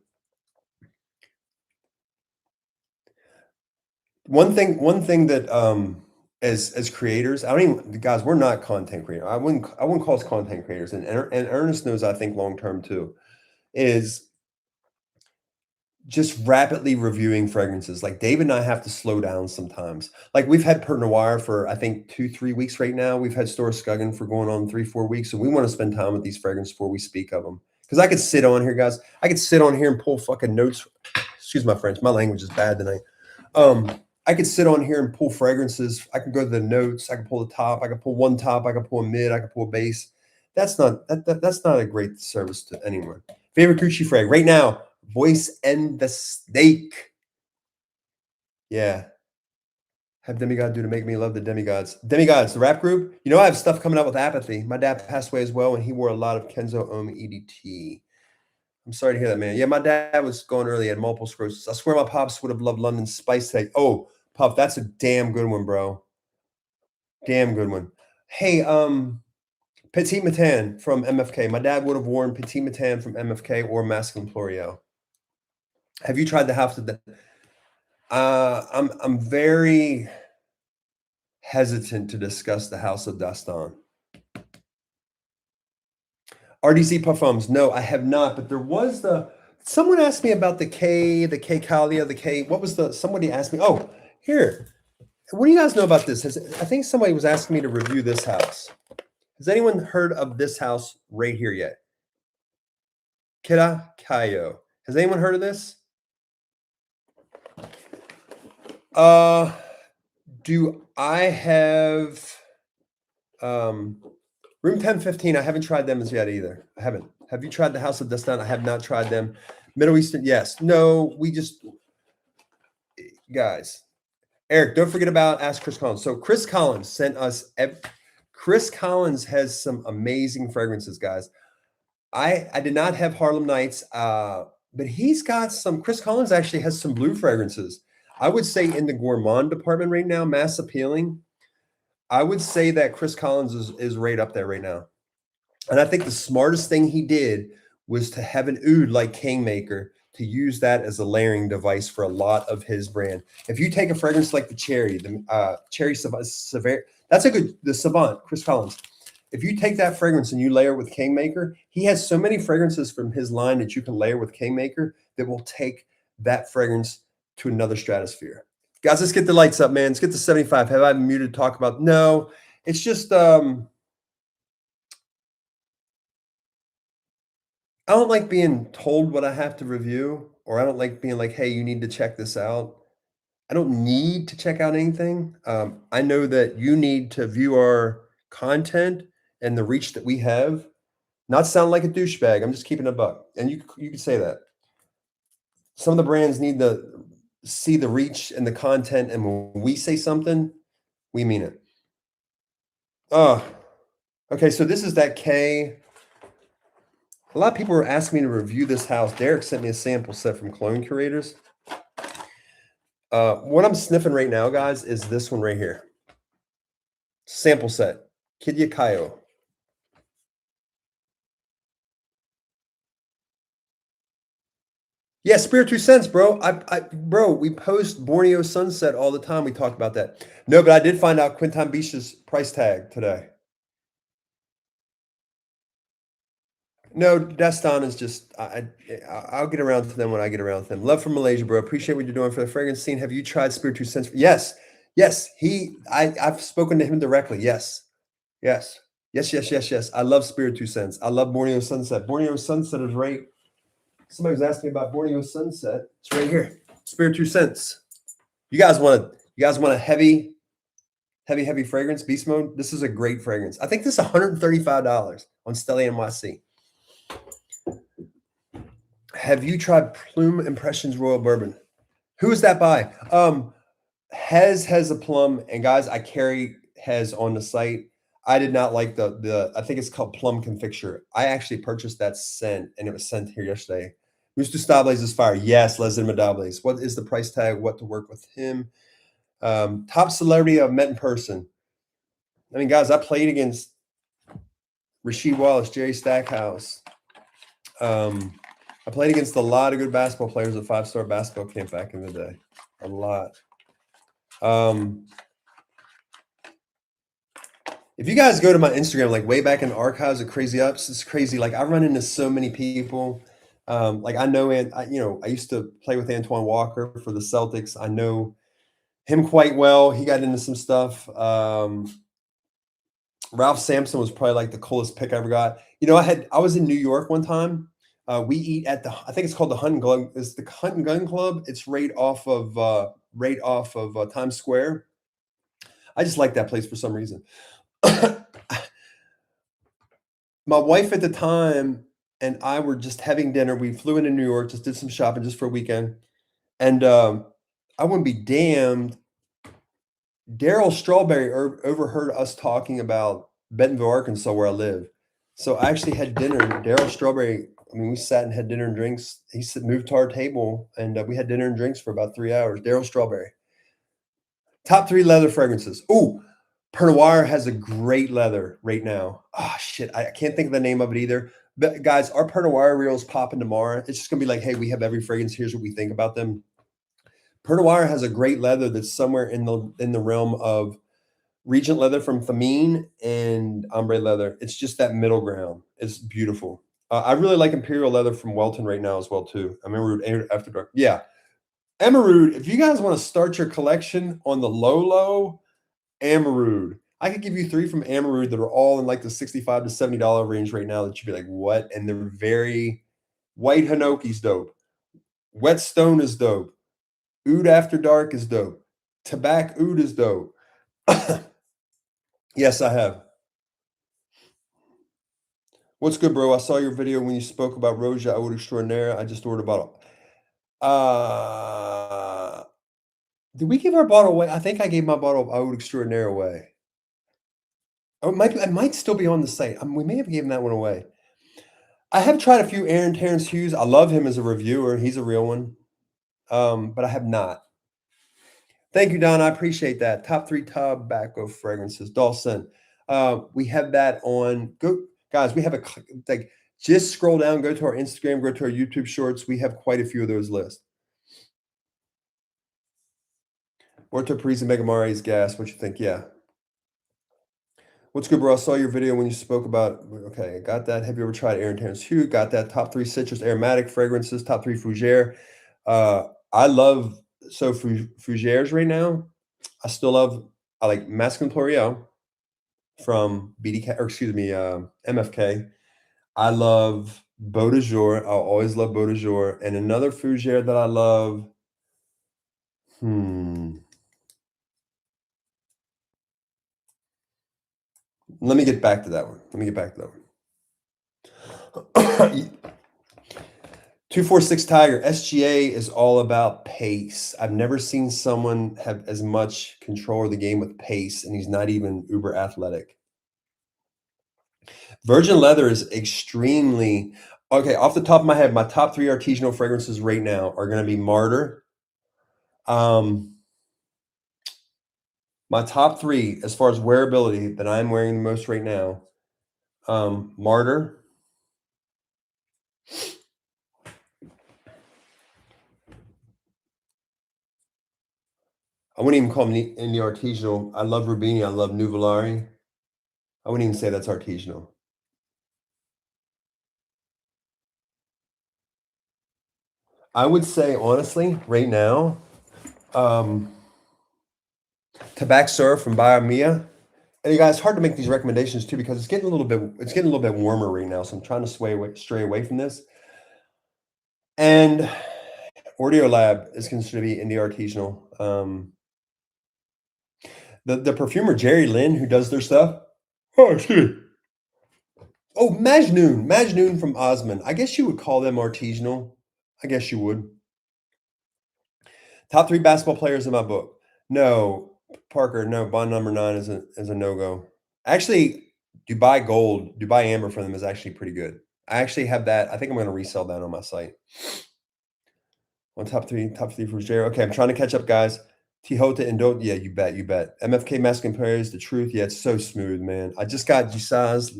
One thing that as creators, I don't even guys, we're not content creators. I wouldn't call us content creators. And Ernest knows I think long term too, is just rapidly reviewing fragrances. Like Dave and I have to slow down sometimes. Like we've had Per Noir for I think 2-3 weeks right now. We've had Store Skuggen for going on 3-4 weeks. So we want to spend time with these fragrances before we speak of them. Because I could sit on here, guys. I could sit on here and pull fucking notes. Excuse my French. My language is bad tonight. I could sit on here and pull fragrances. I can go to the notes. I can pull the top. I can pull one top. I can pull a mid. I can pull a base. That's not a great service to anyone. Favorite Gucci frag right now. Voice and the Steak. Yeah. Have Demigod do to make me love the Demigods. Demigods, the rap group. You know, I have stuff coming out with Apathy. My dad passed away as well, and he wore a lot of Kenzo Ohm EDT. I'm sorry to hear that, man. Yeah, my dad was going early. He had multiple sclerosis. I swear my pops would have loved London Spice Tank. Oh, Pop, that's a damn good one, bro. Damn good one. Hey, Petit Matan from MFK. My dad would have worn Petit Matan from MFK or Masculine L'Oreal. Have you tried the house of the I'm very hesitant to discuss the House of Dastan. RDC Parfums. No, I have not, but there was someone asked me about the K Calia, what was somebody asked me, oh, here. What do you guys know about this? I think somebody was asking me to review this house. Has anyone heard of this house right here yet? Kira Kayo. Has anyone heard of this? Do I have Room 1015? I haven't tried them as yet either. I haven't. Have you tried the House of Dastan? I have not tried them. Middle Eastern, yes. No, guys. Eric, don't forget about Ask Chris Collins. So Chris Collins sent us. Chris Collins has some amazing fragrances, guys. I did not have Harlem Nights, but he's got some. Chris Collins actually has some blue fragrances. I would say in the Gourmand department right now, mass appealing. I would say that Chris Collins is right up there right now. And I think the smartest thing he did was to have an oud like Kingmaker to use that as a layering device for a lot of his brand. If you take a fragrance like the Cherry Savant, that's the Savant, Chris Collins. If you take that fragrance and you layer with Kingmaker, he has so many fragrances from his line that you can layer with Kingmaker that will take that fragrance to another stratosphere. Guys, let's get the lights up, man. Let's get to 75. Have I been muted to talk about? No, it's just I don't like being told what I have to review, or I don't like being like, hey, you need to check this out. I don't need to check out anything. I know that you need to view our content and the reach that we have. Not sound like a douchebag. I'm just keeping a buck, and you could say that. Some of the brands need to see the reach and the content, and when we say something, we mean it. Oh, okay. So this is that K. A lot of people were asking me to review this house. Derek sent me a sample set from Cologne Curators. What I'm sniffing right now, guys, is this one right here. Sample set. Kidya Kayo. Yeah, Spirit 2 cents, bro. Bro, we post Borneo Sunset all the time. We talk about that. No, but I did find out Quinton Beach's price tag today. No, Destin is just I'll get around to them when I get around to them. Love from Malaysia, bro. Appreciate what you're doing for the fragrance scene. Have you tried Spirit 2 cents? Yes, yes. I've spoken to him directly. Yes, yes, yes, yes, yes, yes. I love Spirit 2 cents. I love Borneo Sunset. Borneo Sunset is right. Somebody was asking me about Borneo Sunset. It's right here. Spirit 2 cents. You guys want a heavy fragrance? Beast Mode. This is a great fragrance. I think this is $135 on Stella NYC. Have you tried Plume Impressions Royal Bourbon? Who is that by? Hez has a plum, and guys, I carry Hez on the site. I did not like the I think it's called Plum Confecture. I actually purchased that scent, and it was sent here yesterday. Mr. Stables is fire. Yes, Les Medables. What is the price tag? What to work with him? Top celebrity I've met in person. I mean, guys, I played against Rasheed Wallace, Jerry Stackhouse. I played against a lot of good basketball players at 5-star basketball camp back in the day. A lot. If you guys go to my Instagram, like way back in the archives of Crazyups, it's crazy. Like I run into so many people. Like I know, I used to play with Antoine Walker for the Celtics. I know him quite well. He got into some stuff. Ralph Sampson was probably like the coolest pick I ever got. I was in New York one time. We eat at I think it's called the Hunt and Gun. It's the Hunt and Gun Club. It's right off of Times Square. I just like that place for some reason. My wife at the time and I were just having dinner. We flew into New York, just did some shopping just for a weekend. And I wouldn't be damned. Daryl Strawberry overheard us talking about Bentonville, Arkansas, where I live. So I actually had dinner. Daryl Strawberry, I mean, we sat and had dinner and drinks. He moved to our table, and we had dinner and drinks for about 3 hours. Daryl Strawberry. Top 3 leather fragrances. Ooh, Pernod Noir has a great leather right now. Oh, shit. I can't think of the name of it either. But guys, our Pernod Noir reels popping tomorrow. It's just going to be like, hey, we have every fragrance. Here's what we think about them. Pernod Noir has a great leather that's somewhere in the realm of Regent leather from Famine and ombre leather. It's just that middle ground. It's beautiful. I really like Imperial leather from Welton right now as well too. Emerald After Dark. Yeah, Emerald. If you guys want to start your collection on the low, Emerald. I could give you 3 from Emerald that are all in like the $65 to $70 range right now. That you'd be like, what? And they're very White Hinoki's dope. Wet Stone is dope. Oud After Dark is dope. Tobacco Oud is dope. Yes, I have. What's good, bro? I saw your video when you spoke about Roja Oud Extraordinaire. I just ordered a bottle. Did we give our bottle away? I think I gave my bottle of Oud Extraordinaire away. Oh, it might still be on the site. We may have given that one away. I have tried a few Aaron Terrence Hughes. I love him as a reviewer. He's a real one. But I have not. Thank you, Don. I appreciate that. Top 3 tobacco fragrances. Dawson. We have that on. Go, guys. We have just scroll down, go to our Instagram, go to our YouTube shorts. We have quite a few of those lists. Orto Parisi Megamares gas. What you think? Yeah. What's good, bro? I saw your video when you spoke about. Okay, I got that. Have you ever tried Aaron Terrence Hughes? Got that. Top 3 citrus aromatic fragrances. Top 3 fougere. I love so Fougères right now, I like Masculine L'Oreal from BDK, or excuse me, MFK. I love Beau de Jour. I'll always love Beau de Jour. And another fougere that I love, let me get back to that one. 246 Tiger. SGA is all about pace. I've never seen someone have as much control of the game with pace, and he's not even uber athletic. Virgin leather is extremely okay. Off the top of my head, my top 3 artisanal fragrances right now are going to be Martyr. My top 3 as far as wearability that I'm wearing the most right now, Martyr. I wouldn't even call them in the artisanal. I love Rubini. I love Nuvolari. I wouldn't even say that's artisanal. I would say honestly, right now, Tabac Surf from Biomia. And you guys, it's hard to make these recommendations too because it's getting a little bit warmer right now. So I'm trying to stray away from this. And Audio Lab is considered to be indie artisanal. The perfumer Jerry Lynn, who does their stuff. Oh, excuse me. Oh, Majnoon from Osmond. I guess you would call them artisanal. I guess you would. Top 3 basketball players in my book. No, Parker. No, bond number 9 is a no go. Actually, Dubai Amber for them is actually pretty good. I actually have that. I think I'm going to resell that on my site. On top three for Jared. Okay, I'm trying to catch up, guys. Tihota and Dote. Yeah, you bet. MFK Masculine Pairings, the truth. Yeah, it's so smooth, man. I just got Gisaz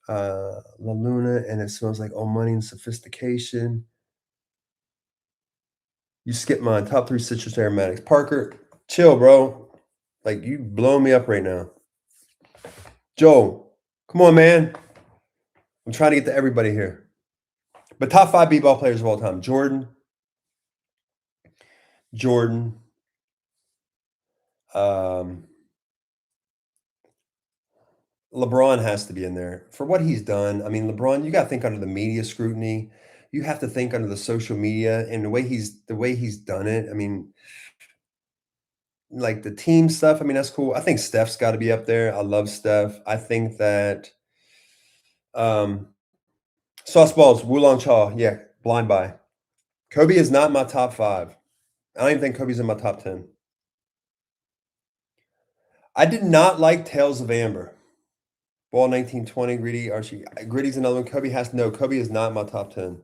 La Luna, and it smells like all money and sophistication. You skipped mine. Top 3 citrus aromatics. Parker, chill, bro. Like, you blowing me up right now. Joe, come on, man. I'm trying to get to everybody here. But top 5 b-ball players of all time. Jordan. LeBron has to be in there for what he's done. I mean, LeBron, you got to think under the media scrutiny. You have to think under the social media and the way he's done it. I mean, like the team stuff. I mean, that's cool. I think Steph's got to be up there. I love Steph. I think that Sauce Balls, Wulong Cha, yeah, blind buy. Kobe is not my top 5. I don't even think Kobe's in my top 10. I did not like Tales of Amber. Ball 1920, Greedy, Archie. Gritty's another one. Kobe is not my top 10.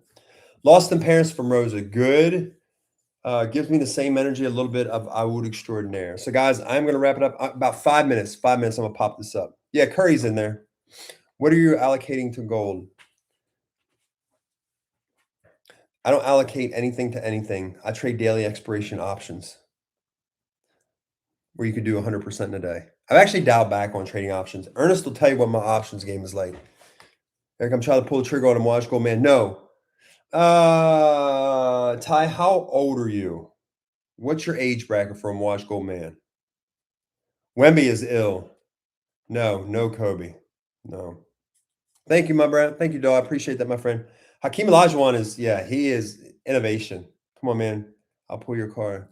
Lost in Paris from Rosa. Good. Gives me the same energy, a little bit of I Would Extraordinaire. So, guys, I'm going to wrap it up. About 5 minutes. 5 minutes, I'm going to pop this up. Yeah, Curry's in there. What are you allocating to gold? I don't allocate anything to anything. I trade daily expiration options where you could do 100% in a day. I've actually dialed back on trading options. Ernest will tell you what my options game is like. Eric, I'm trying to pull the trigger on a watch Gourmand. No. Ty, how old are you? What's your age bracket for a watch Gourmand? Wemby is ill. No Kobe. No. Thank you, my friend. Thank you, Doe. I appreciate that, my friend. Hakeem Olajuwon he is innovation. Come on, man. I'll pull your card.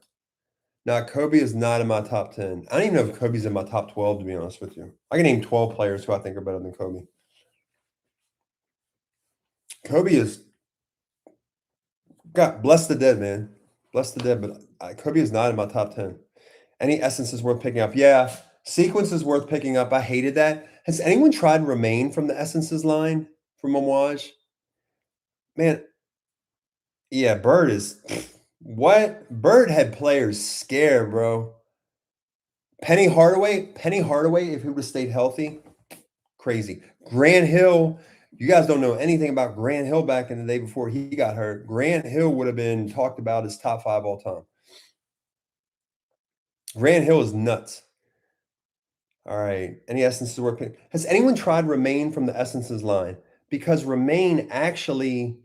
Now, Kobe is not in my top 10. I don't even know if Kobe's in my top 12, to be honest with you. I can name 12 players who I think are better than Kobe. Kobe is, God bless the dead, man. Bless the dead, but Kobe is not in my top 10. Any essence is worth picking up? Yeah. Sequence is worth picking up. I hated that. Has anyone tried Remain from the Essences line from Homage? Man, yeah, Bird is what? Bird had players scared, bro. Penny Hardaway, if he would have stayed healthy, crazy. Grant Hill, you guys don't know anything about Grant Hill back in the day before he got hurt. Grant Hill would have been talked about as top 5 all time. Grant Hill is nuts. All right. Any essences worth picking? Has anyone tried Remain from the Essences line? Because Remain actually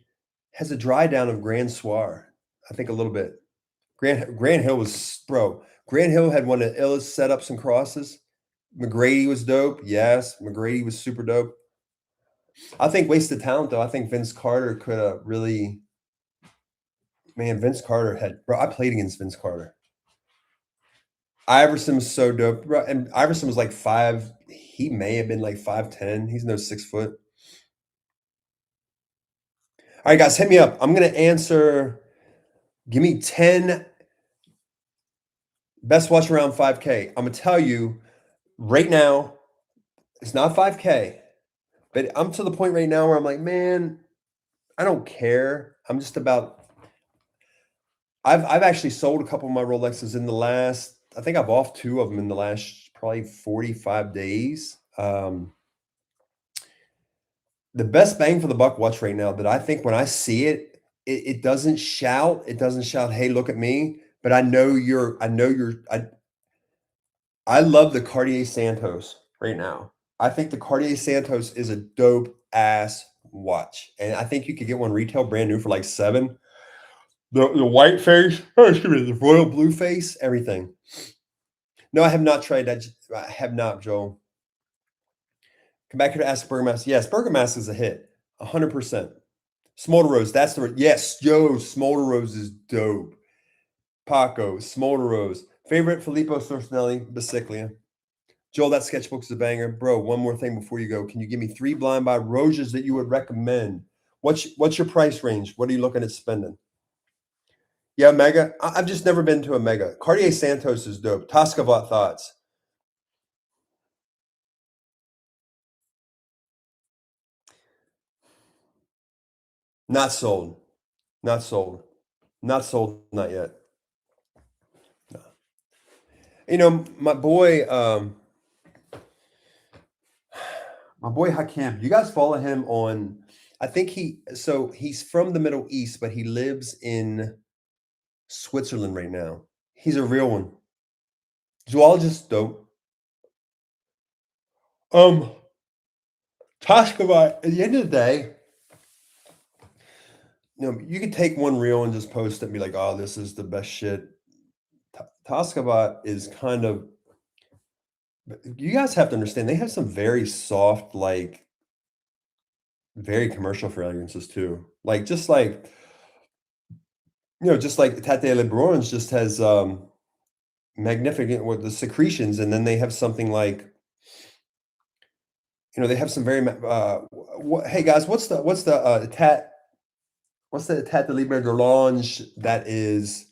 has a dry down of Grand Soir. I think a little bit. Grant Hill was bro. Grant Hill had one of the illest setups and crosses. McGrady was dope. Yes, McGrady was super dope. I think wasted talent though. I think Vince Carter could have really. Man, Vince Carter had. Bro, I played against Vince Carter. Iverson was so dope, bro, and Iverson was like 5. He may have been like 5'10". He's no 6 foot. All right, guys, hit me up. I'm gonna answer. Give me 10 best watch around 5K. I'm gonna tell you right now. It's not 5K, but I'm to the point right now where I'm like, man, I don't care. I'm just about. I've actually sold a couple of my Rolexes in the last. I think I've off 2 of them in the last probably 45 days. The best bang for the buck watch right now that I think when I see it, it doesn't shout. It doesn't shout, "Hey, look at me!" But I know you're. I know you're. I love the Cartier Santos right now. I think the Cartier Santos is a dope ass watch, and I think you could get one retail brand new for like 7. The white face, excuse me, the royal blue face, everything. No, I have not tried that. I have not, Joel. Come back here to ask Burgermaster. Yes, Burgermaster is a hit, 100%. Smolder Rose, that's the yes, yo, Smolder Rose is dope. Paco, Smolder Rose. Favorite Filippo Sorcinelli, Basiclia. Joel, that sketchbook's a banger. Bro, one more thing before you go. Can you give me 3 blind buy Roges that you would recommend? What's your price range? What are you looking at spending? Yeah, Mega. I've just never been to a Mega. Cartier Santos is dope. Toscavat thoughts. Not sold. Not sold. Not sold. Not yet. No. You know, my boy Hakim. You guys follow him on? I think he's from the Middle East, but he lives in Switzerland right now. He's a real one. Zoologist, dope. Um, Toscavat. At the end of the day, you could take one reel and just post it and be like, "Oh, this is the best shit." Toscavat is kind of. You guys have to understand they have some very soft, like very commercial fragrances too. Like just like Tate Lebrun's just has magnificant with the secretions, and then they have something like they have some very. Hey guys, what's the Tate de Libre d'Orange that is?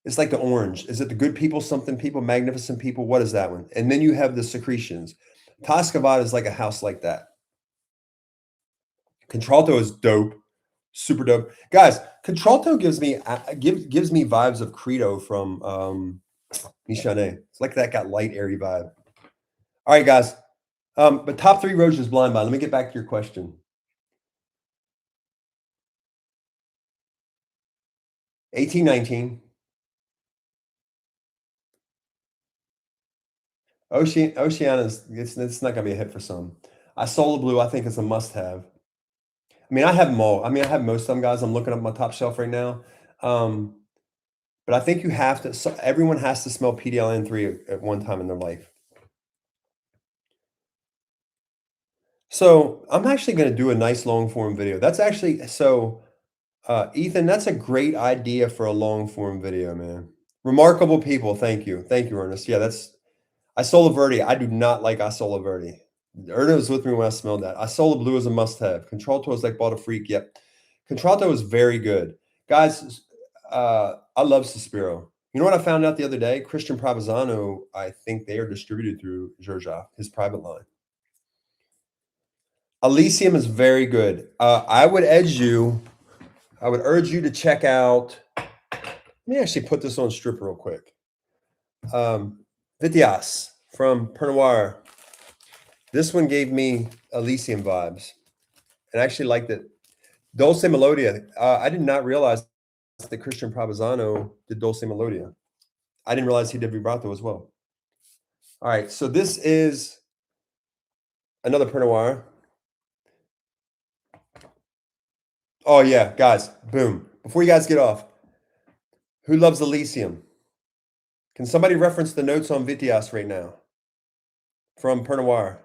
It's like the orange. Is it the good people, something people, magnificent people? What is that one? And then you have the secretions. Toscavat is like a house like that. Contralto is dope, super dope, guys. Contralto gives me vibes of Credo from Michonnet. It's like that got light, airy vibe. All right, guys. But top 3 Roches blind buy. Let me get back to your question. 1819. Oceana's it's not gonna be a hit for some. Solar Blue, I think is a must-have. I mean, I have more. I mean, I have most of them, guys. I'm looking up my top shelf right now. But I think you have to. So everyone has to smell PDLN3 at one time in their life. So I'm actually going to do a nice long form video. That's actually Ethan. That's a great idea for a long form video, man. Remarkable people. Thank you, Ernest. Yeah, Isola Verde. I do not like Isola Verde. Ernest was with me when I smelled that. Isola Blue is a must-have. Contralto is like Bought a Freak. Yep. Contralto is very good. Guys, I love Suspiro. You know what I found out the other day? Christian Provenzano, I think they are distributed through Georgia, his private line. Elysium is very good. I would urge you to check out. Let me actually put this on strip real quick. Vitias from Pernoir. This one gave me Elysium vibes, and I actually liked it. Dulce Melodia. I did not realize that Christian Provenzano did Dulce Melodia. I didn't realize he did vibrato as well. All right, so this is another Pinot Noir. Oh yeah, guys, boom. Before you guys get off, Who loves Elysium? Can somebody reference the notes on Vitias right now from Pernoir?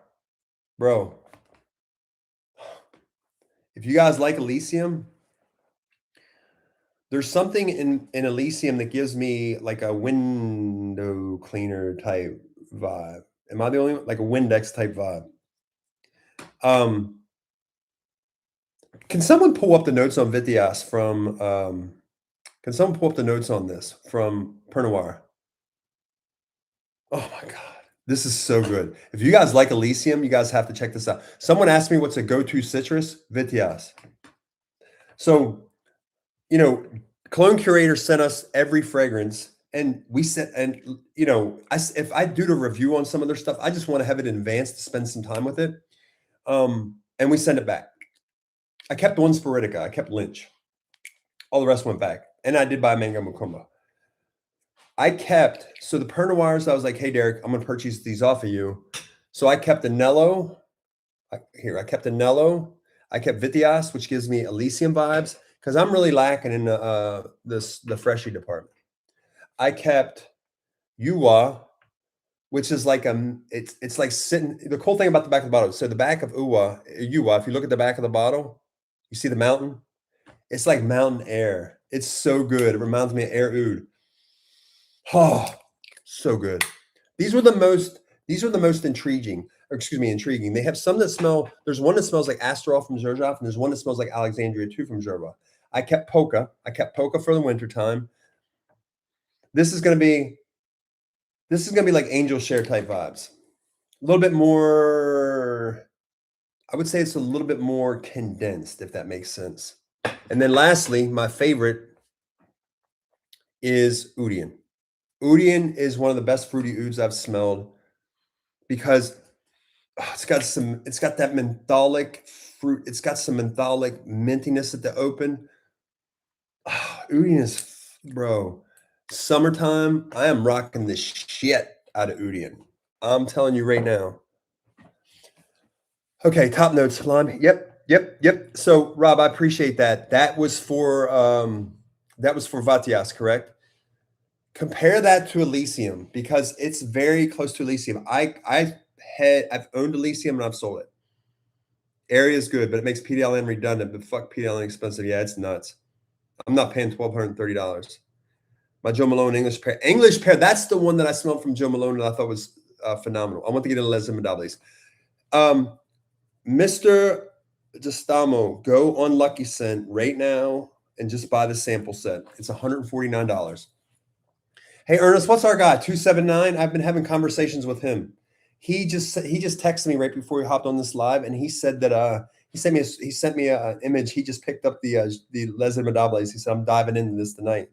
Bro, if you guys like Elysium, there's something in Elysium that gives me like a window cleaner type vibe. Am I the only one? Like a Windex type vibe? Can someone pull up the notes on Vitias from can someone pull up the notes on this from Pernoir? Oh my god. This is so good. If you guys like Elysium, you guys have to check this out. Someone asked me what's a go-to citrus? Vitias. So, you know, Cologne Curators sent us every fragrance, and we sent, and you know, if I do the review on some of their stuff, I just want to have it in advance to spend some time with it. And we send it back. I kept one Sporidica. I kept Lynch. All the rest went back, and I did buy Mango Macumba. I kept, so the Pernod Noirs, I was like, hey, Derek, I'm going to purchase these off of you. So I kept Anello. I kept Anello. I kept Vitias, which gives me Elysium vibes, because I'm really lacking in the freshy department. I kept Uwa, which is like it's like sitting. The cool thing about the back of the bottle. So the back of Uwa, if you look at the back of the bottle, you see the mountain. It's like mountain air. It's so good. It reminds me of Air Oud. Oh, so good. These were the most intriguing. Intriguing. They have some that smell. There's one that smells like Asterol from Xerjoff, and there's one that smells like Alexandria 2 from Xerba. I kept Polka. I kept Polka for the wintertime. This is gonna be like angel share type vibes. A little bit more. I would say it's a little bit more condensed, if that makes sense. And then lastly, my favorite is Oudian. Oudian is one of the best fruity ouds I've smelled because it's got that mentholic fruit. It's got some mentholic mintiness at the open. Oudian is, bro, summertime. I am rocking the shit out of Oudian. I'm telling you right now. Okay, top notes, Lon. Yep. So, Rob, I appreciate that. That was for Vatias, correct? Compare that to Elysium because it's very close to Elysium. I've owned Elysium and I've sold it. Area is good, but it makes PDLN redundant. But fuck PDLN expensive. Yeah, it's nuts. I'm not paying $1,230. My Joe Malone English pair. That's the one that I smelled from Joe Malone that I thought was phenomenal. I want to get into Les Imitables. Mr. Gestamo, go on Lucky Scent right now and just buy the sample set. It's $149. Hey, Ernest, what's our guy? 279. I've been having conversations with him. He just texted me right before he hopped on this live, and he said that he sent me an image. He just picked up the Les Imitables. He said, I'm diving into this tonight.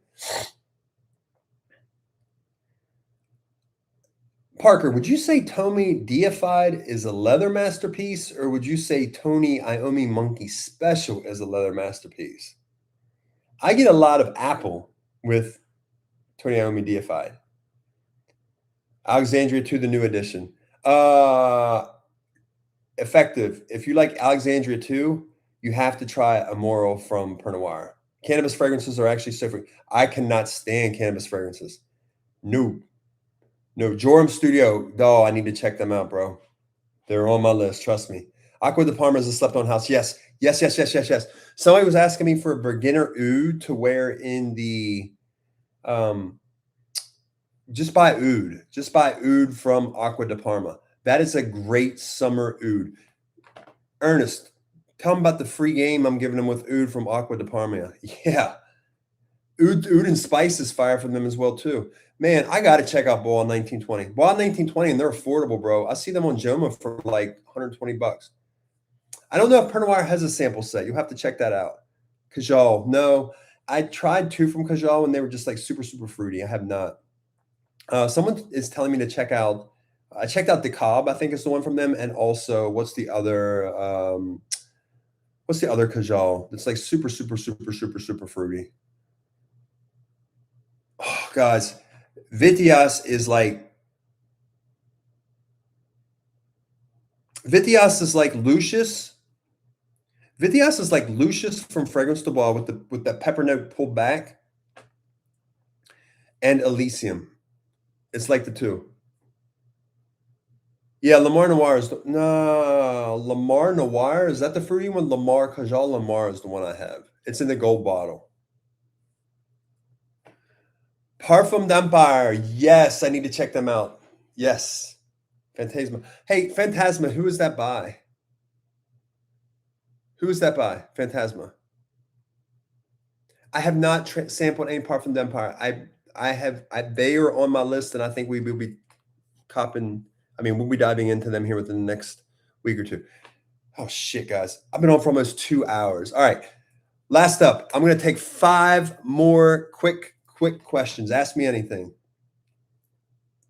Parker, would you say Tommy Deified is a leather masterpiece, or would you say Tony Iommi Monkey Special is a leather masterpiece? I get a lot of apple with Tony Iommi Deified. Alexandria 2, the new edition. Effective. If you like Alexandria 2, you have to try Amoro from Pernoir. Cannabis fragrances are actually so free. I cannot stand cannabis fragrances. No. Joram Studio. Oh, I need to check them out, bro. They're on my list. Trust me. Aqua de Parma is a slept-on house. Yes. Somebody was asking me for a beginner oud to wear in the just buy oud. Just buy oud from Aqua de Parma. That is a great summer oud. Ernest, tell them about the free game I'm giving them with oud from Aqua de Parma. Yeah. Oud and spice is fire from them as well, too. Man, I got to check out Boal 1920. Boal 1920, and they're affordable, bro. I see them on Joma for like $120. I don't know if Pernoir has a sample set. You'll have to check that out. Cajal, no. I tried 2 from Cajal, and they were just like super, super fruity. I have not. Someone is telling me to check out. I checked out the Cobb, I think is the one from them, and also what's the other Cajal? It's like super, super, super, super, super fruity. Oh, guys, Vitias is like Lucius. Vitias is like Lucius from Fragrance de Bois with the pepper note pulled back. and Elysium. It's like the two. Yeah, Lamar Noir is no Lamar Noir. Is that the fruity one? Lamar Kajal Lamar is the one I have. It's in the gold bottle. Parfum d'Empire. Yes, I need to check them out. Yes. Phantasma. Hey, Phantasma, who is that by? Who is that by? Phantasma. I have not sampled any Parfum d'Empire. They are on my list, and I think we will be copping. I mean, we'll be diving into them here within the next week or two. Oh shit, guys. I've been on for almost 2 hours. All right. Last up, I'm going to take 5 more quick questions. Ask me anything.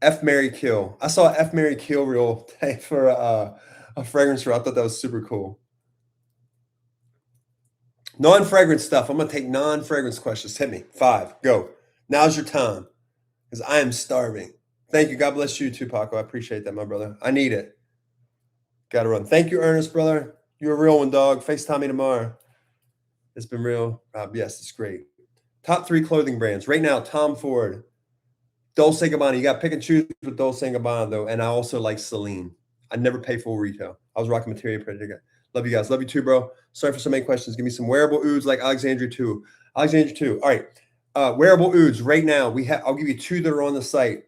F, Marry, Kill. I saw F, Marry, Kill reel today for a fragrance reel. I thought that was super cool. Non-fragrance stuff. I'm going to take non-fragrance questions. Hit me. 5. Go. Now's your time because I am starving. Thank you. God bless you too, Paco. I appreciate that, my brother. I need it. Got to run. Thank you, Ernest, brother. You're a real one, dog. FaceTime me tomorrow. It's been real. Yes, it's great. Top 3 clothing brands. Right now, Tom Ford, Dolce & Gabbana. You got to pick and choose with Dolce & Gabbana, though. And I also like Celine. I never pay full retail. I was rocking Materia Preta. Love you guys. Love you too, bro. Sorry for so many questions. Give me some wearable ouds like Alexandria 2. Alexandria 2. All right. Wearable ouds. Right now, I'll give you 2 that are on the site.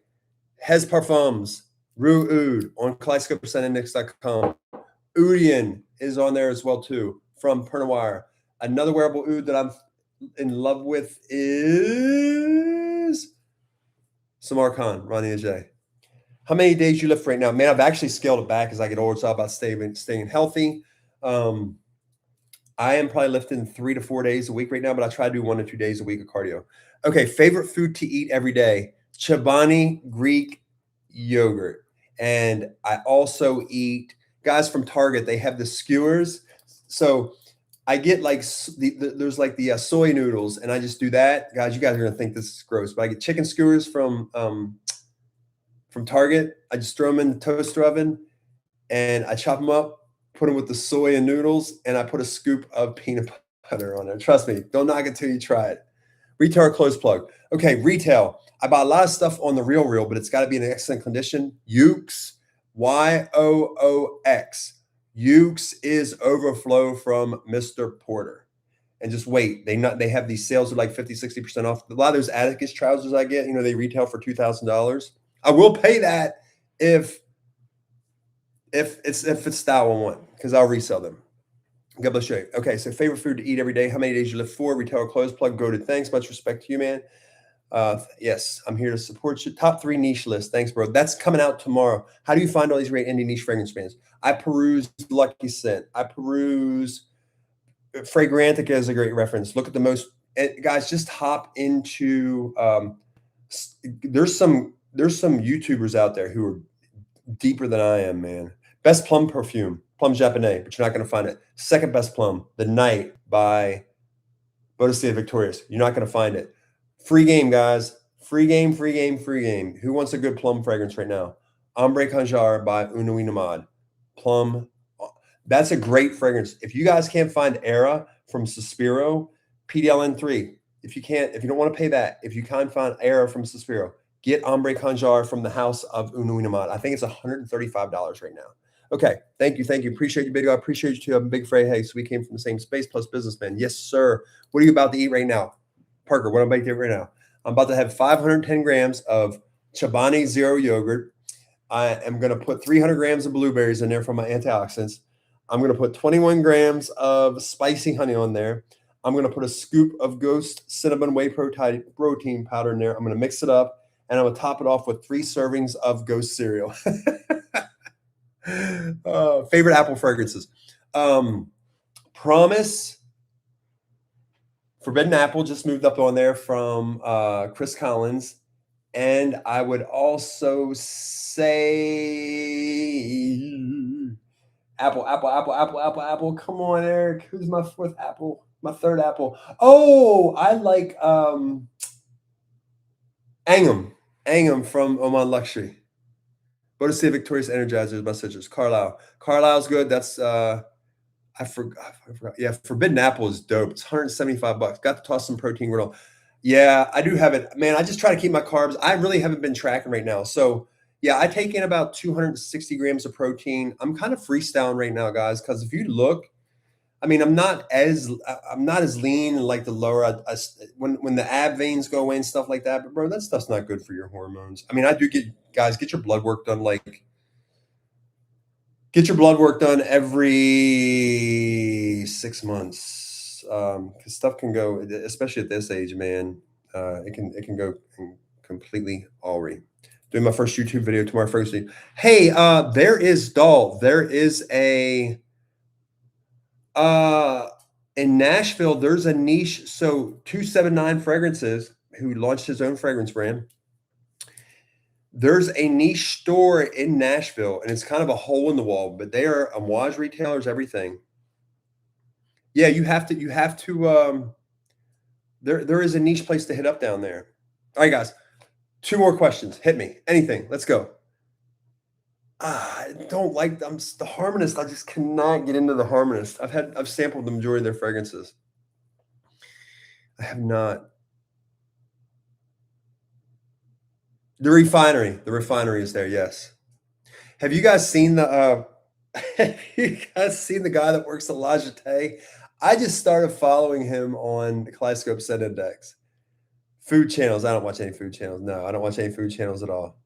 Hez Parfums, Rue Oud on Kaleidoscope.index.com. Oudian is on there as well, too, from Pernoir. Another wearable oud that I'm in love with is Samarkand, Ronnie Ajay. How many days you lift right now? Man, I've actually scaled it back as I get older. It's all about staying healthy. I am probably lifting 3 to 4 days a week right now, but I try to do 1 to 2 days a week of cardio. Okay, favorite food to eat every day. Chobani Greek yogurt. And I also eat, guys from Target, they have the skewers. So I get like, there's like the soy noodles, and I just do that. Guys, you guys are going to think this is gross, but I get chicken skewers from Target. I just throw them in the toaster oven, and I chop them up, put them with the soy and noodles, and I put a scoop of peanut butter on there. Trust me, don't knock it till you try it. Retail close plug. Okay, retail. I buy a lot of stuff on the Real, but it's got to be in excellent condition. Yoox, Yoox. Yoox is overflow from Mr. Porter. And just wait. They have these sales of like 50, 60% off. A lot of those Atticus trousers I get, they retail for $2,000. I will pay that if it's style I want, because I'll resell them. God bless you. Okay, so favorite food to eat every day. How many days you live for? Retail close plug. Go to thanks. Much respect to you, man. Yes, I'm here to support you. Top 3 niche list. Thanks, bro. That's coming out tomorrow. How do you find all these great indie niche fragrance brands? I peruse Lucky Scent. I peruse Fragrantica is a great reference. Look at the most guys. Just hop into. There's some YouTubers out there who are deeper than I am, man. Best plum perfume, Plum Japonais, but you're not going to find it. Second best plum, The Night by Bodicea Victorious. You're not going to find it. Free game, guys. Free game. Who wants a good plum fragrance right now? Ombre Kanjar by Unui Namad. Plum. That's a great fragrance. If you guys can't find Era from Suspiro, PDLN3. If you don't want to pay that, if you can't find Era from Suspiro, get Ombre Kanjar from the house of Unui Namad. I think it's $135 right now. Okay, thank you. Appreciate you, big guy. Appreciate you too. I'm Big Frey. Hey, so we came from the same space plus businessman. Yes, sir. What are you about to eat right now? Parker, what am I about to eat right now? I'm about to have 510 grams of Chobani Zero yogurt. I am going to put 300 grams of blueberries in there for my antioxidants. I'm going to put 21 grams of spicy honey on there. I'm going to put a scoop of Ghost cinnamon whey protein powder in there. I'm going to mix it up, and I'm going to top it off with 3 servings of Ghost cereal. Favorite apple fragrances. Promise. Forbidden Apple just moved up on there from Chris Collins. And I would also say apple. Come on, Eric. Who's my 4th apple? My 3rd apple. Oh, I like Angham from Oman Luxury. Bodicea Victorious Energizers by Citrus. Carlisle's good. That's I forgot. Yeah, Forbidden Apple is dope. It's $175. Got to toss some protein granola. Yeah, I do have it. Man, I just try to keep my carbs. I really haven't been tracking right now. So, yeah, I take in about 260 grams of protein. I'm kind of freestyling right now, guys, because if you look, I mean, I'm not as lean like the lower when the ab veins go away and stuff like that. But bro, that stuff's not good for your hormones. I mean, I do get your blood work done. Like, get your blood work done every 6 months, because stuff can go, especially at this age, man. It can go completely awry. Doing my first YouTube video tomorrow, Thursday. Hey, there is Doll. There is a uh in Nashville. There's a niche. So 279 Fragrances, who launched his own fragrance brand. There's a niche store in Nashville, and it's kind of a hole in the wall, but they are homage retailers, everything. Yeah, you have to there is a niche place to hit up down there. All right, guys. Two more questions. Hit me. Anything. Let's go. I don't like the Harmonist. I just cannot get into the Harmonist. I've sampled the majority of their fragrances. I have not. The refinery. The refinery is there, yes. Have you guys seen the have you guys seen the guy that works at La Jetée? I just started following him on the Kaleidoscope Set Index. Food channels. I don't watch any food channels. No, I don't watch any food channels at all.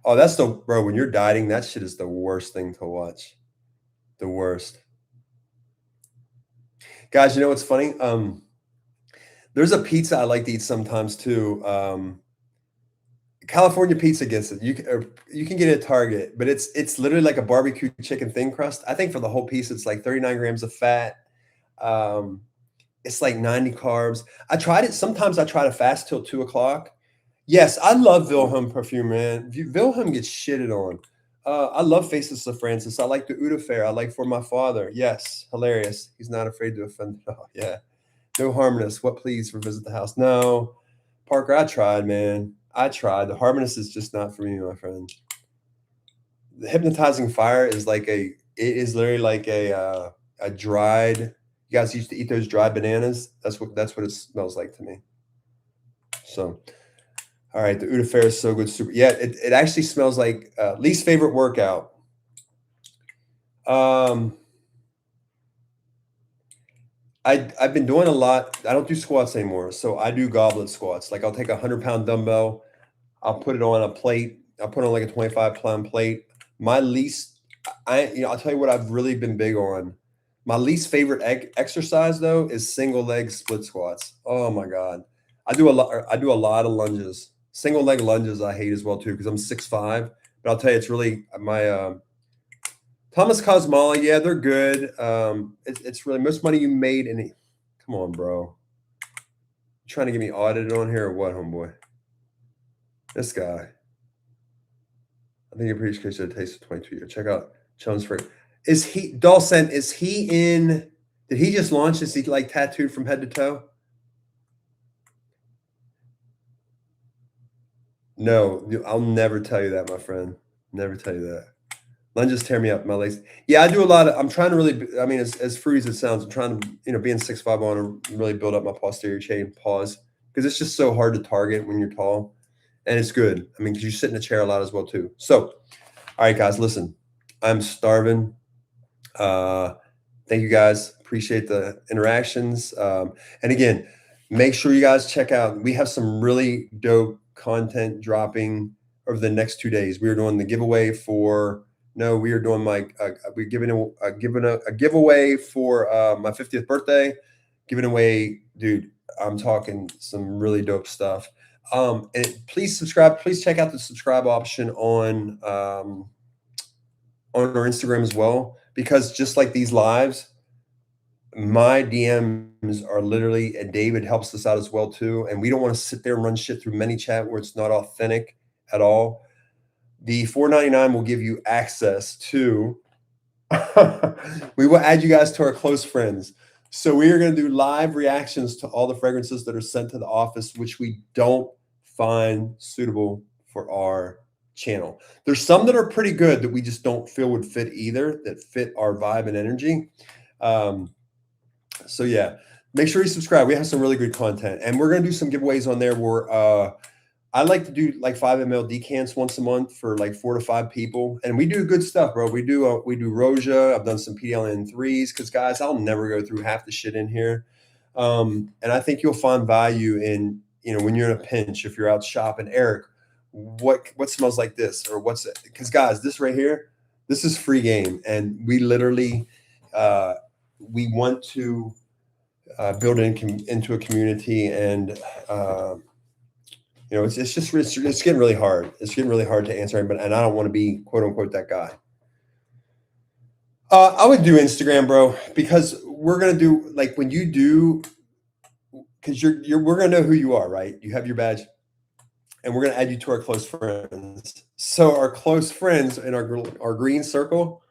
Oh, that's the bro. When you're dieting, that shit is the worst thing to watch. The worst. Guys, you know what's funny? There's a pizza I like to eat sometimes too. California pizza gets it. You can get it at Target, but it's literally like a barbecue chicken thin crust. I think for the whole piece, it's like 39 grams of fat. Um, it's like 90 carbs. I tried it. Sometimes I try to fast till 2 o'clock. Yes, I love Wilhelm perfume, man. Wilhelm gets shitted on. I love Faces of Francis. I like the Uda Fair. I like For My Father. Yes, hilarious. He's not afraid to offend at all. Yeah. No Harmonist. What please revisit the house? No. Parker, I tried, man. I tried. The Harmonist is just not for me, my friend. The Hypnotizing Fire is it is literally like a dried, you guys used to eat those dried bananas. That's what it smells like to me. So all right, the Uda Fair is so good. Super. Yeah, it actually smells like least favorite workout. Um, I've been doing a lot. I don't do squats anymore, so I do goblet squats. Like I'll take a 100-pound dumbbell, I'll put it on a plate. I'll put on like a 25-pound plate. My least, I'll tell you what I've really been big on. My least favorite exercise though is single leg split squats. Oh my god, I do a lot. I do a lot of lunges. Single leg lunges I hate as well too because I'm 6'5". But I'll tell you, it's really my Thomas Cosmala. Yeah, they're good. It's really most money you made in. Come on, bro. You trying to get me audited on here or what, homeboy? This guy. I think you're pretty sure the taste of 22 years. Check out Jones Free. Is he Dawson? Is he in? Did he just launch? Is he like tattooed from head to toe? No, I'll never tell you that, my friend. Never tell you that. Lunges tear me up my legs. Yeah, I do a lot of. I'm trying to really. I mean, as free as it sounds, I'm trying to. Being 6'5", I want to really build up my posterior chain pause because it's just so hard to target when you're tall, and it's good. I mean, because you sit in a chair a lot as well too. So, all right, guys, listen. I'm starving. Thank you guys. Appreciate the interactions. And again, make sure you guys check out. We have some really dope content dropping over the next 2 days. We are doing the giveaway for. No, we are doing we're giving a giveaway for my 50th birthday. Giving away, dude. I'm talking some really dope stuff. And please subscribe. Please check out the subscribe option on our Instagram as well, because just like these lives, my DMs are literally, and David helps us out as well too. And we don't want to sit there and run shit through ManyChat where it's not authentic at all. The $4.99 will give you access to. We will add you guys to our close friends. So we are going to do live reactions to all the fragrances that are sent to the office, which we don't find suitable for our channel. There's some that are pretty good that we just don't feel would fit either, that fit our vibe and energy. So yeah, make sure you subscribe. We have some really good content, and we're gonna do some giveaways on there where I like to do like 5 ml decants once a month for like 4 to 5 people, and we do good stuff, bro. We do Roja. I've done some PDLN threes because guys, I'll never go through half the shit in here, and I think you'll find value in when you're in a pinch if you're out shopping. Eric, what smells like this or what's it? Because guys, this right here, this is free game, and we literally we want to build into a community and. It's getting really hard. It's getting really hard to answer, but and I don't want to be quote unquote that guy. I would do Instagram, bro, because we're gonna do like when you do, because we're gonna know who you are, right? You have your badge, and we're gonna add you to our close friends. So our close friends in our green circle,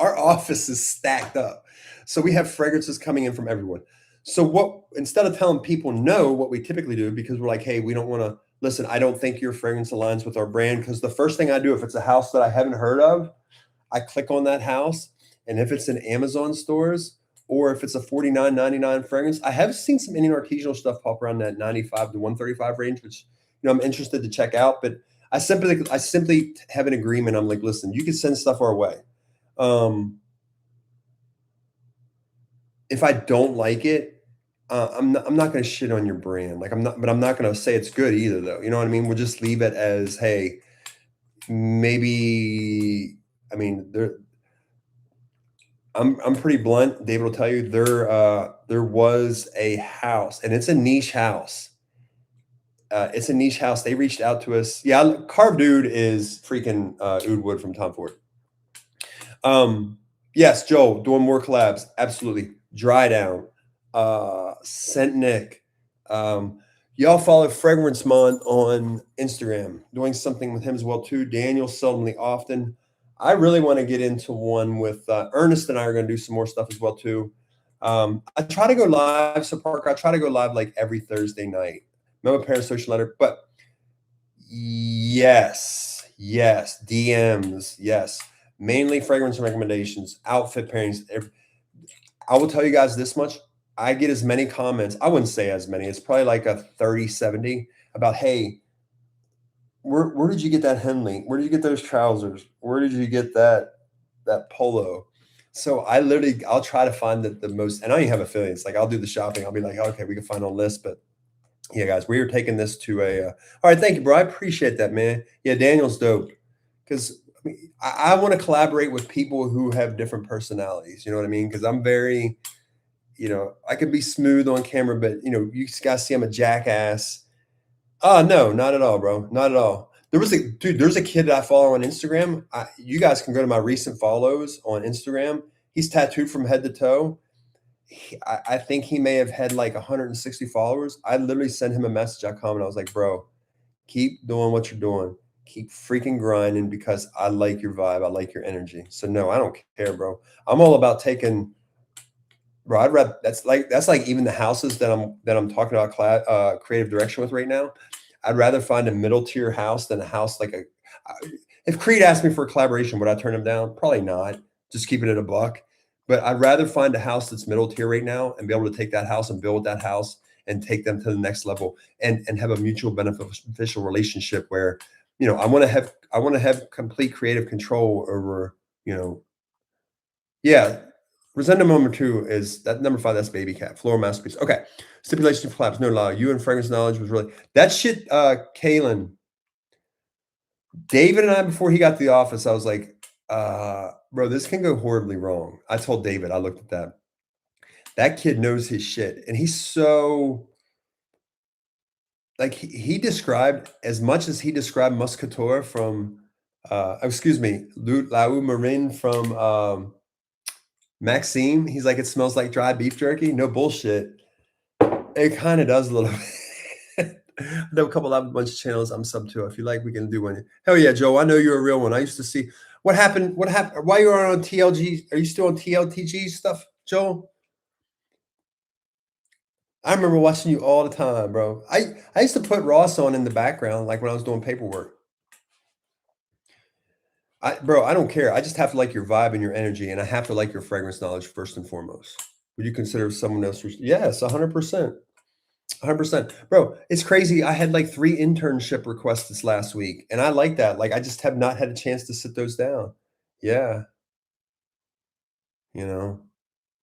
our office is stacked up. So we have fragrances coming in from everyone. So instead of telling people no, what we typically do, because we're like, hey, we don't want to listen, I don't think your fragrance aligns with our brand. Because the first thing I do, if it's a house that I haven't heard of, I click on that house. And if it's in Amazon stores or if it's a $49.99 fragrance, I have seen some Indian artisanal stuff pop around that 95 to 135 range, which I'm interested to check out. But I simply have an agreement. I'm like, listen, you can send stuff our way. If I don't like it, I'm not going to shit on your brand. Like I'm not going to say it's good either, though. You know what I mean? We'll just leave it as, hey, maybe. I mean, I'm pretty blunt. David will tell you there was a house, and it's a niche house. It's a niche house. They reached out to us. Yeah, Carved Oud is freaking Oud Wood from Tom Ford. Yes, Joel, doing more collabs. Absolutely. Dry Down. Scent Nick. Y'all follow Fragrance Mon on Instagram, doing something with him as well too. Daniel seldomly often. I really want to get into one with Ernest, and I are going to do some more stuff as well too. I try to go live, so Parker. I try to go live like every Thursday night. Remember Parents Social Letter, but yes, DMs, yes, mainly fragrance recommendations, outfit pairings. I will tell you guys this much. I get as many comments. I wouldn't say as many. It's probably like a 30-70 about, hey, where did you get that Henley? Where did you get those trousers? Where did you get that polo? So I'll try to find the most, and I don't have affiliates. Like I'll do the shopping. I'll be like, okay, we can find on list. But yeah, guys, we are taking this to all right. Thank you, bro. I appreciate that, man. Yeah, Daniel's dope. Because I want to collaborate with people who have different personalities. You know what I mean? Because I'm very, I could be smooth on camera, but you guys see I'm a jackass. Oh no, not at all, bro. Not at all. There's a kid that I follow on Instagram. You guys can go to my recent follows on Instagram. He's tattooed from head to toe. I think he may have had like 160 followers. I literally sent him a message. I commented. I was like, bro, keep doing what you're doing. Keep freaking grinding because I like your vibe. I like your energy. So no, I don't care, bro. I'm all about taking. Bro, I'd rather that's like even the houses that I'm talking about creative direction with right now. I'd rather find a middle tier house than a house like if Creed asked me for a collaboration, would I turn him down? Probably not. Just keeping it a buck. But I'd rather find a house that's middle tier right now and be able to take that house and build that house and take them to the next level and have a mutual beneficial relationship where, I want to have complete creative control over, yeah. Resenda number 2 is that number 5. That's Baby Cat, Floral Masterpiece. Okay. Stipulation for collabs. No lie. You and fragrance knowledge was really that shit. Kalen, David and I, before he got to the office, I was like, bro, this can go horribly wrong. I told David, I looked at that. That kid knows his shit. And he's so like he described as much as he described Muscator from excuse me, Lau Marin from Maxime. He's like, it smells like dry beef jerky. No bullshit. It kind of does a little bit. I know a bunch of channels I'm sub to. If you like, we can do one. Hell yeah, Joe. I know you're a real one. I used to see what happened. Why you are on TLG? Are you still on TLTG stuff, Joe? I remember watching you all the time, bro. I used to put Ross on in the background, like when I was doing paperwork. Bro, I don't care. I just have to like your vibe and your energy, and I have to like your fragrance knowledge first and foremost. Would you consider someone else? Yes, 100%. 100%. Bro, it's crazy. I had like 3 internship requests this last week, and I like that. Like, I just have not had a chance to sit those down. Yeah, you know?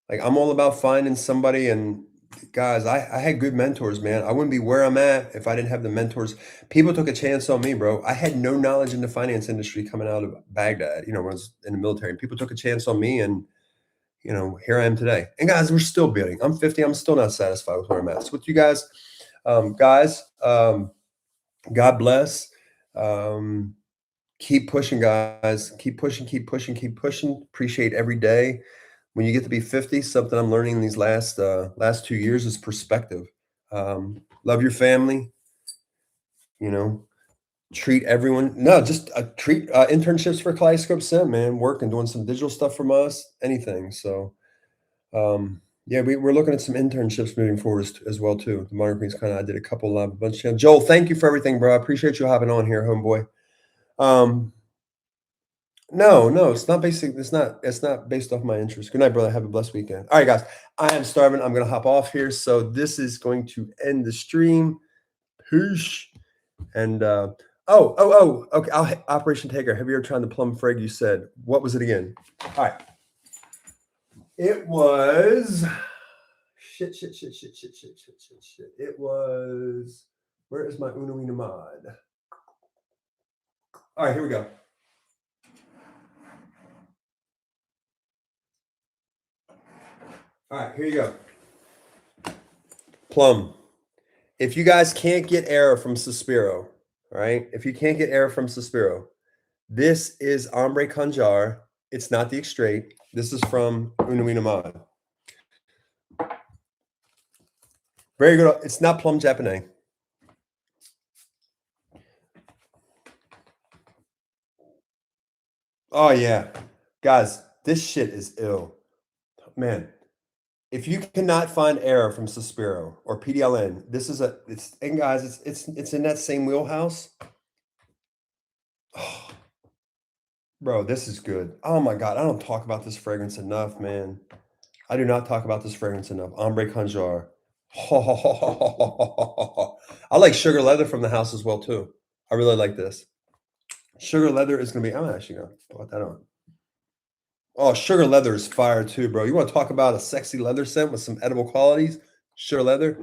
Like, I'm all about finding somebody, and guys, I had good mentors, man. I wouldn't be where I'm at if I didn't have the mentors. People took a chance on me, bro. I had no knowledge in the finance industry coming out of Baghdad, when I was in the military. And people took a chance on me, and here I am today. And guys, we're still building. I'm 50. I'm still not satisfied with where I'm at. So with you guys, God bless. Keep pushing, guys. Keep pushing, keep pushing, keep pushing. Appreciate every day. When you get to be 50, something I'm learning these last 2 years is perspective. Love your family, you know, treat everyone. No, just treat internships for Kaleidoscope Sim, man. Working, doing some digital stuff from us, anything. So yeah, we're looking at some internships moving forward as well too. The Modern Queens I did a couple a bunch of Joel, thank you for everything, bro. I appreciate you hopping on here, homeboy. No, it's not based off my interest. Good night, brother. Have a blessed weekend. All right, guys. I am starving. I'm gonna hop off here. So this is going to end the stream. Peace. And okay. Operation Taker. Have you ever tried the plum frag? You said, what was it again? All right. It was shit. It was, where is my Uno mod? All right, here we go. All right, here you go. Plum. If you guys can't get error from Suspiro, all right? If you can't get error from Suspiro, this is Ombre Conjar. It's not the Extrait. This is from Uno mod. Very good. It's not Plum Japonais. Oh, yeah. Guys, this shit is ill. Man, if you cannot find error from Suspiro or PDLN, this is and guys, it's in that same wheelhouse. Oh, bro, this is good. Oh my God, I don't talk about this fragrance enough, man. I do not talk about this fragrance enough. Ombre Conjar. I like Sugar Leather from the house as well too. I really like this. Sugar Leather is gonna be. I'm actually gonna put that on. Oh, Sugar Leather is fire too, bro. You want to talk about a sexy leather scent with some edible qualities? Sugar Leather.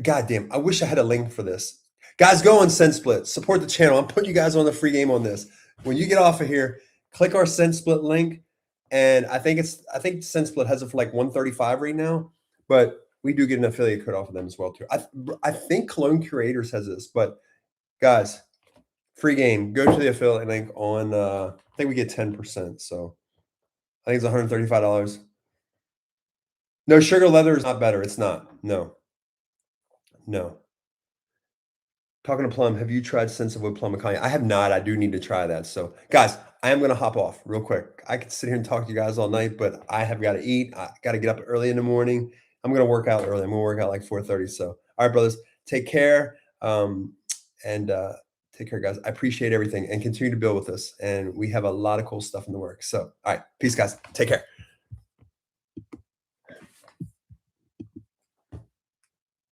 God damn, I wish I had a link for this. Guys, go on Scent Split. Support the channel. I'm putting you guys on the free game on this. When you get off of here, click our Scent Split link. And I think Scent Split has it for like 135 right now, but we do get an affiliate code off of them as well too. I think Cologne Curators has this, but guys, free game. Go to the affiliate link on I think we get 10%. So I think it's $135. No, Sugar Leather is not better. It's not. No. Talking to Plum, have you tried Sensible Plum and Cognac? I have not. I do need to try that. So, guys, I am going to hop off real quick. I could sit here and talk to you guys all night, but I have got to eat. I got to get up early in the morning. I'm going to work out early. I'm going to work out like 4:30. So, all right, brothers, take care. And take care, guys. I appreciate everything and continue to build with us. And we have a lot of cool stuff in the works. So, all right, peace, guys. Take care.